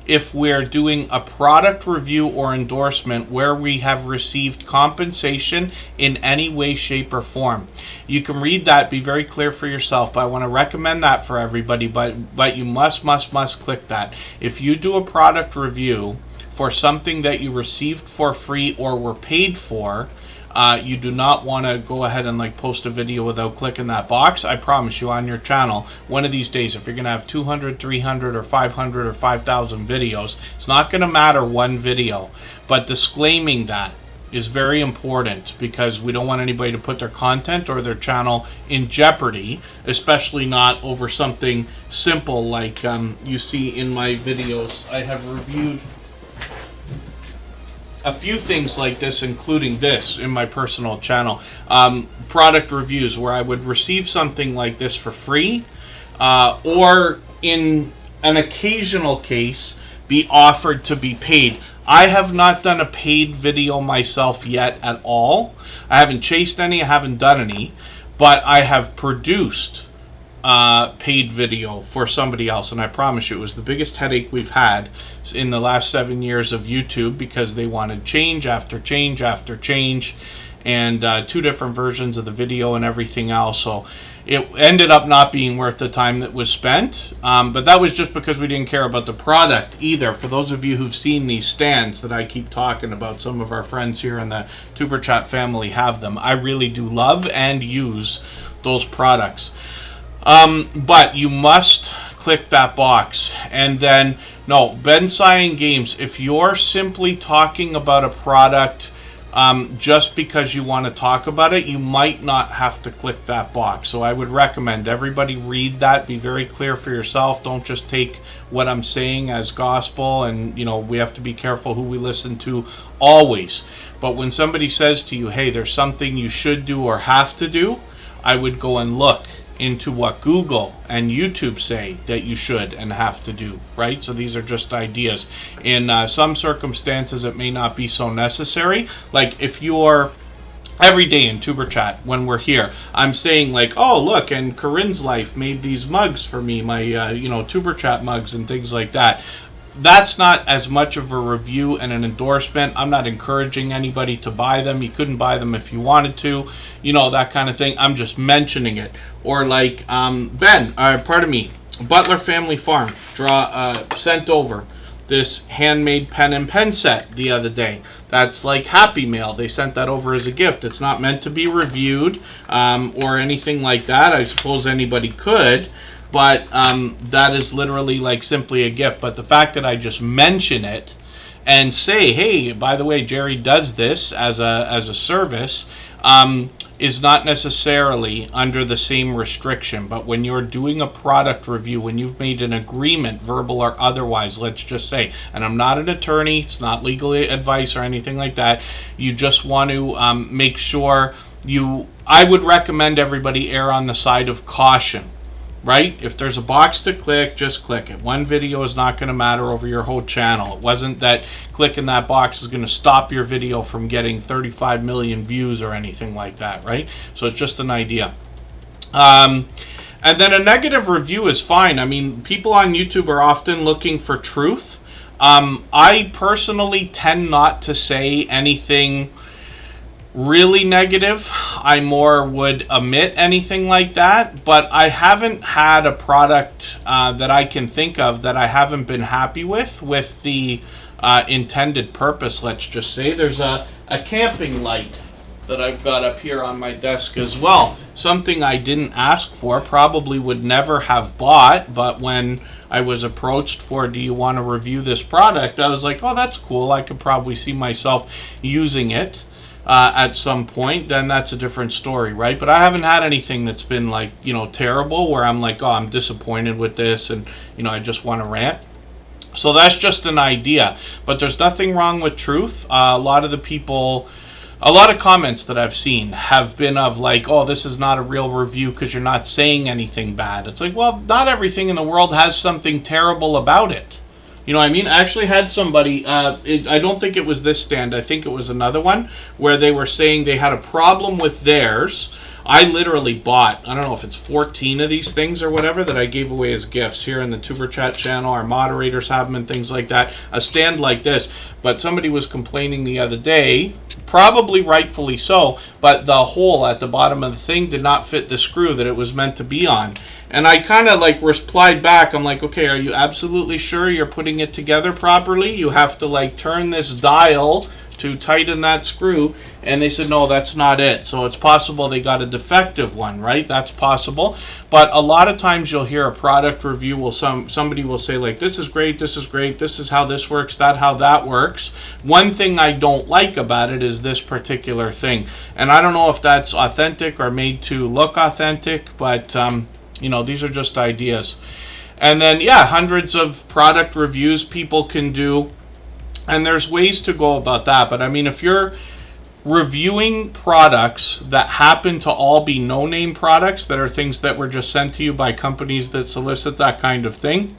if we're doing a product review or endorsement where we have received compensation in any way, shape, or form. You can read that, be very clear for yourself, but I want to recommend that for everybody, but you must click that. If you do a product review for something that you received for free or were paid for, you do not want to go ahead and like post a video without clicking that box. I promise you, on your channel, one of these days, if you're going to have 200, 300, or 500 or 5,000 videos, it's not going to matter one video. But disclaiming that is very important because we don't want anybody to put their content or their channel in jeopardy, especially not over something simple like you see in my videos. I have reviewed a few things like this, including this in my personal channel. Product reviews where I would receive something like this for free, or in an occasional case be offered to be paid. I have not done a paid video myself yet at all. I haven't chased any, I haven't done any, but I have produced paid video for somebody else, and I promise you it was the biggest headache we've had in the last 7 years of YouTube because they wanted change after change after change, and 2 different versions of the video and everything else. So it ended up not being worth the time that was spent, but that was just because we didn't care about the product either. For those of you who've seen these stands that I keep talking about, some of our friends here in the Superchat family have them. I really do love and use those products. But you must click that box. And then, no, Bensai Games, if you're simply talking about a product just because you want to talk about it, you might not have to click that box. So I would recommend everybody read that, be very clear for yourself. Don't just take what I'm saying as gospel, and you know, we have to be careful who we listen to always. But when somebody says to you, hey, there's something you should do or have to do, I would go and look into what Google and YouTube say that you should and have to do, right? So these are just ideas. In some circumstances, it may not be so necessary. Like if you're every day in Tuber Chat when we're here, I'm saying like, oh look, and Corinne's Life made these mugs for me, my Tuber Chat mugs and things like that. That's not as much of a review and an endorsement. I'm not encouraging anybody to buy them. You couldn't buy them if you wanted to, you know, that kind of thing. I'm just mentioning it. Or like Butler Family Farm sent over this handmade pen and pen set the other day. That's like Happy Mail. They sent that over as a gift. It's not meant to be reviewed or anything like that. I suppose anybody could. But that is literally like simply a gift. But the fact that I just mention it and say, hey, by the way, Jerry does this as a service, is not necessarily under the same restriction. But when you're doing a product review, when you've made an agreement, verbal or otherwise, let's just say, and I'm not an attorney, it's not legal advice or anything like that, you just want to make sure I would recommend everybody err on the side of caution. Right? If there's a box to click, just click it. One video is not going to matter over your whole channel. It wasn't that clicking that box is going to stop your video from getting 35 million views or anything like that, right? So it's just an idea. And then a negative review is fine. I mean, people on YouTube are often looking for truth. I personally tend not to say anything really negative. I more would omit anything like that, but I haven't had a product that I can think of that I haven't been happy with the intended purpose. Let's just say there's a camping light that I've got up here on my desk as well. Something I didn't ask for, probably would never have bought, but when I was approached for, do you want to review this product? I was like, oh, that's cool. I could probably see myself using it at some point. Then that's a different story, right? But I haven't had anything that's been like, you know, terrible where I'm like, oh, I'm disappointed with this and, you know, I just want to rant. So that's just an idea. But there's nothing wrong with truth. A lot of the people... A lot of comments that I've seen have been of like, oh, this is not a real review because you're not saying anything bad. It's like, well, not everything in the world has something terrible about it. You know what I mean? I actually had somebody, I don't think it was this stand, I think it was another one, where they were saying they had a problem with theirs. I literally bought, I don't know if it's 14 of these things or whatever that I gave away as gifts here in the Tuber Chat channel. Our moderators have them and things like that. A stand like this. But somebody was complaining the other day, probably rightfully so, but the hole at the bottom of the thing did not fit the screw that it was meant to be on. And I kind of like replied back, I'm like, okay, are you absolutely sure you're putting it together properly? You have to like turn this dial to tighten that screw. And they said, no, that's not it. So it's possible they got a defective one, right? That's possible. But a lot of times you'll hear a product review, somebody will say like, this is great, this is how this works, how that works. One thing I don't like about it is this particular thing. And I don't know if that's authentic or made to look authentic, but you know, these are just ideas. And then, yeah, hundreds of product reviews people can do. And there's ways to go about that. But I mean, if you're reviewing products that happen to all be no-name products that are things that were just sent to you by companies that solicit that kind of thing,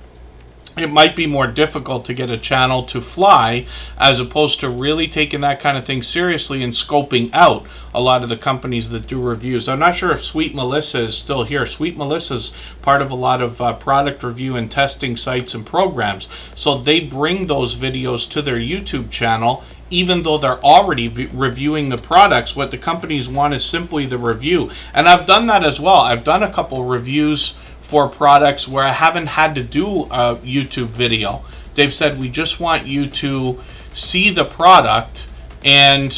it might be more difficult to get a channel to fly as opposed to really taking that kind of thing seriously and scoping out a lot of the companies that do reviews. I'm not sure if Sweet Melissa is still here. Sweet Melissa's part of a lot of product review and testing sites and programs. So they bring those videos to their YouTube channel. Even though they're already reviewing the products, what the companies want is simply the review. And I've done that as well. I've done a couple reviews for products where I haven't had to do a YouTube video. They've said, we just want you to see the product and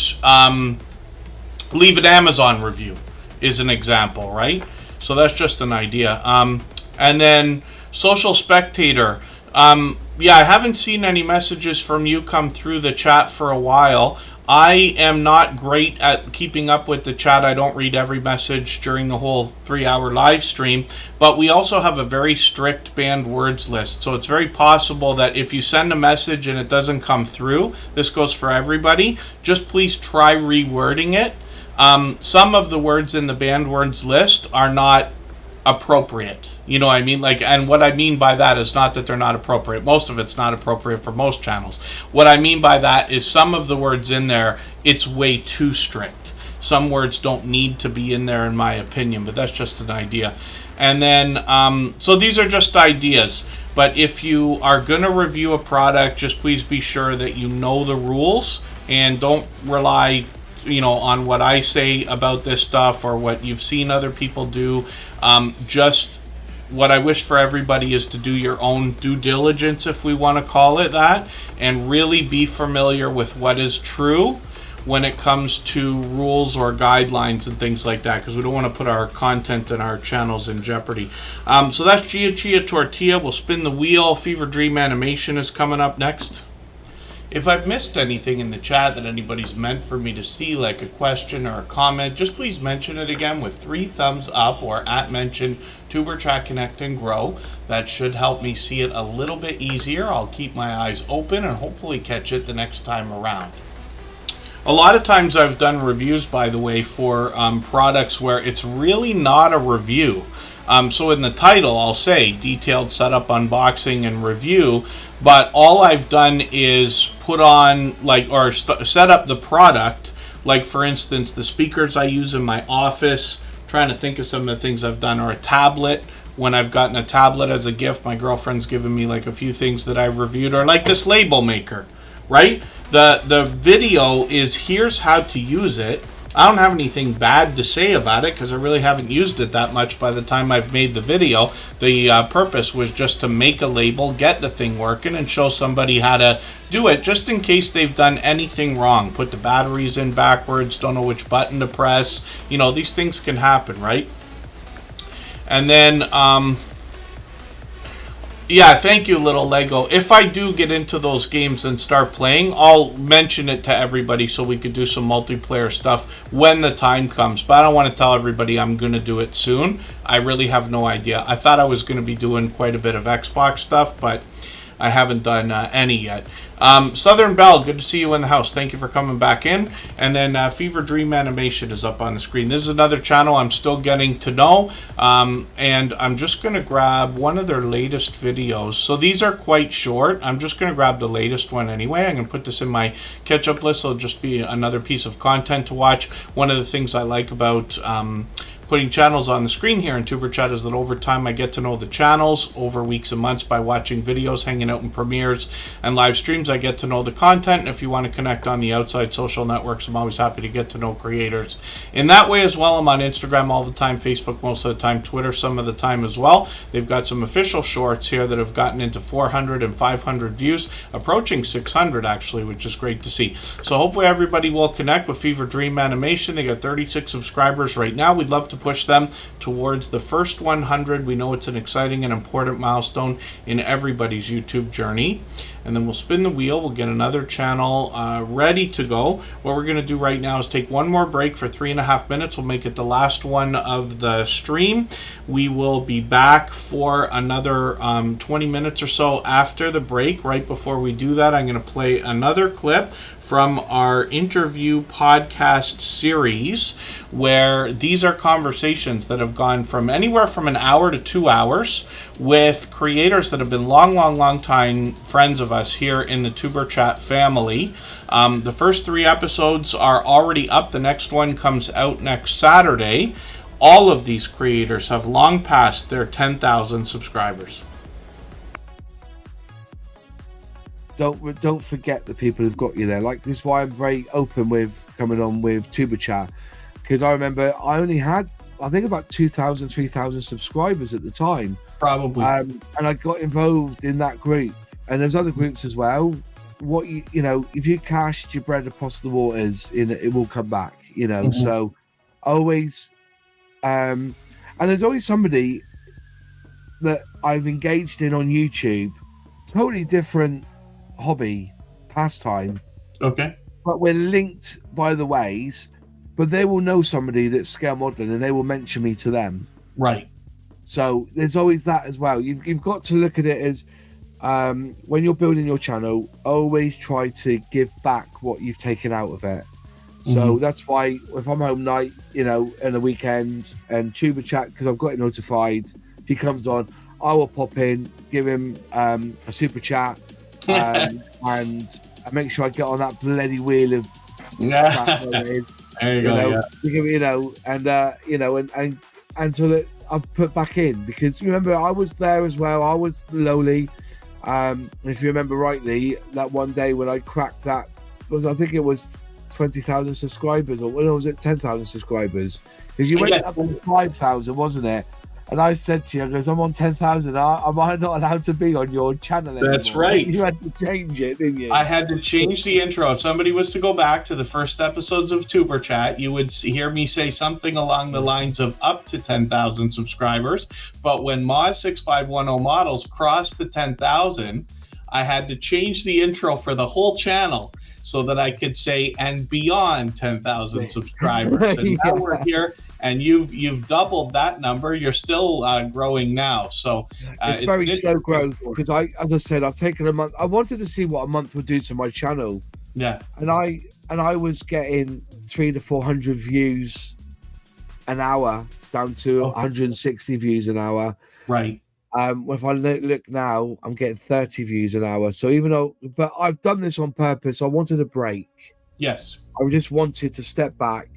leave an Amazon review, is an example, right? So that's just an idea. And then Social Spectator. Yeah, I haven't seen any messages from you come through the chat for a while. I am not great at keeping up with the chat. I don't read every message during the whole 3-hour live stream, but we also have a very strict banned words list. So it's very possible that if you send a message and it doesn't come through, this goes for everybody, just please try rewording it. Some of the words in the banned words list are not appropriate. You know what I mean? Like, and what I mean by that is not that they're not appropriate. Most of it's not appropriate for most channels. What I mean by that is some of the words in there, it's way too strict. Some words don't need to be in there in my opinion, but that's just an idea. And then, so these are just ideas. But if you are going to review a product, just please be sure that you know the rules and don't rely, you know, on what I say about this stuff or what you've seen other people do. Just what I wish for everybody is to do your own due diligence, if we want to call it that, and really be familiar with what is true when it comes to rules or guidelines and things like that, because we don't want to put our content and our channels in jeopardy. So that's Gia Chia Tortilla. We'll spin the wheel. Fever Dream Animation is coming up next. If I've missed anything in the chat that anybody's meant for me to see, like a question or a comment, just please mention it again with 3 thumbs up or @mention Tuber Chat Connect and Grow. That should help me see it a little bit easier. I'll keep my eyes open and hopefully catch it the next time around. A lot of times I've done reviews, by the way, for products where it's really not a review. So in the title, I'll say detailed setup, unboxing, and review. But all I've done is put on, like, or set up the product. Like, for instance, the speakers I use in my office. Trying to think of some of the things I've done. Or a tablet. When I've gotten a tablet as a gift, my girlfriend's given me, like, a few things that I've reviewed. Or like this label maker, right? The video is here's how to use it. I don't have anything bad to say about it because I really haven't used it that much by the time I've made the video. The purpose was just to make a label, get the thing working, and show somebody how to do it, just in case they've done anything wrong. Put the batteries in backwards, don't know which button to press. You know, these things can happen, right? And then, yeah, thank you, Little Lego. If I do get into those games and start playing, I'll mention it to everybody so we could do some multiplayer stuff when the time comes. But I don't want to tell everybody I'm going to do it soon. I really have no idea. I thought I was going to be doing quite a bit of Xbox stuff, but I haven't done any yet. Southern Belle, good to see you in the house. Thank you for coming back in. And then Fever Dream Animation is up on the screen. This is another channel I'm still getting to know. And I'm just going to grab one of their latest videos. So these are quite short. I'm just going to grab the latest one anyway. I'm going to put this in my catch-up list. It'll just be another piece of content to watch. One of the things I like about putting channels on the screen here in Superchat is that over time I get to know the channels over weeks and months by watching videos, hanging out in premieres and live streams. I get to know the content, and if you want to connect on the outside social networks, I'm always happy to get to know creators in that way as well. I'm on Instagram all the time, Facebook most of the time, Twitter some of the time as well. They've got some official shorts here that have gotten into 400 and 500 views, approaching 600 actually, which is great to see. So hopefully everybody will connect with Fever Dream Animation. They got 36 subscribers right now. We'd love to push them towards the first 100. We know it's an exciting and important milestone in everybody's YouTube journey. And then we'll spin the wheel. We'll get another channel ready to go. What we're going to do right now is take one more break for 3.5 minutes. We'll make it the last one of the stream. We will be back for another 20 minutes or so after the break. Right before we do that, I'm going to play another clip from our interview podcast series, where these are conversations that have gone from anywhere from an hour to 2 hours with creators that have been long time friends of us here in the Tuber Chat family. The first 3 episodes are already up. The next one comes out next Saturday. All of these creators have long passed their 10,000 subscribers. Don't forget the people who've got you there. Like, this is why I'm very open with coming on with Tuber Chat, because I remember I only had, I think, about 2,000, 3,000 subscribers at the time. Probably. And I got involved in that group, and there's other groups as well. What you know, if you cast your bread across the waters, it will come back. You know, so always, and there's always somebody that I've engaged in on YouTube, totally different hobby, pastime, okay, but we're linked by the ways, but they will know somebody that's scale modeling and they will mention me to them, right? So there's always that as well. You've got to look at it as when you're building your channel, always try to give back what you've taken out of it. So that's why if I'm home night, you know, in the weekend, and Tuber Chat, because I've got it notified, if he comes on, I will pop in, give him a super chat, and I make sure I get on that bloody wheel of crap. There you go. You know, and so that I've put back in, because remember I was there as well. I was lowly. If you remember rightly, that one day when I cracked that I think it was 20,000 subscribers, or was it 10,000 subscribers? Because you went up to 5,000, wasn't it? And I said to you, because I'm on 10,000, am I not allowed to be on your channel anymore? That's right. You had to change it, didn't you? I had to change the intro. If somebody was to go back to the first episodes of Tuber Chat, you would hear me say something along the lines of up to 10,000 subscribers. But when Moz6510 Models crossed the 10,000, I had to change the intro for the whole channel so that I could say, and beyond 10,000 subscribers. And now we're here, and you've doubled that number. You're still growing now. So it's very slow growth, because as I said, I've taken a month. I wanted to see what a month would do to my channel. Yeah. And I was getting 300 to 400 views an hour down to 160 views an hour. Right. If I look now, I'm getting 30 views an hour. So but I've done this on purpose. I wanted a break. Yes. I just wanted to step back,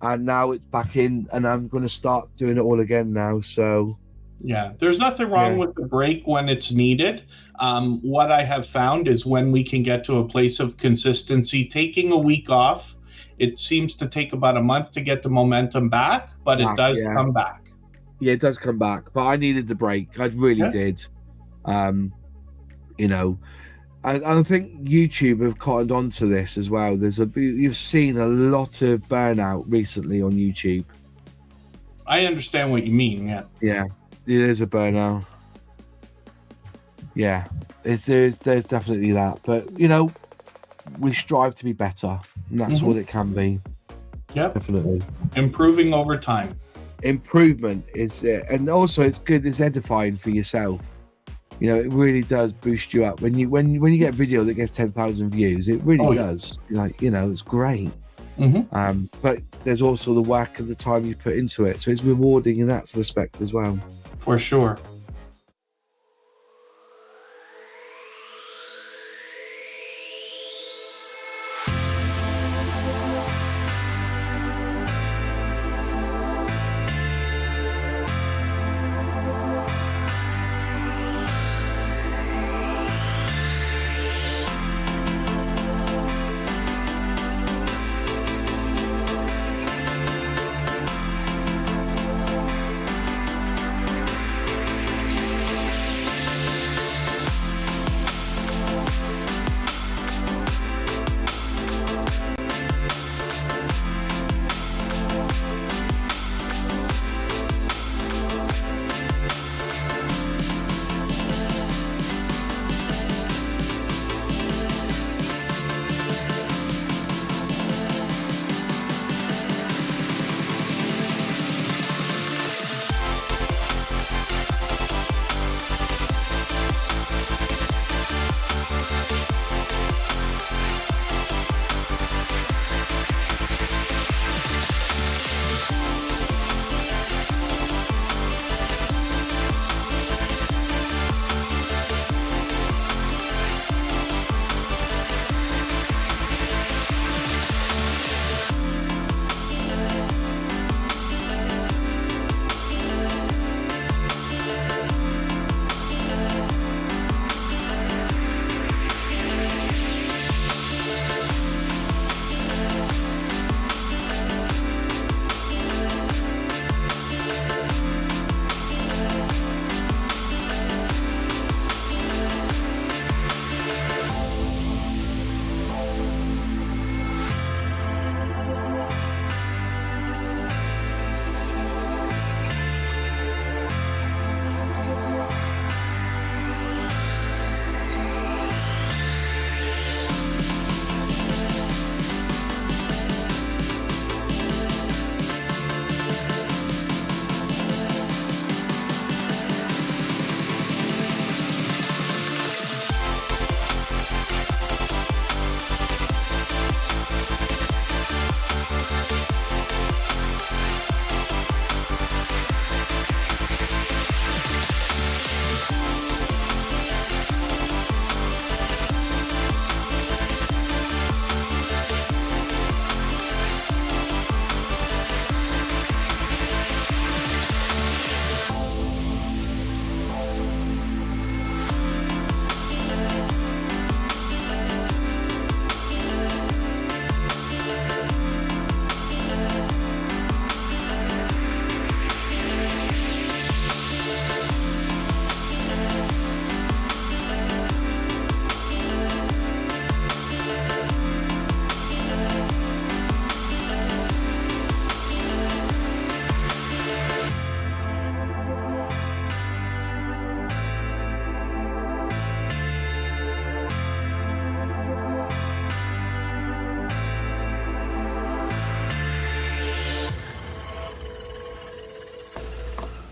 and now it's back in, and I'm going to start doing it all again now. So yeah, there's nothing wrong with the break when it's needed. What I have found is when we can get to a place of consistency, taking a week off It seems to take about a month to get the momentum back, but it does come back. Yeah, it does come back. But I needed the break. I really did. You know, and I think YouTube have cottoned onto this as well. You've seen a lot of burnout recently on YouTube. I understand what you mean. Yeah, it is a burnout. Yeah, there's definitely that. But you know, we strive to be better, and that's what it can be. Yep, definitely improving over time. Improvement is it, and also it's good. It's edifying for yourself. You know, it really does boost you up when you get a video that gets 10,000 views. It really does. Like, you know, it's great. But there's also the work and the time you put into it, so it's rewarding in that respect as well. For sure.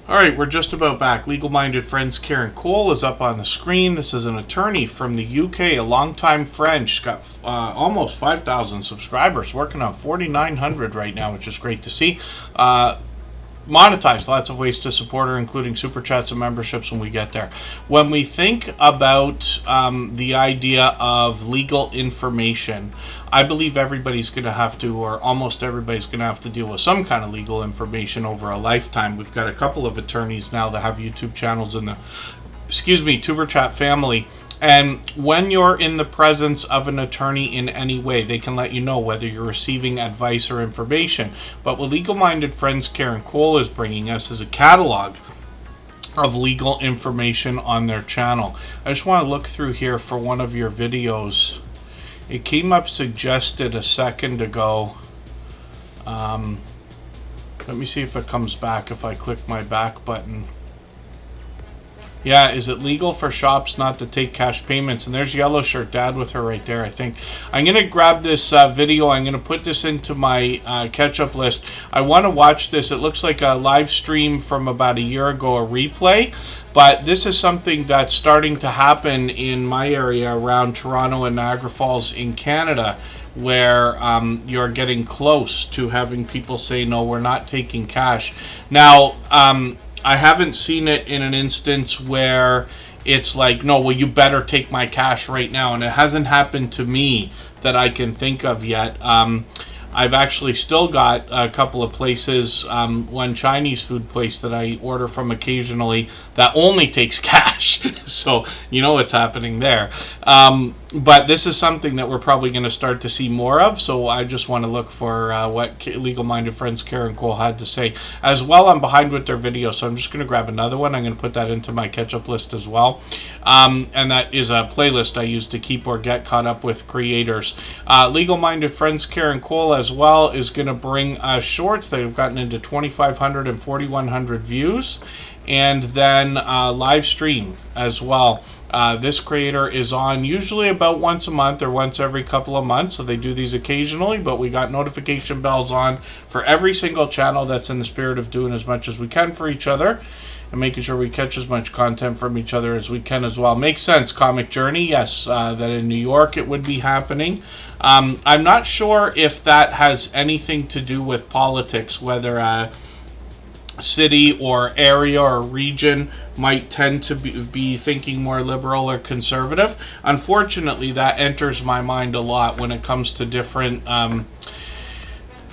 All right, we're just about back. Legal Minded Friends Karen Cole is up on the screen. This is an attorney from the UK, a longtime friend. She's got almost 5,000 subscribers, working on 4,900 right now, which is great to see. Monetize, lots of ways to support her, including super chats and memberships when we get there. When we think about the idea of legal information, I believe everybody's going to have to, or almost everybody's going to have to deal with some kind of legal information over a lifetime. We've got a couple of attorneys now that have YouTube channels in the, Tuber Chat family And when you're in the presence of an attorney in any way, they can let you know whether you're receiving advice or information. But what Legal Minded Friends Karen Cole is bringing us is a catalog of legal information on their channel. I just want to look through here for one of your videos. It came up suggested a second ago. Let me see if it comes back if I click my back button. Yeah, is it legal for shops not to take cash payments? And there's Yellow Shirt Dad with her right there, I think. I'm going to grab this video. I'm going to put this into my catch-up list. I want to watch this. It looks like a live stream from about a year ago, a replay. But this is something that's starting to happen in my area around Toronto and Niagara Falls in Canada, where you're getting close to having people say, no, we're not taking cash. Now, I haven't seen it in an instance where it's like, no, well, you better take my cash right now. And it hasn't happened to me that I can think of yet. I've actually still got a couple of places, one Chinese food place that I order from occasionally that only takes cash. So you know what's happening there. But this is something that we're probably going to start to see more of. So I just want to look for what Legal Minded Friends Karen Cole had to say. As well, I'm behind with their video, so I'm just going to grab another one. I'm going to put that into my catch-up list as well. And that is a playlist I use to keep or get caught up with creators. Legal Minded Friends Karen Cole as well is going to bring shorts that have gotten into 2,500 and 4,100 views. And then live stream as well. This creator is on usually about once a month or once every couple of months, so they do these occasionally, but we got notification bells on for every single channel. That's in the spirit of doing as much as we can for each other and making sure we catch as much content from each other as we can as well. Makes sense. Comic Journey, yes, that in New York it would be happening. I'm not sure if that has anything to do with politics, whether city or area or region might tend to be thinking more liberal or conservative. Unfortunately, that enters my mind a lot when it comes to different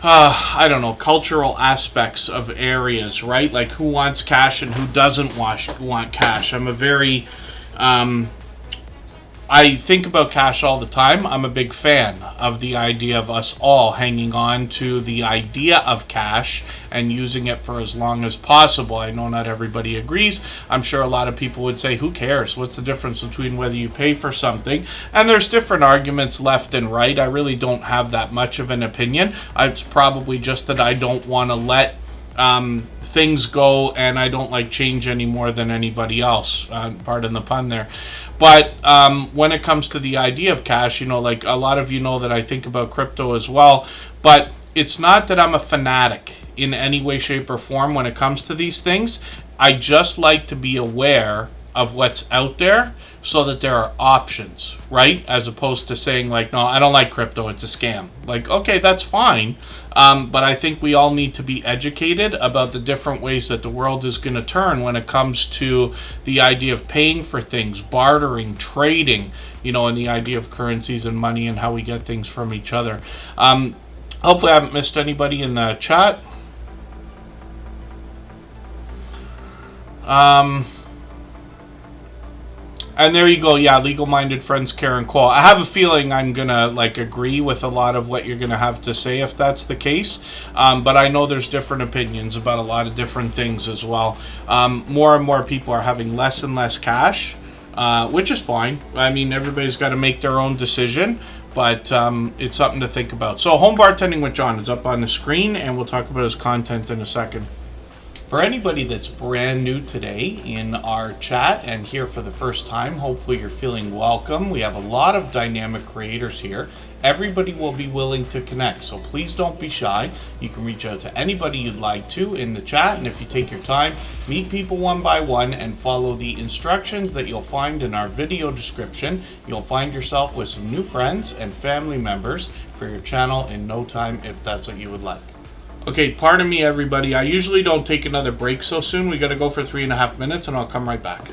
I don't know, cultural aspects of areas, right? Like who wants cash and who doesn't want cash. I'm a very I think about cash all the time. I'm a big fan of the idea of us all hanging on to the idea of cash and using it for as long as possible. I know not everybody agrees. I'm sure a lot of people would say, who cares? What's the difference between whether you pay for something? And there's different arguments left and right. I really don't have that much of an opinion. It's probably just that I don't want to let things go, and I don't like change any more than anybody else. Pardon the pun there. But when it comes to the idea of cash, you know, like a lot of you know that I think about crypto as well, but it's not that I'm a fanatic in any way, shape, or form when it comes to these things. I just like to be aware of what's out there so that there are options, right? As opposed to saying like, no, I don't like crypto, it's a scam. Like, okay, that's fine. But I think we all need to be educated about the different ways that the world is going to turn when it comes to the idea of paying for things, bartering, trading, you know, and the idea of currencies and money and how we get things from each other. Hopefully I haven't missed anybody in the chat. And there you go. Yeah, Legal Minded Friends Karen Cole. I have a feeling I'm gonna like agree with a lot of what you're gonna have to say if that's the case. But I know there's different opinions about a lot of different things as well. More and more people are having less and less cash, which is fine. I mean, everybody's got to make their own decision, but it's something to think about. So, Home Bartending with John is up on the screen, and we'll talk about his content in a second. For anybody that's brand new today in our chat and here for the first time, hopefully you're feeling welcome. We have a lot of dynamic creators here. Everybody will be willing to connect, so please don't be shy. You can reach out to anybody you'd like to in the chat, and if you take your time, meet people one by one and follow the instructions that you'll find in our video description. You'll find yourself with some new friends and family members for your channel in no time if that's what you would like. Okay, pardon me everybody, I usually don't take another break so soon. We gotta go for 3.5 minutes and I'll come right back.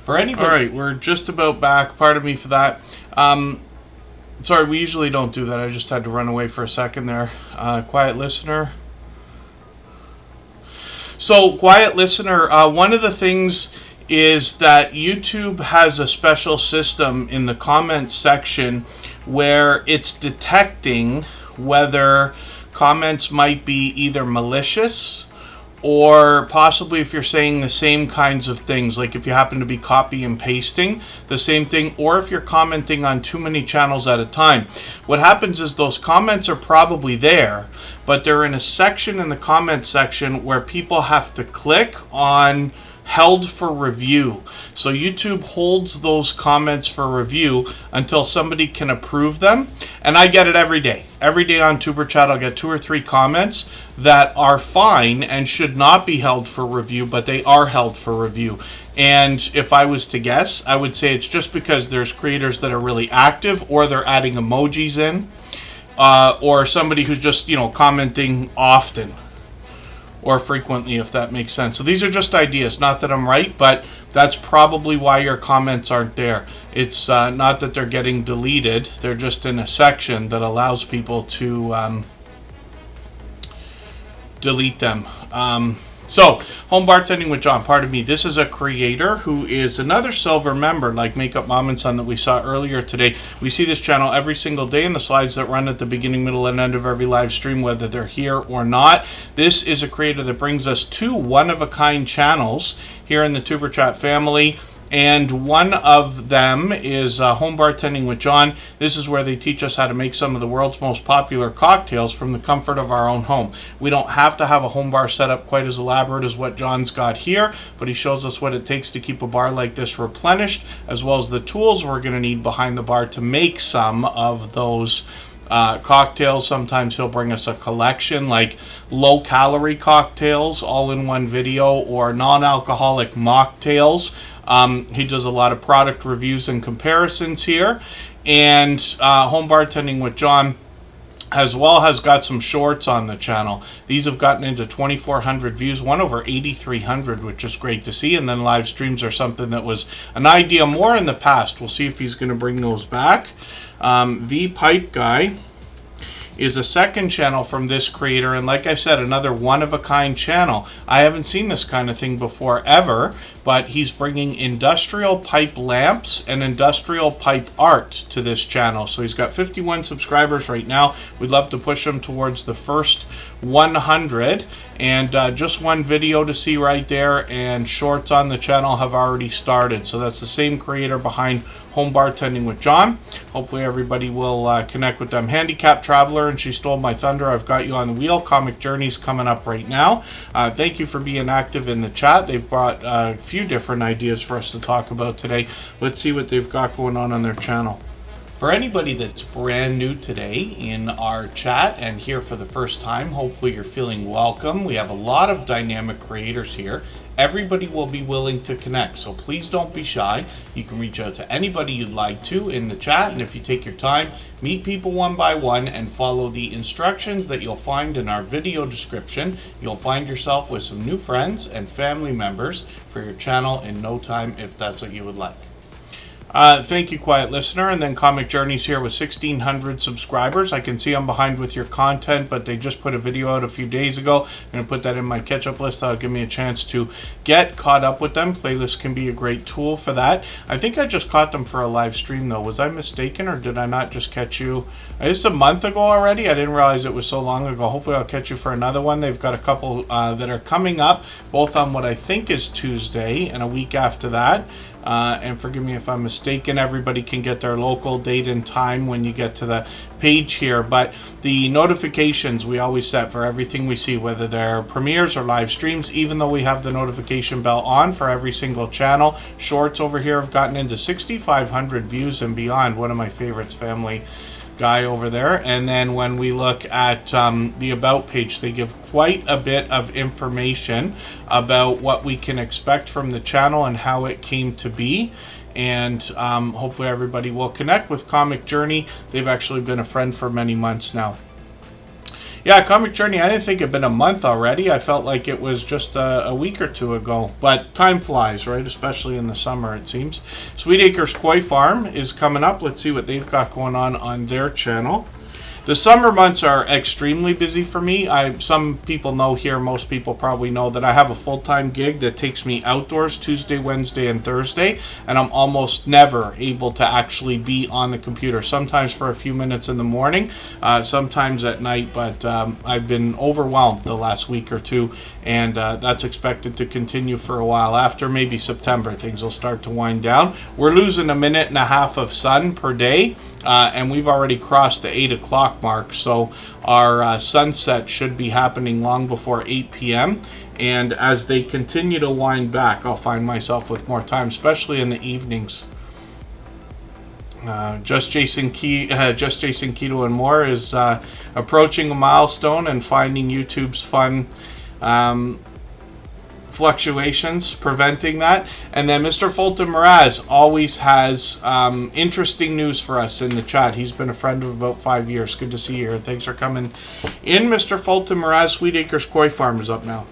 For anybody. All right, we're just about back. Pardon me for that. Sorry, we usually don't do that. I just had to run away for a second there. Quiet listener. So, quiet listener, one of the things is that YouTube has a special system in the comments section where it's detecting whether comments might be either malicious or possibly if you're saying the same kinds of things, like if you happen to be copy and pasting the same thing, or if you're commenting on too many channels at a time. What happens is those comments are probably there, but they're in a section in the comments section where people have to click on held for review. So YouTube holds those comments for review until somebody can approve them. And I get it every day. Every day on Superchat, I'll get 2 or 3 comments that are fine and should not be held for review, but they are held for review. And if I was to guess, I would say it's just because there's creators that are really active, or they're adding emojis in, or somebody who's just, commenting often or frequently, if that makes sense. So these are just ideas, not that I'm right, but that's probably why your comments aren't there. It's not that they're getting deleted, they're just in a section that allows people to delete them. So, Home Bartending with John, pardon me, this is a creator who is another silver member, like Makeup Mom and Son that we saw earlier today. We see this channel every single day in the slides that run at the beginning, middle, and end of every live stream, whether they're here or not. This is a creator that brings us 2 one-of-a-kind channels here in the Superchat family. And one of them is Home Bartending with John. This is where they teach us how to make some of the world's most popular cocktails from the comfort of our own home. We don't have to have a home bar set up quite as elaborate as what John's got here, but he shows us what it takes to keep a bar like this replenished, as well as the tools we're going to need behind the bar to make some of those cocktails. Sometimes he'll bring us a collection like low-calorie cocktails all in one video, or non-alcoholic mocktails. He does a lot of product reviews and comparisons here. And Home Bartending with John as well has got some shorts on the channel. These have gotten into 2,400 views, one over 8,300, which is great to see. And then live streams are something that was an idea more in the past. We'll see if he's going to bring those back. The Pipe Guy is a second channel from this creator, and like I said, another one-of-a-kind channel. I haven't seen this kind of thing before ever, but he's bringing industrial pipe lamps and industrial pipe art to this channel. So he's got 51 subscribers right now. We'd love to push him towards the first 100, and just one video to see right there, and shorts on the channel have already started. So that's the same creator behind Home Bartending with John. Hopefully everybody will connect with them. Handicapped Traveler and She Stole My Thunder, I've got you on the wheel. Comic Journeys coming up right now. Thank you for being active in the chat. They've brought a few different ideas for us to talk about today. Let's see what they've got going on their channel. For anybody that's brand new today in our chat and here for the first time, hopefully you're feeling welcome. We have a lot of dynamic creators here. Everybody will be willing to connect, so please don't be shy. You can reach out to anybody you'd like to in the chat, and if you take your time, meet people one by one and follow the instructions that you'll find in our video description, you'll find yourself with some new friends and family members for your channel in no time, if that's what you would like. Thank you, Quiet Listener. And then Comic Journeys here with 1,600 subscribers. I can see I'm behind with your content, but they just put a video out a few days ago. I'm going to put that in my catch-up list. That'll give me a chance to get caught up with them. Playlists can be a great tool for that. I think I just caught them for a live stream, though. Was I mistaken, or did I not just catch you? It's a month ago already. I didn't realize it was so long ago. Hopefully I'll catch you for another one. They've got a couple that are coming up, both on what I think is Tuesday and a week after that. And forgive me if I'm mistaken, everybody can get their local date and time when you get to the page here, but the notifications we always set for everything we see, whether they're premieres or live streams, even though we have the notification bell on for every single channel. Shorts over here have gotten into 6,500 views and beyond. One of my favorites, Family Guy over there. And then when we look at the About page, they give quite a bit of information about what we can expect from the channel and how it came to be. And hopefully everybody will connect with Comic Journey. They've actually been a friend for many months now. Yeah, Comic Journey, I didn't think it'd been a month already. I felt like it was just a week or two ago. But time flies, right? Especially in the summer, it seems. Sweet Acres Koi Farm is coming up. Let's see what they've got going on their channel. The summer months are extremely busy for me. Some people know here, most people probably know that I have a full-time gig that takes me outdoors Tuesday, Wednesday, and Thursday, and I'm almost never able to actually be on the computer. Sometimes for a few minutes in the morning, sometimes at night, but I've been overwhelmed the last week or two, and that's expected to continue for a while. After maybe September, things will start to wind down. We're losing a minute and a half of sun per day, and we've already crossed the 8 o'clock mark, so our sunset should be happening long before 8 p.m. And as they continue to wind back, I'll find myself with more time, especially in the evenings. Just Jason Keto and More is approaching a milestone and finding YouTube's fun fluctuations, preventing that. And then Mr. Fulton Mraz always has interesting news for us in the chat. He's been a friend of about 5 years. Good to see you here. Thanks for coming in, Mr. Fulton Mraz. Sweet Acres Koi Farm is up now.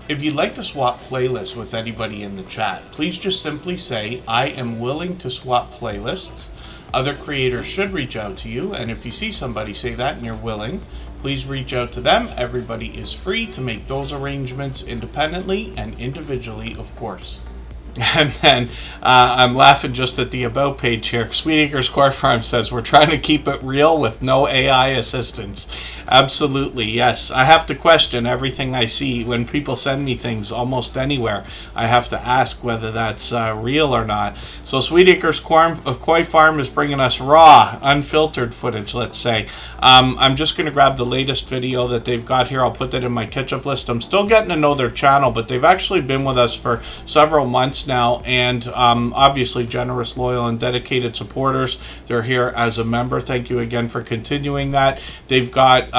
If you'd like to swap playlists with anybody in the chat, please just simply say, I am willing to swap playlists. Other creators should reach out to you, and if you see somebody say that and you're willing, please reach out to them. Everybody is free to make those arrangements independently and individually, of course. And then I'm laughing just at the About page here. Sweet Acres Koi Farm says, we're trying to keep it real with no AI assistance. Absolutely, yes. I have to question everything I see. When people send me things almost anywhere, I have to ask whether that's real or not. So Sweet Acres Koi Farm is bringing us raw, unfiltered footage, let's say. I'm just going to grab the latest video that they've got here. I'll put that in my catch-up list. I'm still getting to know their channel, but they've actually been with us for several months now, and obviously generous, loyal, and dedicated supporters. They're here as a member. Thank you again for continuing that. They've got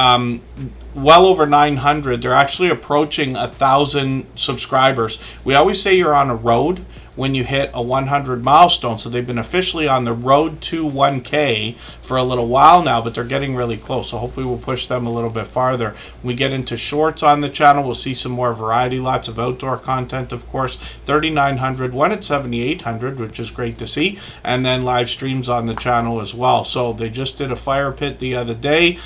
well over 900. They're actually approaching 1,000 subscribers. We always say you're on a road when you hit a 100 milestone, so they've been officially on the road to 1K for a little while now, but they're getting really close, so hopefully we'll push them a little bit farther. When we get into shorts on the channel, we'll see some more variety, lots of outdoor content, of course. 3,900, one at 7,800, which is great to see, and then live streams on the channel as well. So they just did a fire pit the other day.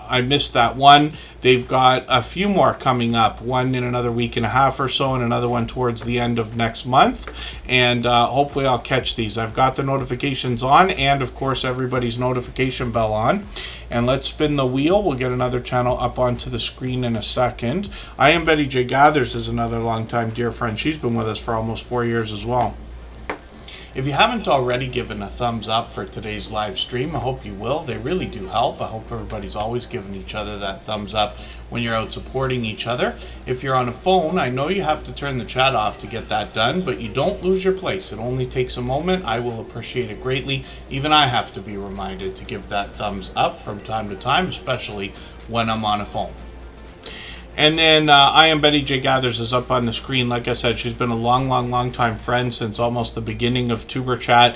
I missed that one. They've got a few more coming up, one in another week and a half or so, and another one towards the end of next month. And hopefully I'll catch these. I've got the notifications on, and of course everybody's notification bell on. And let's spin the wheel. We'll get another channel up onto the screen in a second. I Am Betty J Gathers is another longtime dear friend. She's been with us for almost 4 years as well. If you haven't already given a thumbs up for today's live stream, I hope you will. They really do help. I hope everybody's always giving each other that thumbs up when you're out supporting each other. If you're on a phone, I know you have to turn the chat off to get that done, but you don't lose your place. It only takes a moment. I will appreciate it greatly. Even I have to be reminded to give that thumbs up from time to time, especially when I'm on a phone. And then I Am Betty J Gathers is up on the screen. Like I said, she's been a long time friend since almost the beginning of Tuber Chat.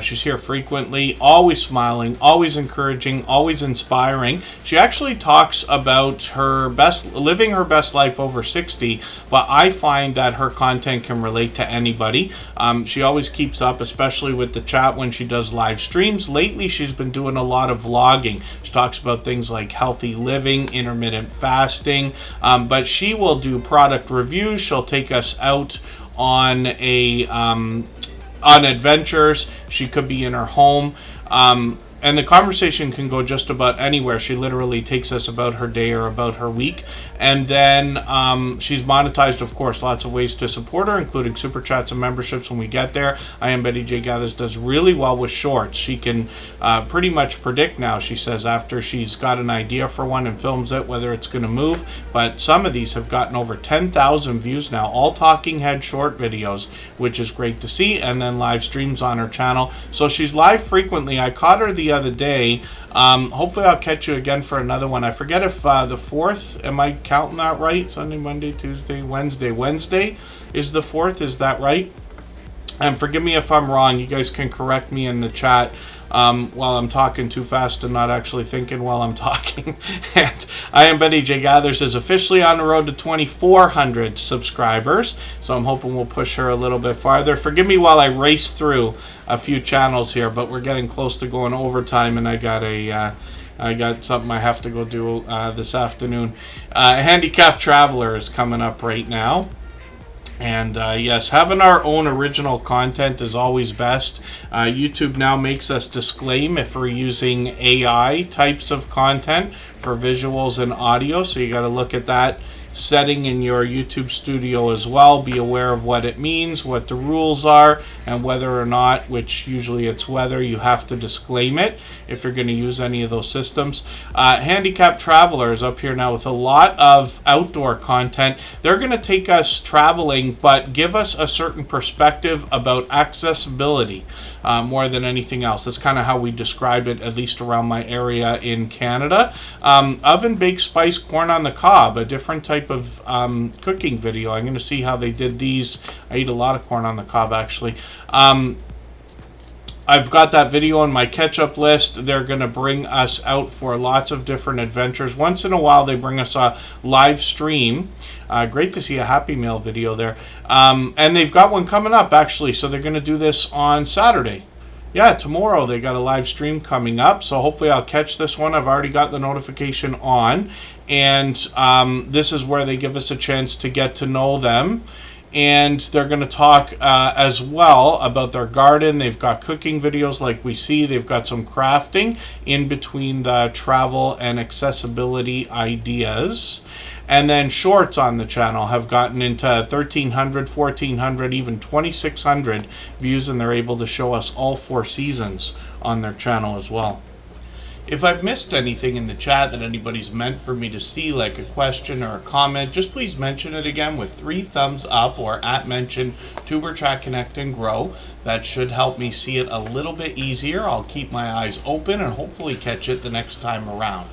She's here frequently, always smiling, always encouraging, always inspiring. She actually talks about living her best life over 60, but I find that her content can relate to anybody. She always keeps up, especially with the chat when she does live streams. Lately, she's been doing a lot of vlogging. She talks about things like healthy living, intermittent fasting, but she will do product reviews. She'll take us out on adventures. She could be in her home. And the conversation can go just about anywhere. She literally takes us about her day or about her week. And then she's monetized, of course, lots of ways to support her, including super chats and memberships when we get there. I Am Betty J Gathers does really well with shorts. She can pretty much predict now, she says, after she's got an idea for one and films it, whether it's going to move. But some of these have gotten over 10,000 views now, all talking head short videos, which is great to see, and then live streams on her channel. So she's live frequently. I caught her the other day. Hopefully I'll catch you again for another one. I forget if the 4th, am I counting that right? Sunday, Monday, Tuesday, Wednesday. Wednesday is the 4th, is that right? And forgive me if I'm wrong. You guys can correct me in the chat. while I'm talking too fast and not actually thinking while I'm talking. And I Am Betty J Gathers is officially on the road to 2,400 subscribers, so I'm hoping we'll push her a little bit farther. Forgive me while I race through a few channels here, but we're getting close to going overtime, and I got something I have to go do this afternoon. Handicapped Traveler is coming up right now. And yes, having our own original content is always best. YouTube now makes us disclaim if we're using AI types of content for visuals and audio, so you got to look at that setting in your YouTube studio as well. Be aware of what it means, what the rules are, and whether or not, which usually it's whether, you have to disclaim it if you're going to use any of those systems. Handicapped Traveler is up here now with a lot of outdoor content. They're going to take us traveling, but give us a certain perspective about accessibility more than anything else. That's kind of how we describe it, at least around my area in Canada. Oven Baked Spice Corn on the Cob, a different type of cooking video. I'm going to see how they did these. I eat a lot of corn on the cob, actually. I've got that video on my catch-up list. They're going to bring us out for lots of different adventures. Once in a while, they bring us a live stream. Great to see a Happy Meal video there. And they've got one coming up, actually. So they're going to do this on Saturday. Yeah, tomorrow they got a live stream coming up, so hopefully I'll catch this one. I've already got the notification on, and this is where they give us a chance to get to know them. And they're going to talk as well about their garden. They've got cooking videos like we see. They've got some crafting in between the travel and accessibility ideas. And then shorts on the channel have gotten into 1,300, 1,400, even 2,600 views, and they're able to show us all 4 seasons on their channel as well. If I've missed anything in the chat that anybody's meant for me to see, like a question or a comment, just please mention it again with 3 thumbs up or @mention Tuberchat Connect and Grow. That should help me see it a little bit easier. I'll keep my eyes open and hopefully catch it the next time around.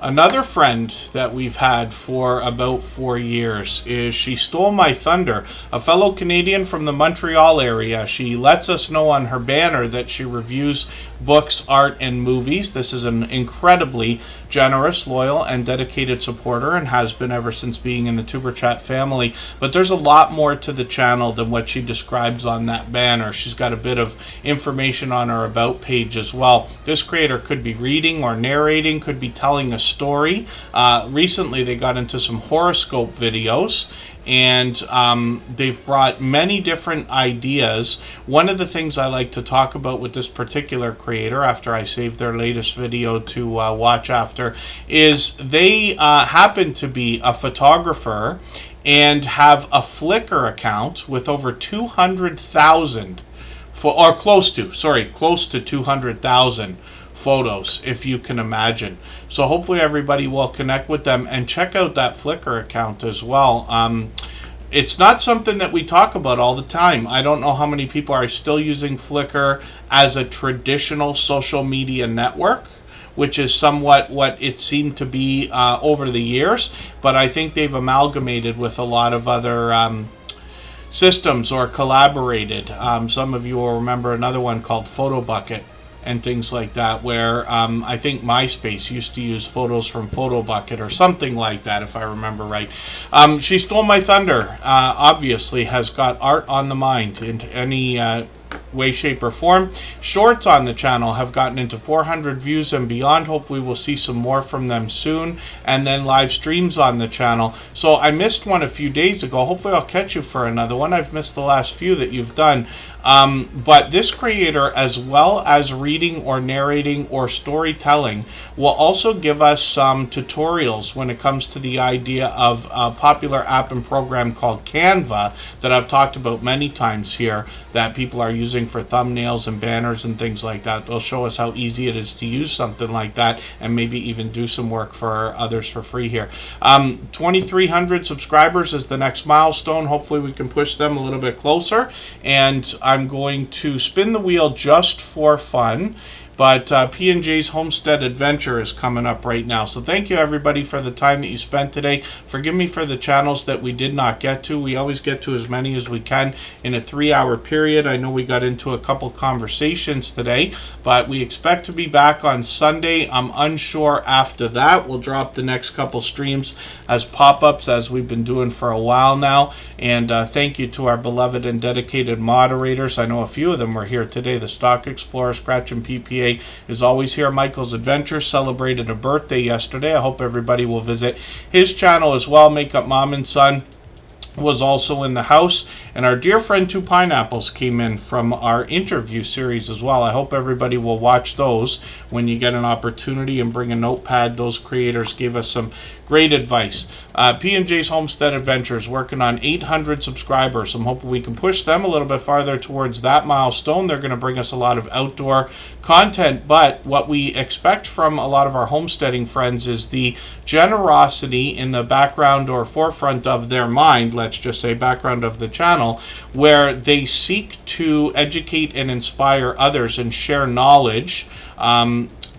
Another friend that we've had for about 4 years is She Stole My Thunder, a fellow Canadian from the Montreal area. She lets us know on her banner that she reviews books, art, and movies. This is an incredibly generous, loyal, and dedicated supporter, and has been ever since being in the Tuberchat family. But there's a lot more to the channel than what she describes on that banner. She's got a bit of information on her About page as well. This creator could be reading or narrating, could be telling a story. Recently, they got into some horoscope videos, and they've brought many different ideas. One of the things I like to talk about with this particular creator, after I save their latest video to watch after, is they happen to be a photographer and have a Flickr account with over 200,000, or close to 200,000 photos, if you can imagine. So hopefully everybody will connect with them and check out that Flickr account as well. It's not something that we talk about all the time. I don't know how many people are still using Flickr as a traditional social media network, which is somewhat what it seemed to be over the years, but I think they've amalgamated with a lot of other systems or collaborated. Some of you will remember another one called PhotoBucket and things like that, where I think MySpace used to use photos from PhotoBucket or something like that, if I remember right. She Stole My Thunder obviously has got art on the mind in any way, shape, or form. Shorts on the channel have gotten into 400 views and beyond. Hopefully we'll see some more from them soon. And then live streams on the channel. So I missed one a few days ago. Hopefully I'll catch you for another one. I've missed the last few that you've done. But this creator, as well as reading or narrating or storytelling, will also give us some tutorials when it comes to the idea of a popular app and program called Canva that I've talked about many times here, that people are using for thumbnails and banners and things like that. They'll show us how easy it is to use something like that, and maybe even do some work for others for free here. 2,300 subscribers is the next milestone. Hopefully we can push them a little bit closer, and I'm going to spin the wheel just for fun But P&J's Homestead Adventure is coming up right now. So thank you, everybody, for the time that you spent today. Forgive me for the channels that we did not get to. We always get to as many as we can in a 3-hour period. I know we got into a couple conversations today, but we expect to be back on Sunday. I'm unsure after that. We'll drop the next couple streams as pop-ups, as we've been doing for a while now. And thank you to our beloved and dedicated moderators. I know a few of them were here today. The Stock Explorer, Scratch and PPA is always here. Michael's Adventure celebrated a birthday yesterday. I hope everybody will visit his channel as well. Makeup Mom and Son was also in the house, and our dear friend Two Pineapples came in from our interview series as well. I hope everybody will watch those when you get an opportunity and bring a notepad. Those creators gave us some great advice. P&J's Homestead Adventures working on 800 subscribers. I'm hoping we can push them a little bit farther towards that milestone. They're going to bring us a lot of outdoor content, but what we expect from a lot of our homesteading friends is the generosity in the background or forefront of their mind, let's just say background of the channel, where they seek to educate and inspire others and share knowledge.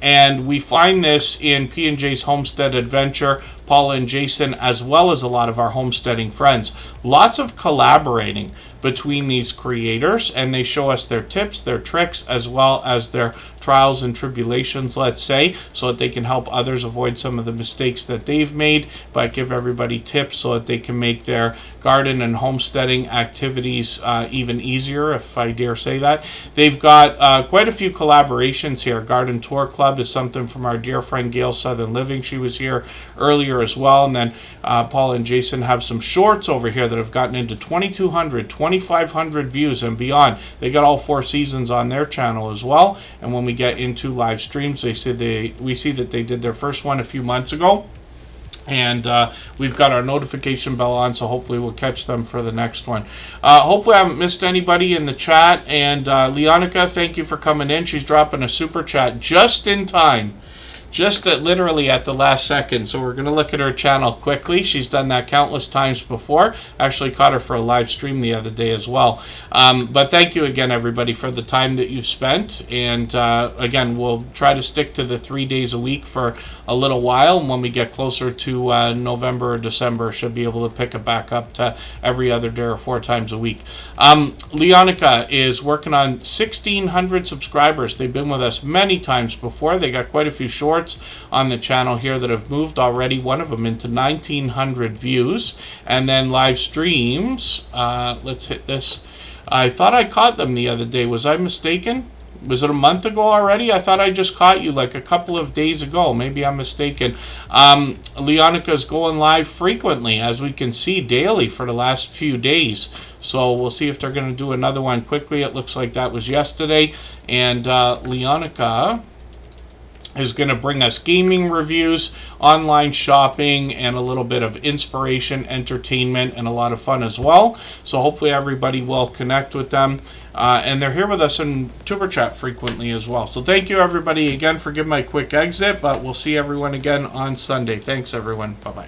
And we find this in P&J's Homestead Adventure, Paula and Jason, as well as a lot of our homesteading friends. Lots of collaborating between these creators, and they show us their tips, their tricks, as well as their trials and tribulations, let's say, so that they can help others avoid some of the mistakes that they've made, but give everybody tips so that they can make their garden and homesteading activities even easier, if I dare say that. They've got quite a few collaborations here. Garden Tour Club is something from our dear friend Gail Southern Living. She was here earlier as well. And then Paul and Jason have some shorts over here that have gotten into 2,200, 2,500 views and beyond. They got all 4 seasons on their channel as well. And when we get into live streams, we see that they did their first one a few months ago. And we've got our notification bell on, so hopefully we'll catch them for the next one. Hopefully I haven't missed anybody in the chat. And Leonica, thank you for coming in. She's dropping a super chat just in time. Just literally at the last second. So we're going to look at her channel quickly. She's done that countless times before. Actually caught her for a live stream the other day as well. But thank you again, everybody, for the time that you've spent. And again, we'll try to stick to the 3 days a week for a little while. And when we get closer to November or December, should be able to pick it back up to every other day or 4 times a week. Leonica is working on 1,600 subscribers. They've been with us many times before. They got quite a few shorts on the channel here that have moved already, one of them into 1,900 views, and then live streams. Let's hit this. I thought I caught them the other day. Was I mistaken? Was it a month ago already? I thought I just caught you like a couple of days ago. Maybe I'm mistaken. Leonica's going live frequently, as we can see, daily for the last few days. So we'll see if they're going to do another one quickly. It looks like that was yesterday. And Leonica is going to bring us gaming reviews, online shopping, and a little bit of inspiration, entertainment, and a lot of fun as well. So hopefully everybody will connect with them. And they're here with us in Tuber Chat frequently as well. So thank you, everybody, again for giving my quick exit, but we'll see everyone again on Sunday. Thanks, everyone. Bye-bye.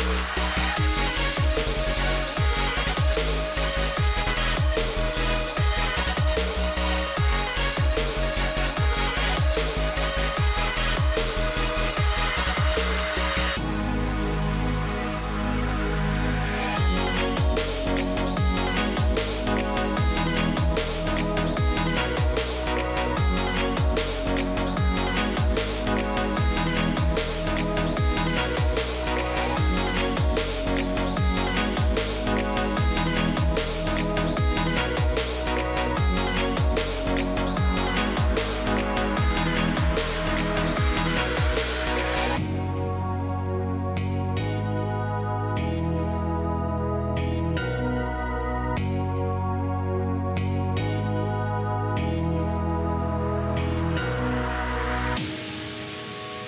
Bye.